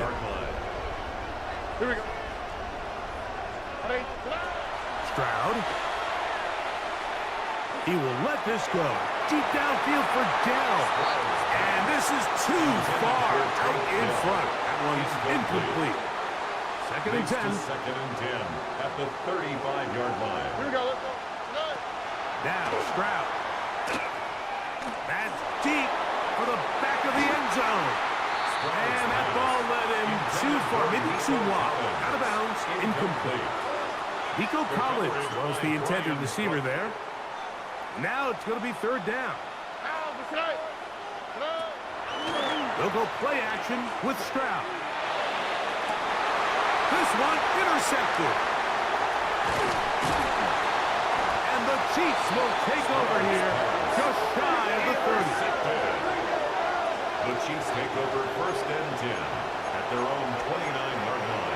Here we go.
Stroud. He will let this go. Deep downfield for Dell. And this is too far out in front. That one's incomplete. 2nd and 10.
2nd and 10 at the 35-yard line.
Here we go. Let's go.
Now Stroud. That's deep for the back of the end zone. And that ball led him too far, maybe too wide. Out of bounds, incomplete. Nico Collins was the intended receiver there. Now it's going to be 3rd down. They'll go play action with Stroud. This one intercepted. And the Chiefs will take over here just shy of the 30.
The Chiefs take over 1st and 10 at their own 29-yard line.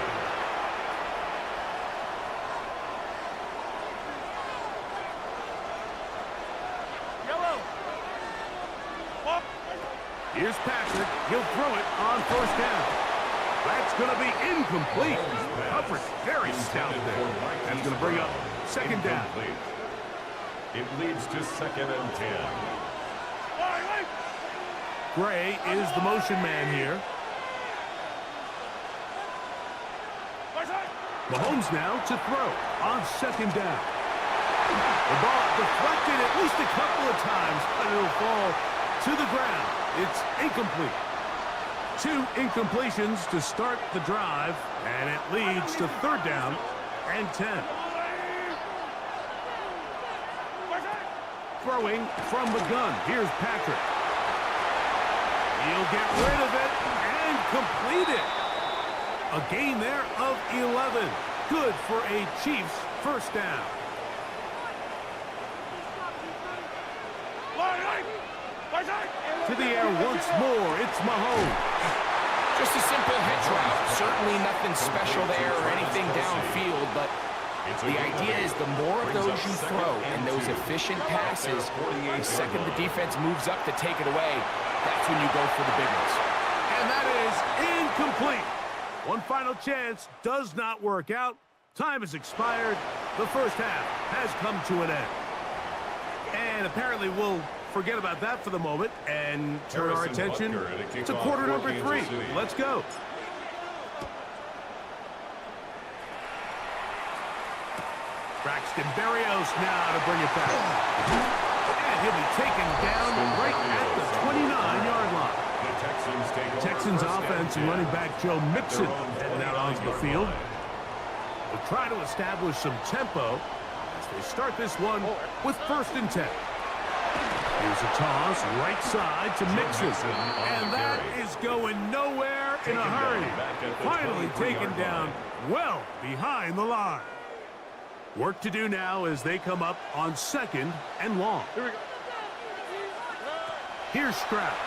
Here's Patrick. He'll throw it on 1st down. That's going to be incomplete. Coverage very stout there. That's going to bring up 2nd down.
It leads to 2nd and 10.
Gray is the motion man here. Mahomes now to throw on 2nd down. The ball deflected at least a couple of times, but it'll fall to the ground. It's incomplete. 2 incompletions to start the drive, and it leads to 3rd down and 10. Throwing from the gun. Here's Patrick. He'll get rid of it and complete it. A gain there of 11. Good for a Chiefs 1st down. To the air once more, it's Mahomes.
Just a simple hitch route. Certainly nothing special there or anything downfield, but the idea is the more of those you throw and those efficient passes, the second the defense moves up to take it away, that's when you go for the big ones.
And that is incomplete. One final chance does not work out. Time has expired. The 1st half has come to an end. And apparently we'll forget about that for the moment and turn our attention to quarter number 3. Let's go. Braxton Berrios now to bring it back. And he'll be taken down right at the 29-yard line.
The
Texans offense and running back Joe Mixon heading out onto the field. They'll try to establish some tempo as they start this one with 1st and 10. Here's a toss, right side to Mixon. And that is going nowhere in a hurry. Finally taken down well behind the line. Work to do now as they come up on 2nd and long.
Here we go.
Here's Stroud.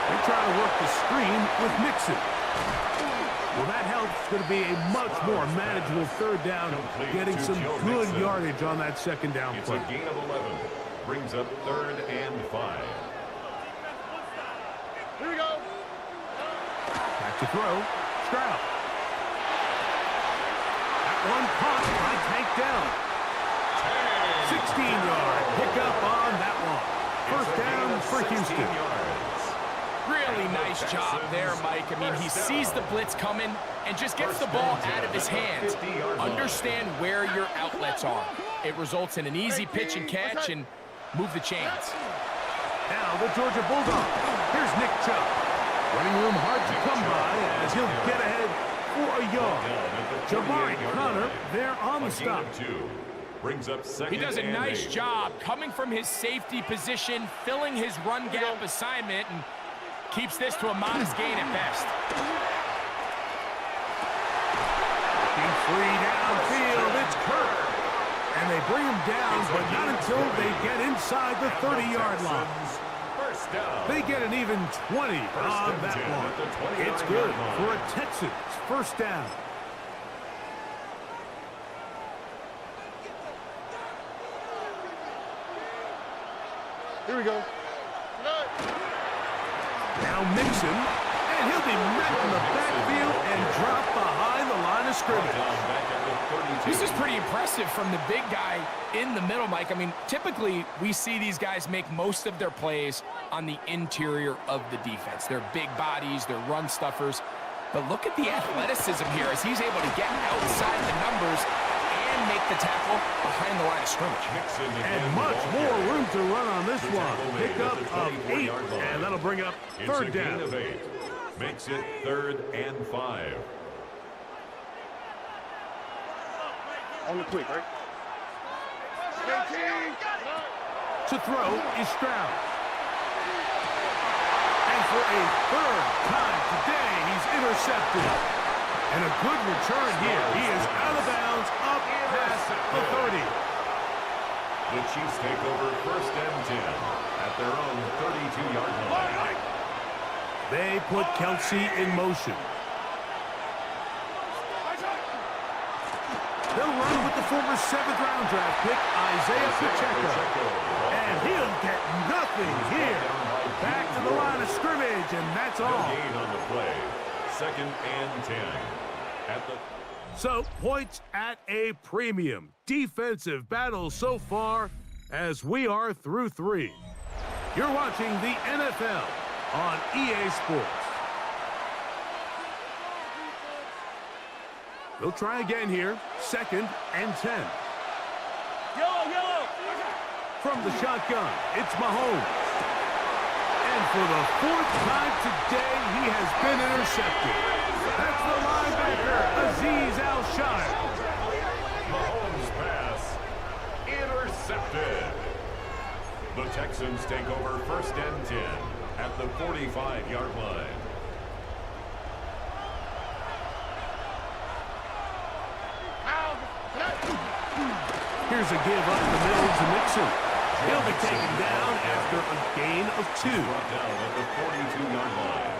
They try to work the screen with Mixon. Well, that helps. It's going to be a much more manageable third down, getting some good yardage on that second down
It's
play.
a gain of 11. Brings up 3rd and 5.
Here we go.
Back to throw. Stroud. That one caught by Tank down. 16-yard pickup on that one. First down for Houston.
Really nice job there, Mike. I mean, he sees the blitz coming and just gets the ball out of his hands. Understand where your outlets are. It results in an easy pitch and catch and move the chains.
Now the Georgia Bulldog. Here's Nick Chubb. Running room hard to come by as he'll get ahead for a yard. Jabari Connor there on the stop.
Brings up 2nd.
He does a nice job coming from his safety position, filling his run gap assignment, and keeps this to a modest gain at best.
He's free downfield. It's Kirk. And they bring him down, but not until they get inside the 30-yard line. They get an even 20 on that one. It's good for a Texans first down.
Here we go.
Now Mixon, and he'll be met in the backfield and dropped behind the line of scrimmage.
This is pretty impressive from the big guy in the middle, Mike. I mean, typically we see these guys make most of their plays on the interior of the defense. They're big bodies, they're run stuffers. But look at the athleticism here as he's able to get outside the numbers and make the tackle behind the line of scrimmage.
And much more room to run on this one. Pickup of 8, and that'll bring up third down.
Of 8. Makes it 3rd and 5.
On the quick, right?
To throw is Stroud. And for a third time today, he's intercepted. And a good return here. He is out of bounds, up past the 30.
The Chiefs take over 1st and 10 at their own 32-yard line.
They put Kelsey in motion. They'll run with the former 7th-round draft pick, Isaiah Pacheco. And he'll get nothing here. Back to the line of scrimmage, and that's all.
No gain on the play. 2nd and 10.
So, points at a premium. Defensive battle so far as we are through 3. You're watching the NFL on EA Sports. They'll try again here. 2nd and 10.
Yellow.
From the shotgun, it's Mahomes. And for the 4th time today, he has been intercepted. That's the linebacker, Azeez Al-Shire.
Mahomes' pass intercepted. The Texans take over 1st and 10 at the 45-yard line.
Here's a give up the middle to Mixon. He'll be taken down after a gain of 2.
Brought down at the 42-yard line.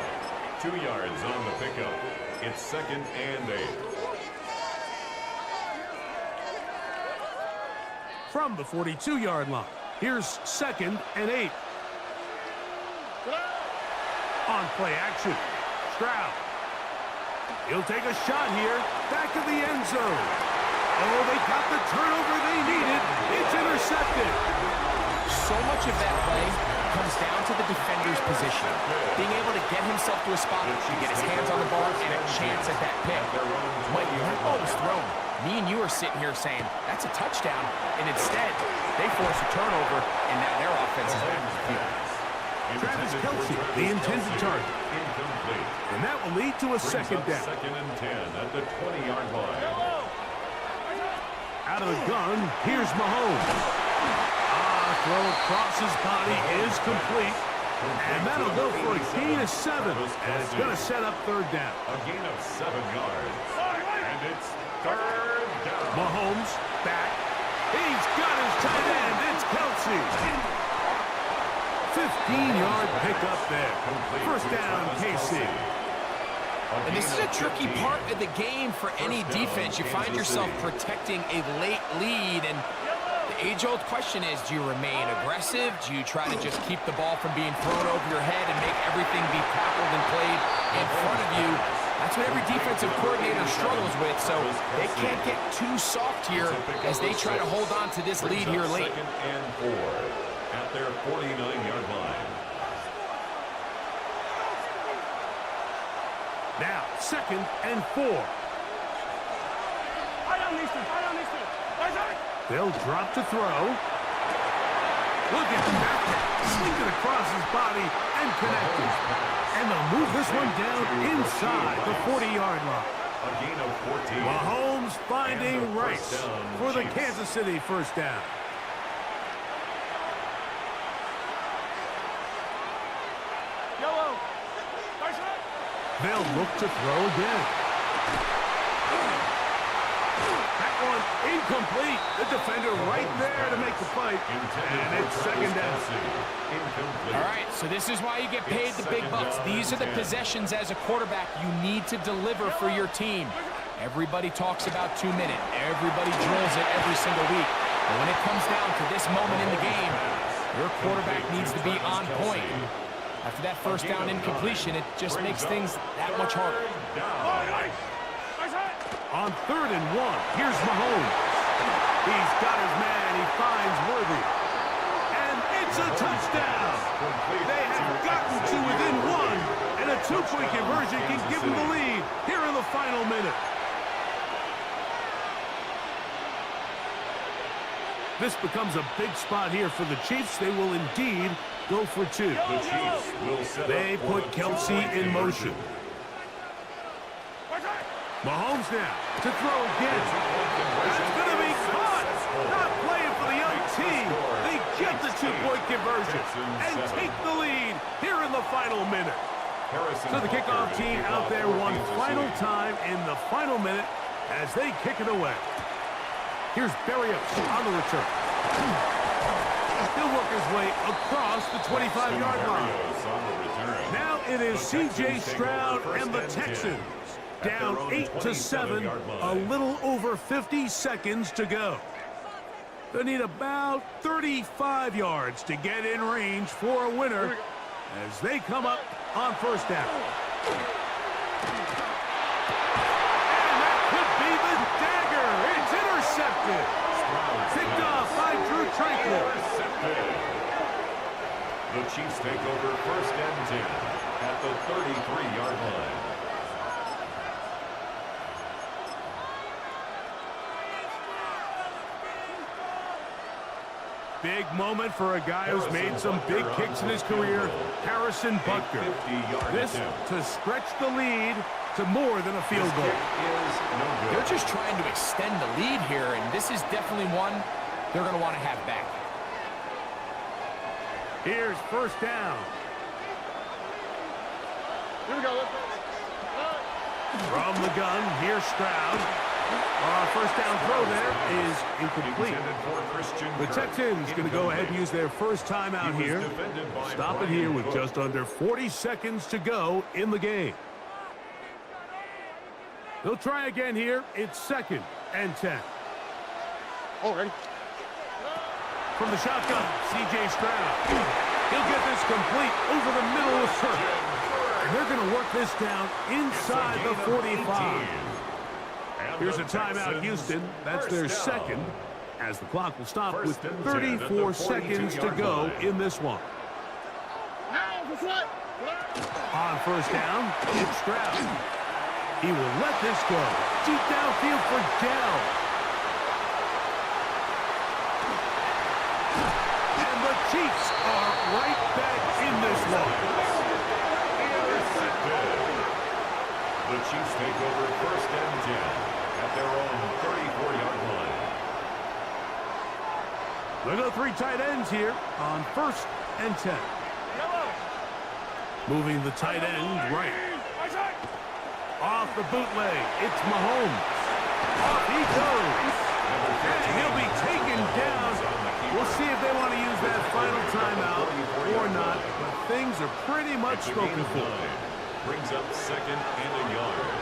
2 yards on the pickup. It's 2nd and 8.
From the 42-yard line, here's 2nd and 8. On play action, Stroud. He'll take a shot here, back of the end zone. Oh, they got the turnover they needed. It's intercepted.
So much of that play comes down to the defender's position. Being able to get himself to a spot to get his hands on the ball and a chance at that pick. When that ball was thrown, me and you are sitting here saying, that's a touchdown. And instead, they force a turnover, and now their offense is back to the field.
Travis Kelsey, the intended target.
Incomplete.
And that will lead to a second down.
2nd and 10 at the 20-yard line.
Out of the gun, here's Mahomes. Throw across his body is complete. And that'll go for a gain of 7. And it's going to set up third down.
A gain of 7 yards. And it's third down.
Mahomes back. He's got his tight end. It's Kelsey. 15-yard pickup there. First down, KC.
And this is a tricky part of the game for any defense. You find yourself protecting a late lead, and the age-old question is, do you remain aggressive? Do you try to just keep the ball from being thrown over your head and make everything be tackled and played in front of you? That's what every defensive coordinator struggles with, so they can't get too soft here as they try to hold on to this lead here late.
2nd and 4 at their 49-yard line.
Now, 2nd and 4. They'll drop to throw. Look at that. Sling it across his body and connected. And they'll move this one down inside the 40-yard line.
A gain of 14.
Mahomes finding Rice for the Kansas City first down. They'll look to throw again. That one incomplete. The defender right there to make the fight. And it's 2nd down.
All right, so this is why you get paid the big bucks. These are the possessions as a quarterback you need to deliver for your team. Everybody talks about 2 minutes. Everybody drills it every single week. But when it comes down to this moment in the game, your quarterback needs to be on point. After that first down incompletion, it just makes things that much harder.
On 3rd and 1, here's Mahomes. He's got his man. He finds Worthy. And it's a touchdown. They have gotten to within 1, and a 2-point conversion can give them the lead here in the final minute. This becomes a big spot here for the Chiefs. They will indeed go for 2.
The Chiefs will set
They
up for
put
the
Kelsey in motion. Mahomes now to throw again. That's going to be caught. Not playing for the young team. They get the 2-point conversion and take the lead here in the final minute. So the kickoff team out there one final time in the final minute as they kick it away. Here's Berrios on the return. He'll work his way across the 25-yard line. Now it is C.J. Stroud and the Texans. Down 8-7, a little over 50 seconds to go. They need about 35 yards to get in range for a winner as they come up on first down. And that could be the dagger. It's intercepted. Picked off by Drew Tranquil.
The Chiefs take over 1st and 10 at the 33-yard line.
Big moment for a guy who's made some big kicks in his career, Harrison Butker. This to stretch the lead to more than a field goal.
They're just trying to extend the lead here, and this is definitely one they're going to want to have back.
Here's first down.
Here we go.
From the gun, here's Stroud. First down throw there is incomplete. The Texans going to go ahead and use their first timeout here. Stop it here with just under 40 seconds to go in the game. They'll try again here. It's 2nd and 10.
Already.
From the shotgun, C.J. Stroud. He'll get this complete over the middle of the circle. And they're going to work this down inside the 45. Here's a timeout, Houston. That's their second, as the clock will stop with 34 seconds to go in this one. On first down, it's Stroud. He will let this go. Deep downfield for Dell. And the Chiefs are right back in this one.
The Chiefs take over 1st and 10 at their own 34-yard line.
Look at the 3 tight ends here on 1st and 10. Moving the tight end right. Off the bootleg, it's Mahomes. Off he goes. And he'll be taken down. We'll see if they want to use that final timeout or not, but things are pretty much spoken for.
brings up 2nd and a yard.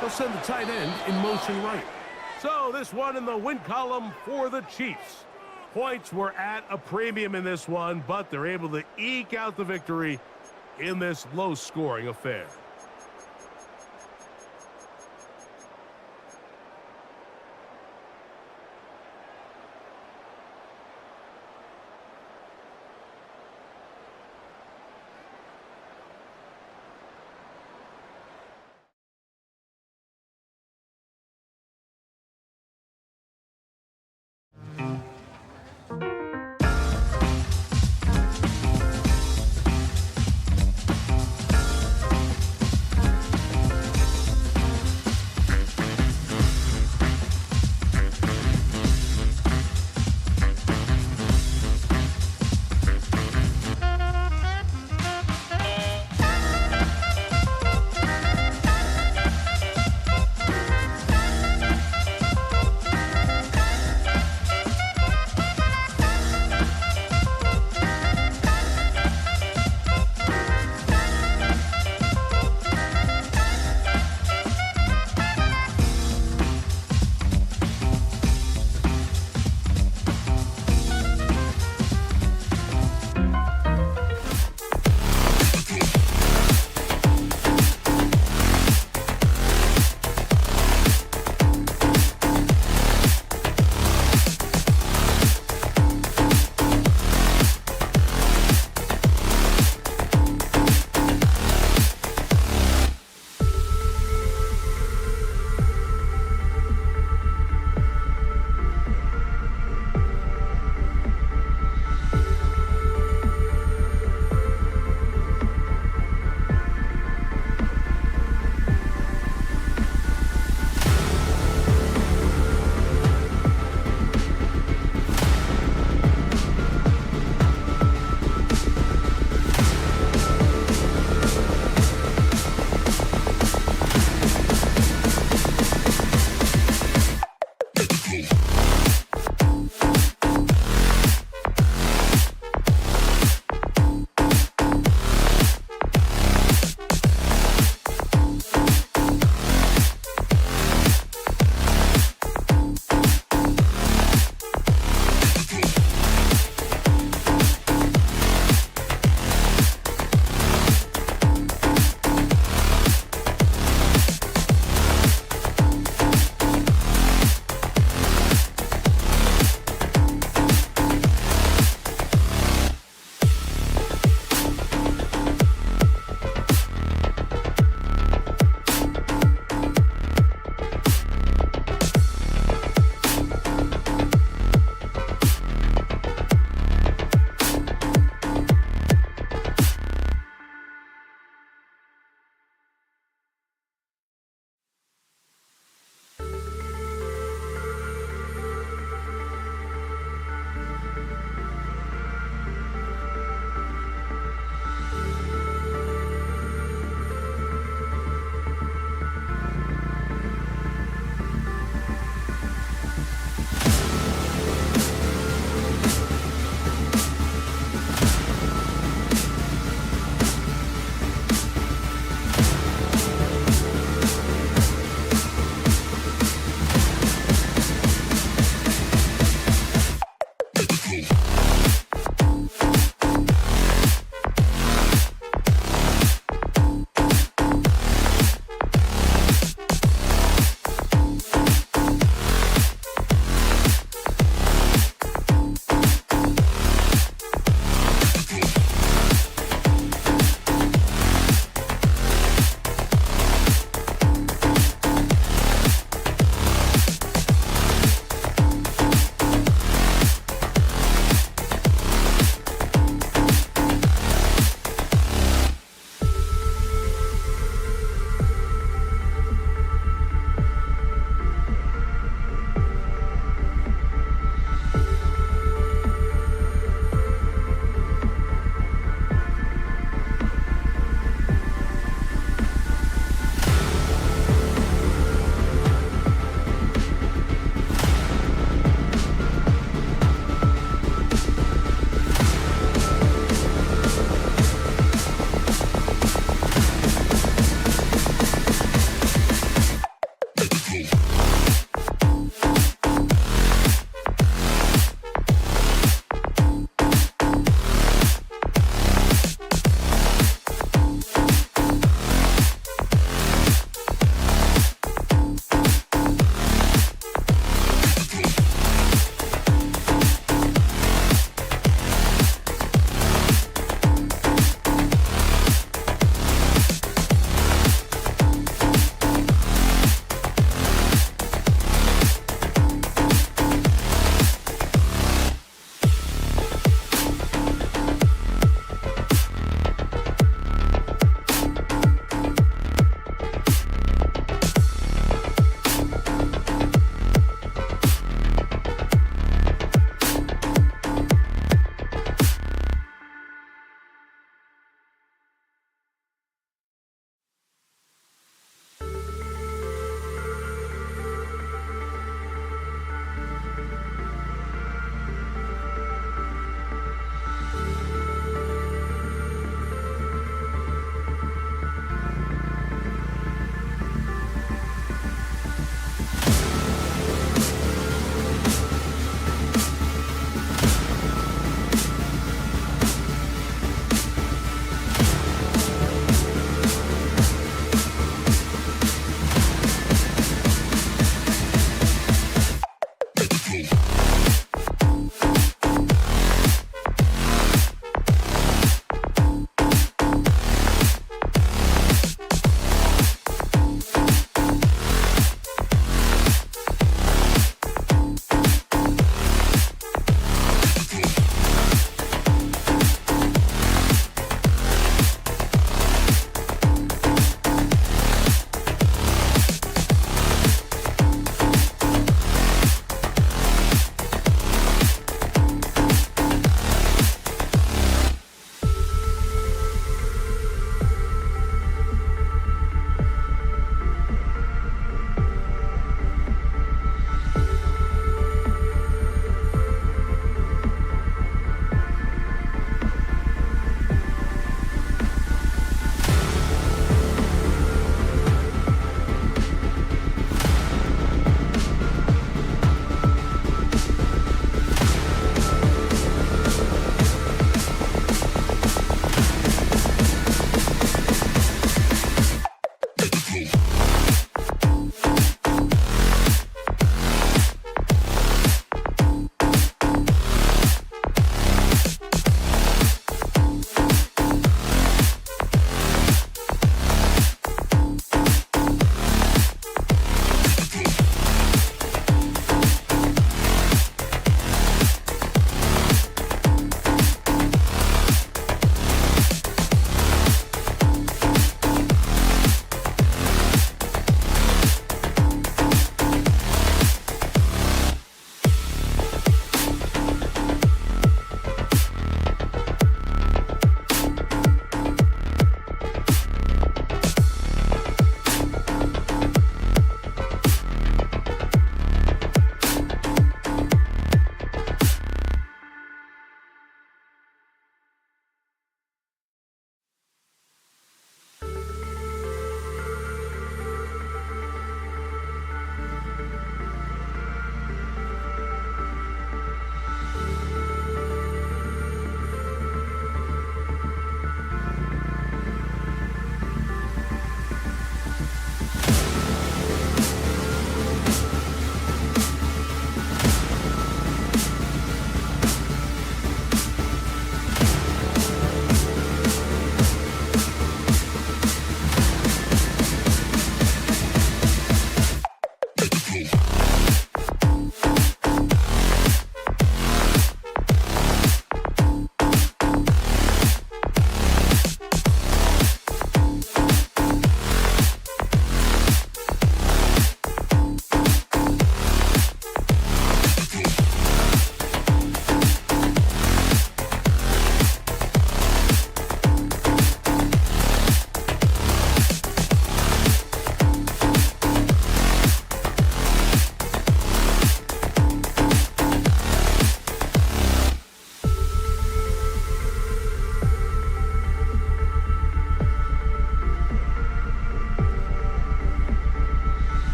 They'll send the tight end in motion right. So this one in the win column for the Chiefs. Points were at a premium in this one, but they're able to eke out the victory in this low-scoring affair.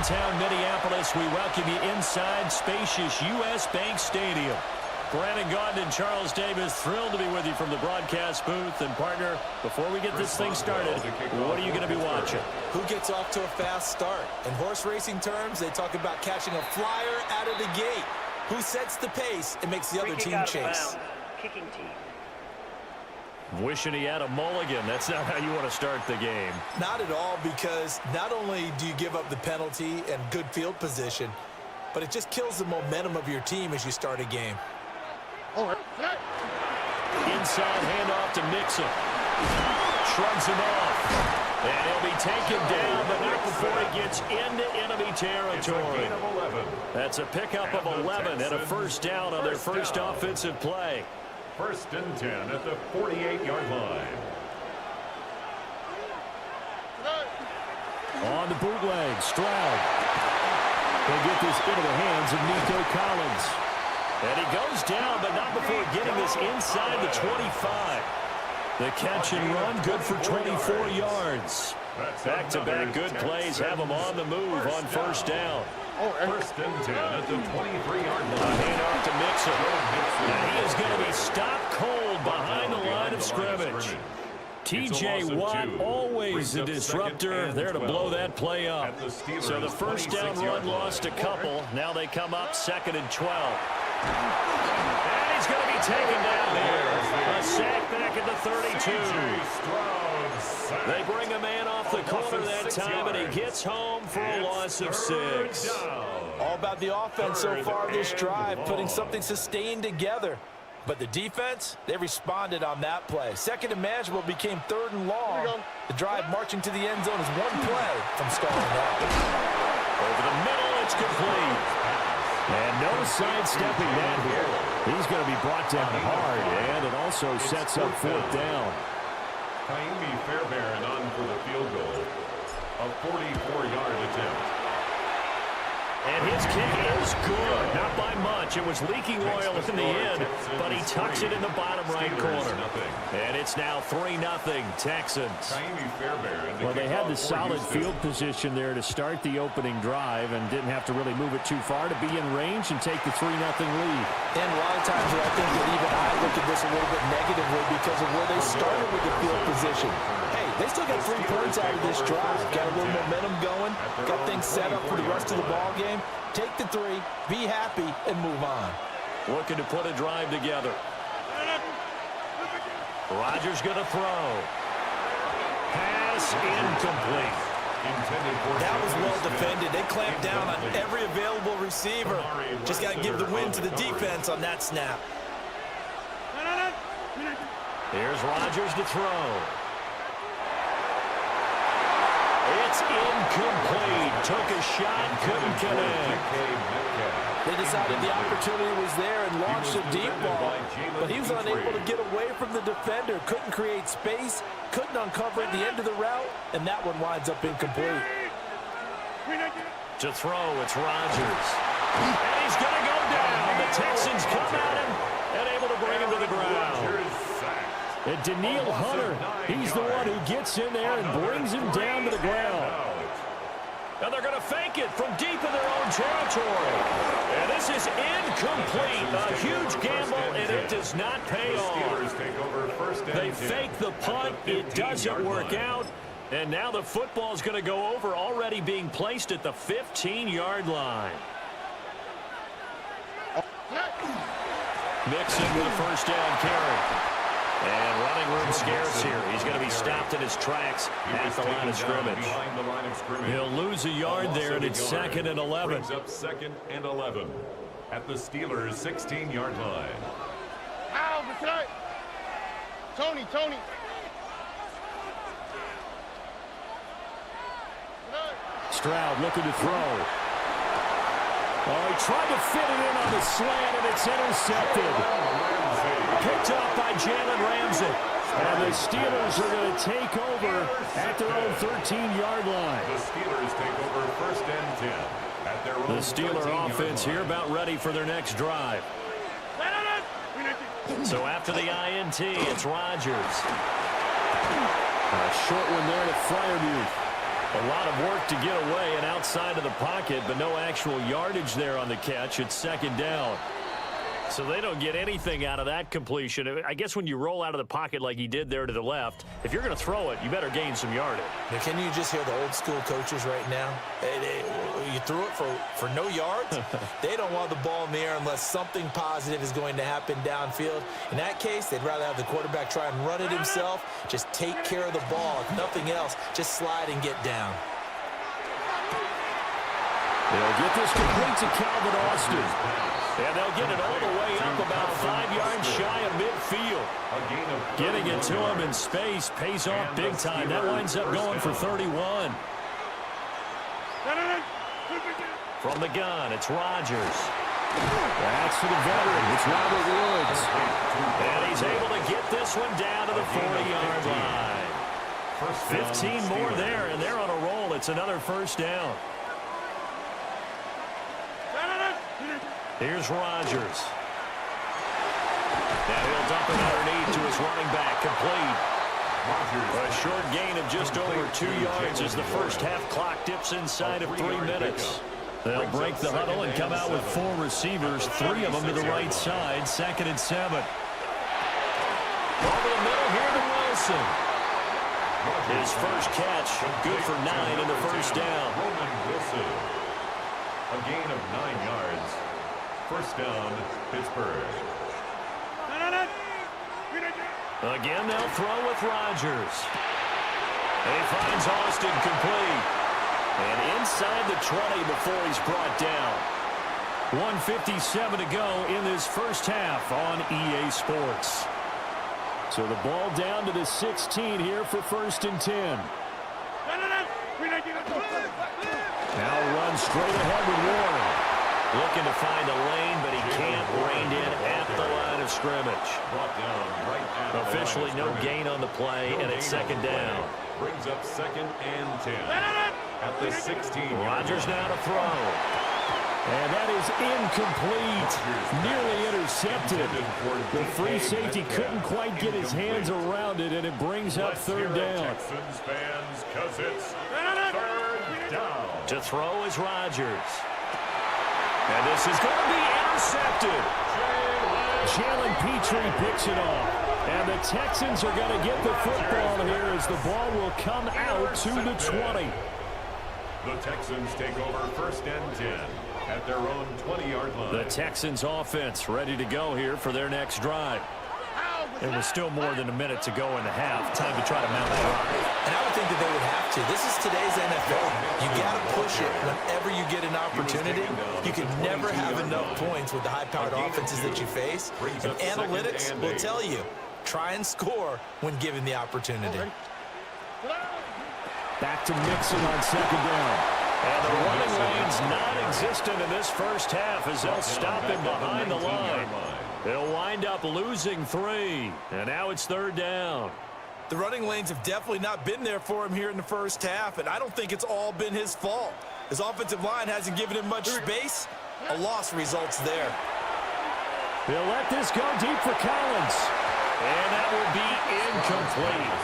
downtown Minneapolis, we welcome you inside spacious U.S. Bank Stadium. Brandon Gaudin and Charles Davis, thrilled to be with you from the broadcast booth. And, partner, before we get this thing started, what are you going to be watching?
Who gets off to a fast start? In horse racing terms, they talk about catching a flyer out of the gate. Who sets the pace and makes the other team chase?
Kicking team.
Wishing he had a mulligan. That's not how you want to start the game.
Not at all, because not only do you give up the penalty and good field position, but it just kills the momentum of your team as you start a game.
Inside handoff to Mixon. Shrugs him off. And he'll be taken down, but not before he gets into enemy territory. That's a pickup of 11 and a first down on their first offensive play.
1st and 10 at the 48-yard line.
On the bootleg, Stroud. He'll get this into the hands of Nico Collins. And he goes down, but not before getting this inside the 25. The catch and run, good for 24 yards. Back-to-back good plays have him on the move on first down.
1st and 10 at the 23-yard line.
Handoff to Mixon. And he is going to be stopped cold behind the line of scrimmage. T.J. Watt, always the disruptor, there to blow that play up. So the first down run lost a couple. Now they come up 2nd and 12. And he's going to be taken down here. A sack back at the 32. They bring a man off the corner that time, and he gets home for a loss of 6.
All about the offense so far this drive, putting something sustained together. But the defense, they responded on that play. 2nd and manageable became 3rd and long. The drive marching to the end zone is one play from stalling out.
Over the middle, it's complete. And no sidestepping that here. He's going to be brought down hard, and it also sets up 4th down.
Kaimi Fairbairn on for the field goal. A 44-yard attempt.
And his kick is good. Not by much. It was leaking oil in the end, but he tucks it in the bottom right corner. And it's now 3-0 Texans. Well, they had the solid field position there to start the opening drive and didn't have to really move it too far to be in range and take the 3-0 lead.
And a lot of times I think that even I look at this a little bit negatively because of where they started with the field position. Hey, they still got 3 points out of this drive. Got a little momentum going. Got things set up for the rest of the ball game. Take the 3, be happy, and move on.
Looking to put a drive together. Rodgers going to throw. Pass incomplete.
That was well defended. They clamped down on every available receiver. Just got to give the win to the defense on that snap.
Here's Rodgers to throw. It's incomplete. Took a shot, couldn't connect.
They decided the opportunity was there and launched a deep ball, but he was unable to get away from the defender. Couldn't create space, couldn't uncover at the end of the route, and that one winds up incomplete.
To throw, it's Rodgers. And he's going to go down. The Texans come at him and able to bring him to the ground. And Daniil Hunter, he's the one who gets in there and brings him down to the ground. And they're going to fake it from deep in their own territory. And this is incomplete. A huge gamble, and it does not pay off. They fake the punt. It doesn't work out. And now the football is going to go over, already being placed at the 15-yard line. Mixon with a first down carry. And running room scarce here. He's going to be stopped in his tracks at the line of scrimmage. He'll lose a yard there, and it's 2nd and 11.
Brings up 2nd and 11 at the Steelers' 16-yard line.
Ow, Tony.
Stroud looking to throw. Oh, he tried to fit it in on the slant, and it's intercepted. Picked off by Jalen Ramsey. And the Steelers are going to take over at their own 13-yard line.
The Steelers take over 1st and 10 at their own 13-yard line.
The Steeler offense here about ready for their next drive. So after the INT, it's Rodgers. A short one there to Freiermuth. A lot of work to get away and outside of the pocket, but no actual yardage there on the catch. It's second down. So they don't get anything out of that completion. I guess when you roll out of the pocket like he did there to the left, if you're going to throw it, you better gain some yardage.
Now, can you just hear the old school coaches right now? You threw it for no yards? They don't want the ball in the air unless something positive is going to happen downfield. In that case, they'd rather have the quarterback try and run it himself. Just take care of the ball. If nothing else, just slide and get down.
They'll get this complete to Calvin Austin. And they'll get it all the way up about 5 yards shy of midfield. Getting it to him in space pays off big time. That winds up going for 31. From the gun, it's Rodgers. That's to the veteran. It's Robert Woods. And he's able to get this one down to the 40-yard line. 15 more there, and they're on a roll. It's another first down. Here's Rodgers. Now he'll dump it underneath to his running back, complete. A short gain of just over 2 yards as the first half clock dips inside of 3 minutes. They'll break the huddle and come out with 4 receivers, 3 of them to the right side, 2nd and 7. Over the middle here to Wilson. His first catch, good for 9 in the first down.
A gain of 9 yards. First down, Pittsburgh.
Again, they'll throw with Rodgers. He finds Austin complete. And inside the 20 before he's brought down. 1:57 to go in this first half on EA Sports. So the ball down to the 16 here for 1st and 10. Now run straight ahead with Warren. Looking to find a lane, but he can't rein in at the line of scrimmage. Officially no gain on the play, and it's 2nd down.
Brings up 2nd and 10. At the 16.
Rodgers now to throw. And that is incomplete. Nearly intercepted. The free safety couldn't quite get his hands around it, and it brings up 3rd down.
Texans fans, 'cause it's 3rd down.
To throw is Rodgers. And this is going to be intercepted. Jalen Petrie picks it off. And the Texans are going to get the football here as the ball will come out to the 20.
The Texans take over 1st and 10 at their own 20-yard line.
The Texans offense ready to go here for their next drive. It was still more than a minute to go in the half. Time to try to mount a drive.
And I would think that they would have to. This is today's NFL. You got to push it whenever you get an opportunity. You can never have enough points with the high-powered offenses that you face. And analytics will tell you, try and score when given the opportunity.
Back to Mixon on 2nd down. And the running lane's non-existent in this first half as they'll stop him behind the line. They'll wind up losing 3. And now it's 3rd down.
The running lanes have definitely not been there for him here in the first half, and I don't think it's all been his fault. His offensive line hasn't given him much space. A loss results there.
They'll let this go deep for Collins. And that will be incomplete.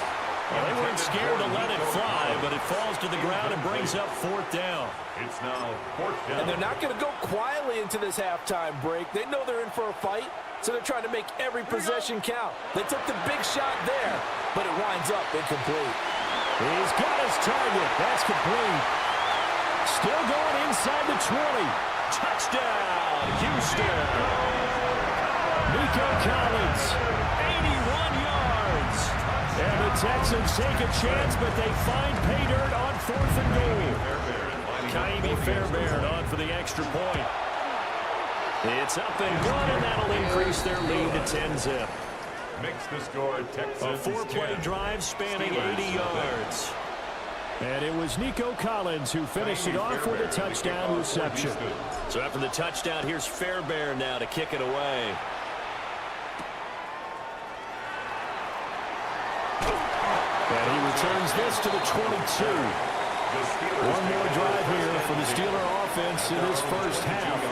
Well, they weren't scared to let it fly, but it falls to the ground and brings up 4th down.
It's now 4th down.
And they're not going to go quietly into this halftime break. They know they're in for a fight, so they're trying to make every possession count. They took the big shot there, but it winds up incomplete.
He's got his target. That's complete. Still going inside the 20. Touchdown, Houston. Nico Collins, 81 yards. And the Texans take a chance, but they find pay dirt on 4th and goal. Kaimi Fairbairn on for the extra point. It's up and good, and that'll increase their lead to 10-zip.
Makes the score Texans.
A 4-play drive spanning 80 yards. And it was Nico Collins who finished it off with a touchdown reception. So after the touchdown, here's Fairbairn now to kick it away. And he returns this to the 22. One more drive here for the Steeler offense in this first half.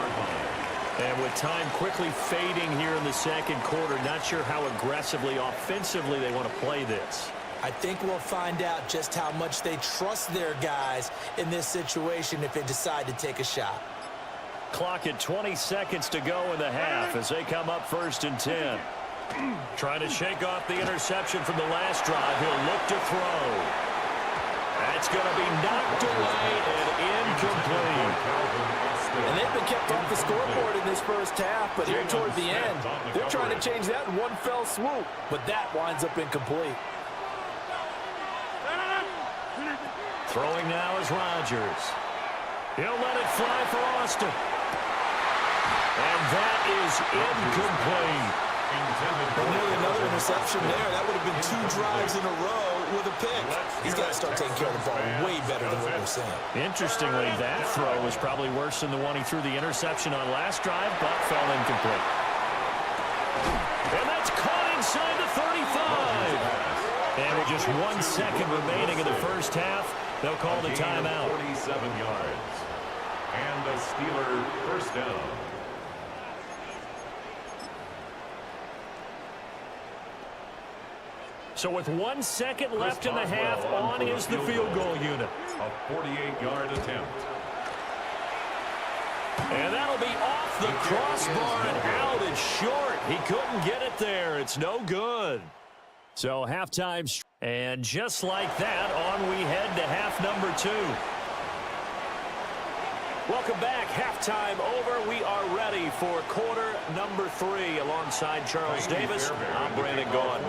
And with time quickly fading here in the second quarter, not sure how aggressively, offensively they want to play this.
I think we'll find out just how much they trust their guys in this situation if they decide to take a shot.
Clock at 20 seconds to go in the half as they come up 1st and 10. Trying to shake off the interception from the last drive. He'll look to throw. That's going to be knocked away and incomplete.
And they've been kept off the scoreboard in this first half, but here toward the end, they're trying to change that in one fell swoop. But that winds up incomplete.
Throwing now is Rodgers. He'll let it fly for Austin. And that is incomplete.
And nearly another interception there. That would have been 2 drives in a row with a pick. He's got to start taking care of the ball way better than what we're saying.
Interestingly, that throw was probably worse than the one he threw the interception on last drive, but fell incomplete. And that's caught inside the 35. And with just 1 second remaining in the first half, they'll call the timeout.
47 yards. And a Steeler first down.
So with 1 second left in the half, on is the field goal unit.
A 48-yard attempt.
And that'll be off the crossbar and out. It's short. He couldn't get it there. It's no good. So halftime. And just like that, on we head to half number 2. Welcome back. Halftime over. We are ready for quarter number 3 alongside Charles Davis. I'm Brandon Gaughan.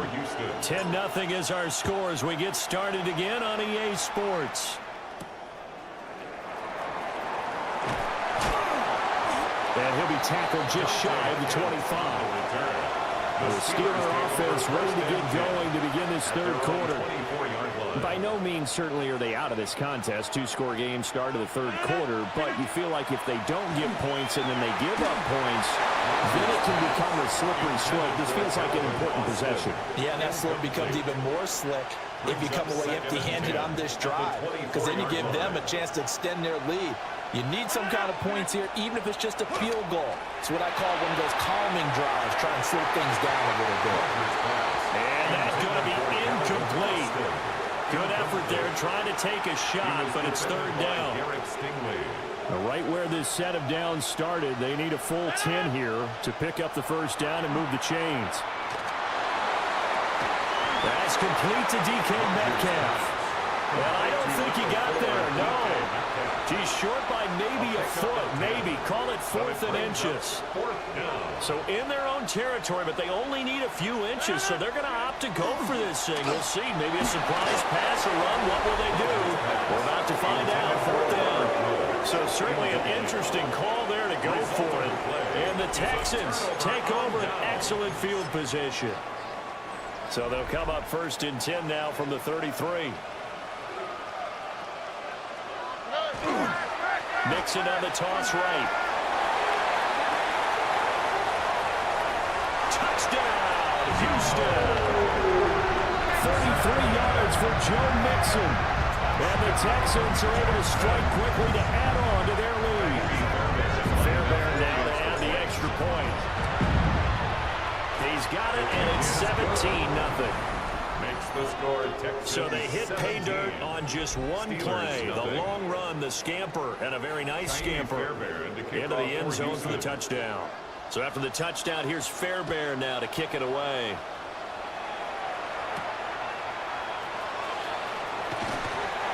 10-0 is our score as we get started again on EA Sports. And he'll be tackled just shy of the 25. The Steeler offense ready to get going to begin this third quarter. By no means certainly are they out of this contest. 2-score game start of the third quarter, but you feel like if they don't get points and then they give up points, then it can become a slippery slope. This feels like an important possession.
Yeah, and that slope becomes even more slick if you come away empty-handed on this drive, because then you give them a chance to extend their lead. You need some kind of points here, even if it's just a field goal. It's what I call one of those calming drives, try and slow things down a little bit.
And that's going to be incomplete. Good effort there, trying to take a shot, but it's third down. Right where this set of downs started, they need a full 10 here to pick up the first down and move the chains. That's complete to DK Metcalf. Well, I don't think he got there, no. He's short by maybe a foot, maybe. Call it 4th and inches. So in their own territory, but they only need a few inches, so they're going to opt to go for this thing. We'll see. Maybe a surprise pass or run. What will they do? We're about to find out. 4th down. So certainly an interesting call there to go for it. And the Texans take over an excellent field position. So they'll come up 1st and 10 now from the 33. Mixon on the toss right. Touchdown, Houston. 33 yards for Joe Mixon. And the Texans are able to strike quickly to add on to their lead. Fairbairn now to add the extra point. He's got it, and it's 17-0. So they hit pay dirt on just one play. The long run, the scamper, and a very nice scamper into the end zone for the touchdown. So after the touchdown, here's Fairbairn now to kick it away.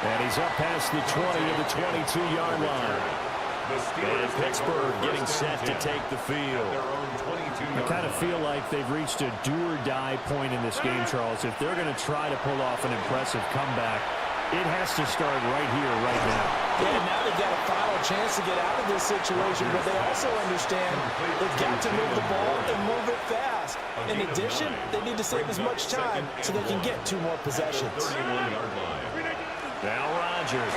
And he's up past the 20 to the 22-yard line. And Pittsburgh getting set to take the field. I kind of feel like they've reached a do-or-die point in this game, Charles. If they're going to try to pull off an impressive comeback, it has to start right here, right now.
Yeah, now they've got a final chance to get out of this situation, but they also understand they've got to move the ball and move it fast. In addition, they need to save as much time so they can get 2 more possessions.
Now Rodgers.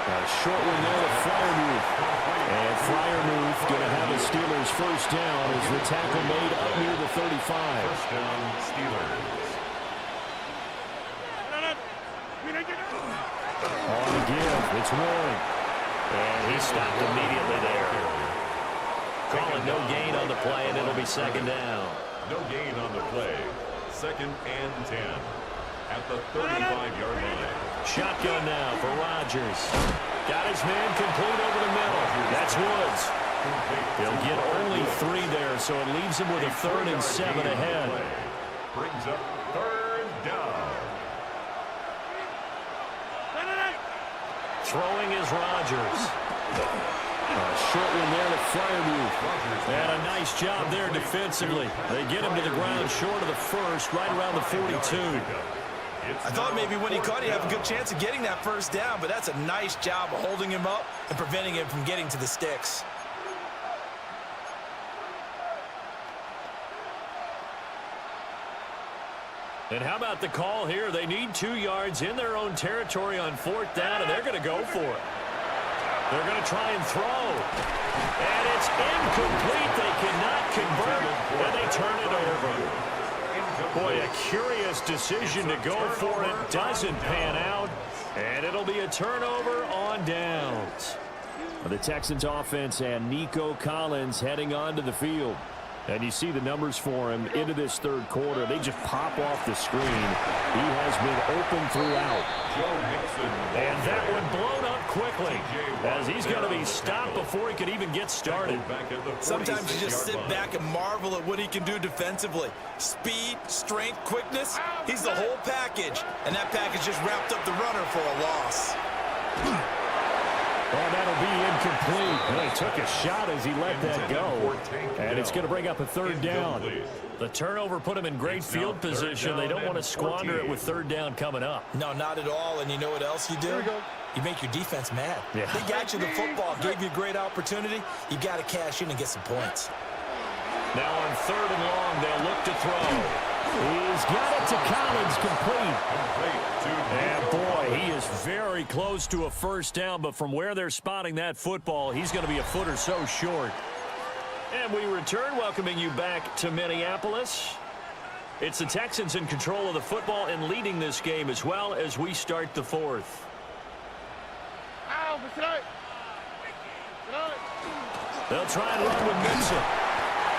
A short one there with Freiermuth. And Freiermuth going to have the Steelers first down as the tackle made up near the 35.
First down, Steelers.
On the give, it's Warren. And he stopped immediately there. Call it no gain on the play, and it'll be second down.
No gain on the play. second and 10 at the 35-yard line.
Shotgun now for Rodgers. Got his man complete over the middle. That's Woods. He'll get only 3 there, so it leaves him with a 3rd and 7 ahead.
Brings up 3rd down.
Throwing is Rodgers. A short one there to Fryermuth. And a nice job there defensively. They get him to the ground short of the first, right around the 42.
I thought maybe when he caught it, he'd have a good chance of getting that first down, but that's a nice job of holding him up and preventing him from getting to the sticks.
And how about the call here? They need 2 yards in their own territory on 4th down, and they're going to go for it. They're going to try and throw. And it's incomplete. They cannot convert, and they turn it over. Boy, a curious decision to go for it. Doesn't pan out, and it'll be a turnover on downs. The Texans offense and Nico Collins heading onto the field. And you see the numbers for him into this 3rd quarter. They just pop off the screen. He has been open throughout. And that one blown up quickly as he's going to be stopped before he could even get started.
Sometimes you just sit back and marvel at what he can do defensively. Speed, strength, quickness, he's the whole package. And that package just wrapped up the runner for a loss.
Well, that'll be incomplete. Well, he took a shot as he let that go. And it's going to bring up a 3rd down. The turnover put him in great field position. They don't want to squander it with 3rd down coming up.
No, not at all. And you know what else you do? You make your defense mad.
Yeah.
They got you the football, gave you a great opportunity. You got to cash in and get some points.
Now on 3rd and long, they'll look to throw. He's got it to Collins, complete. And boy, he is very close to a 1st down, but from where they're spotting that football, he's going to be a foot or so short. And we return, welcoming you back to Minneapolis. It's the Texans in control of the football and leading this game as well as we start the 4th. They'll try and run with Mixon.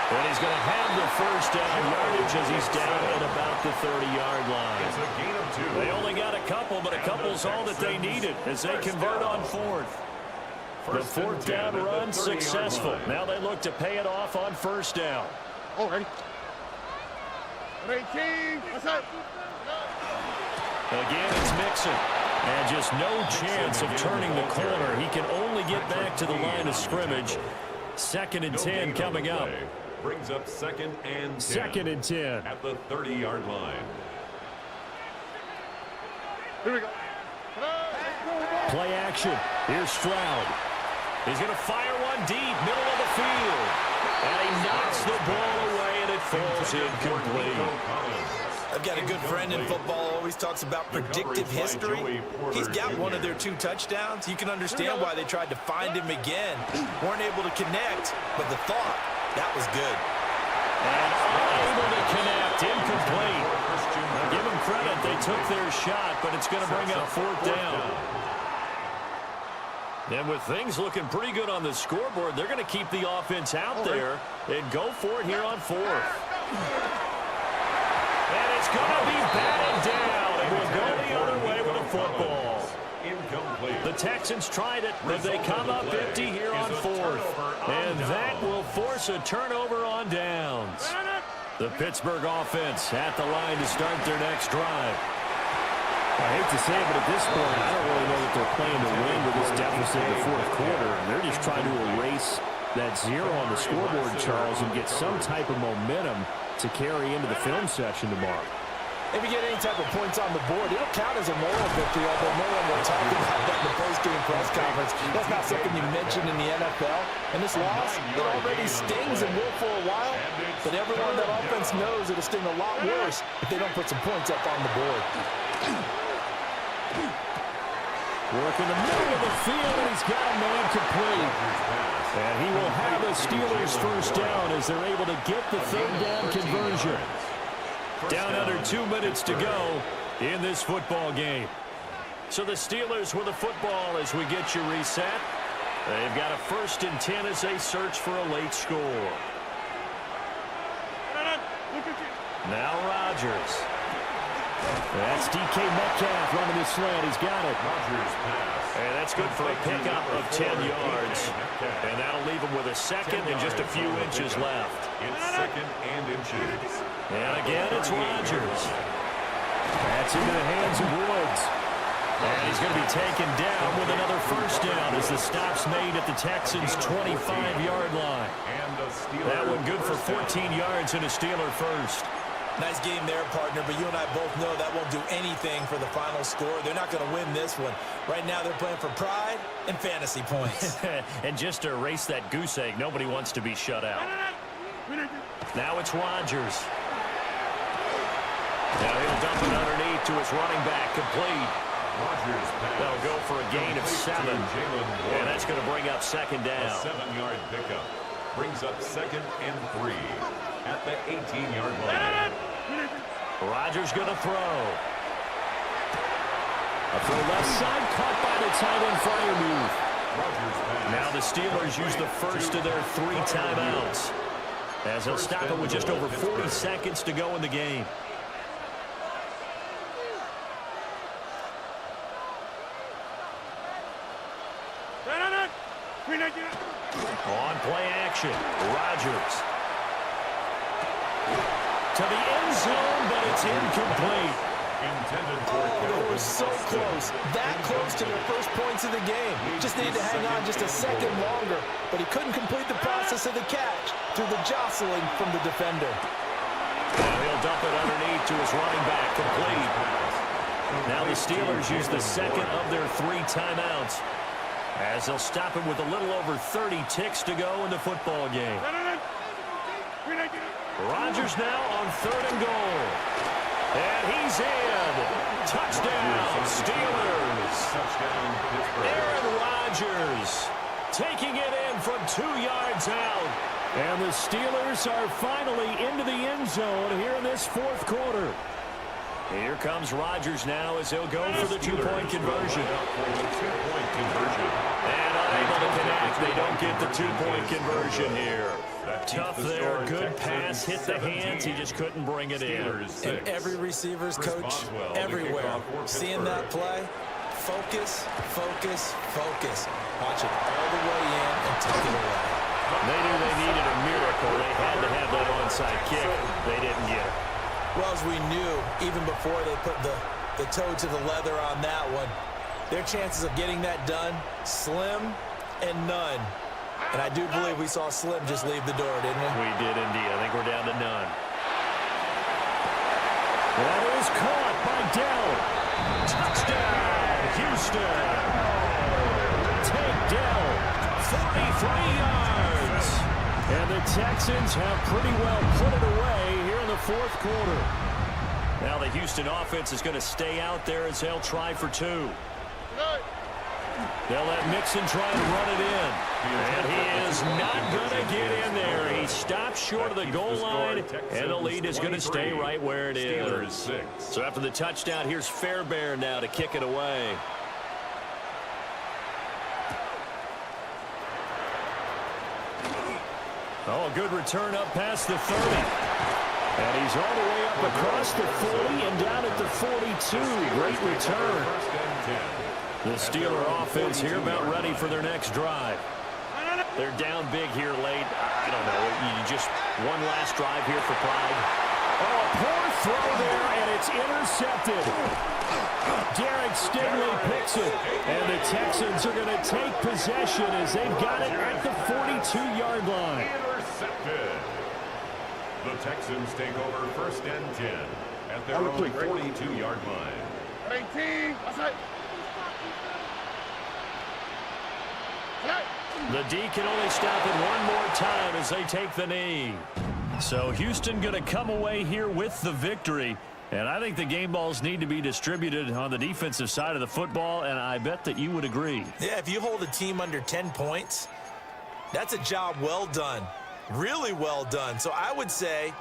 And he's going to have the 1st down yardage as he's down at about the 30-yard line.
It's a gain of 2.
They only got a couple, but a couple's all that they needed as they convert on 4th. The 4th down run successful. Now they look to pay it off on 1st down.
Oh, ready. 18. What's up?
Again, it's Mixon. And just no chance of turning the corner. He can only get back to the line of scrimmage. 2nd and 10 coming up.
Brings up 2nd and 10.
2nd and 10.
At the 30-yard line.
Here we go.
Play action. Here's Stroud. He's going to fire one deep, middle of the field. And he knocks the ball away, and it falls incomplete.
I've got a good friend in football, always talks about predictive history. He's got one of their 2 touchdowns. You can understand why they tried to find him again. Weren't able to connect, but the thought, that was good.
And unable to connect, incomplete. Now give them credit, they took their shot, but it's going to bring up 4th down. And with things looking pretty good on the scoreboard, they're going to keep the offense out there and go for it here on 4th. And it's going to be batted down. It will go the other way with a football.
Incomplete.
The Texans tried it, but they come up empty here on 4th. And that will force a turnover on downs. The Pittsburgh offense at the line to start their next drive. I hate to say it, but at this point, I don't really know that they're playing to win with this deficit in the 4th quarter. They're just trying to erase that 0 on the scoreboard, Charles, and get some type of momentum to carry into the film session tomorrow.
If you get any type of points on the board, it'll count as a moral victory, although no one will talk about that in the post-game press conference. That's not something you mention in the NFL. And this loss, it already stings and will for a while, but everyone that offense knows it'll sting a lot worse if they don't put some points up on the board.
Work in the middle of the field, and he's got a man complete. And he will have the Steelers 1st down as they're able to get the 3rd down conversion. Down under 2 minutes to go in this football game. So the Steelers with the football as we get you reset. They've got a 1st and 10 as they search for a late score. Now Rodgers. That's DK Metcalf running the slant. He's got it. And that's good for a pickup of 10 yards. And that'll leave him with a second and just a few inches left.
It's second and inches.
And again, it's Rodgers. That's into the hands of Woods. And he's going to be taken down with another first down as the stop's made at the Texans' 25-yard line. That one good for 14 yards and a Steeler first.
Nice game there, partner, but you and I both know that won't do anything for the final score. They're not going to win this one. Right now, they're playing for pride and fantasy points.
And just to erase that goose egg, nobody wants to be shut out. Now it's Rodgers. Now he'll dump it underneath to his running back, complete. That'll go for a gain of 7. And that's going to bring up second down.
A 7-yard pickup brings up second and 3 at the 18-yard line.
Rodgers going to throw. A throw left side, caught by the tight end Freiermuth. Now the Steelers use the first of their 3 timeouts, as they'll stop it with just over 40 seconds to go in the game. On play action, Rodgers. To the end zone, but it's incomplete.
They were so close, that close to their first points of the game. Just needed to hang on just a second longer, but he couldn't complete the process of the catch through the jostling from the defender.
Now he'll dump it underneath to his running back, complete. Now the Steelers use the second of their 3 timeouts, as they'll stop him with a little over 30 ticks to go in the football game. Rodgers now on 3rd and goal. And he's in. Touchdown, Steelers. Aaron Rodgers taking it in from 2 yards out. And the Steelers are finally into the end zone here in this 4th quarter. Here comes Rodgers now as he'll go for the 2-point conversion. And unable to connect. They don't get the 2-point conversion here. Tough there. Good pass. Hit the hands. He just couldn't bring it in.
And every receiver's coach everywhere. Seeing that play, focus, focus, focus. Watch it all the way in and take it away.
They knew they needed a miracle. They had to have that onside kick. They didn't get it.
Well, as we knew, even before they put the toe to the leather on that one, their chances of getting that done, slim and none. And I do believe we saw Slim just leave the door, didn't we?
We did indeed. I think we're down to none. That is caught by Dell. Touchdown, Houston. Take Dell, 43 yards. And the Texans have pretty well put it away here in the 4th quarter. Now the Houston offense is going to stay out there as they'll try for 2. They'll let Mixon try to run it in. And he is not going to get in there. He stops short of the goal line, and the lead is going to stay right where it is. So after the touchdown, here's Fairbairn now to kick it away. Oh, a good return up past the 30. And he's all the way up across the 40 and down at the 42. Great return. The Steeler offense here about ready for their next drive. They're down big here late. I don't know. You just one last drive here for pride. Oh, a poor throw there, and it's intercepted. Derek Stingley picks it. And the Texans are going to take possession as they've got it at the 42-yard line.
Intercepted. The Texans take over 1st and 10 at their own 42-yard line.
18.
The D can only stop it one more time as they take the knee. So Houston going to come away here with the victory. And I think the game balls need to be distributed on the defensive side of the football, and I bet that you would agree.
Yeah, if you hold a team under 10 points, that's a job well done. Really well done. So I would say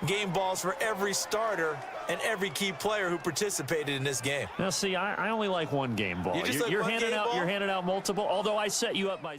game balls for every starter and every key player who participated in this game.
Now, see, I only like one game ball.
You're
handing out multiple, although I set you up by...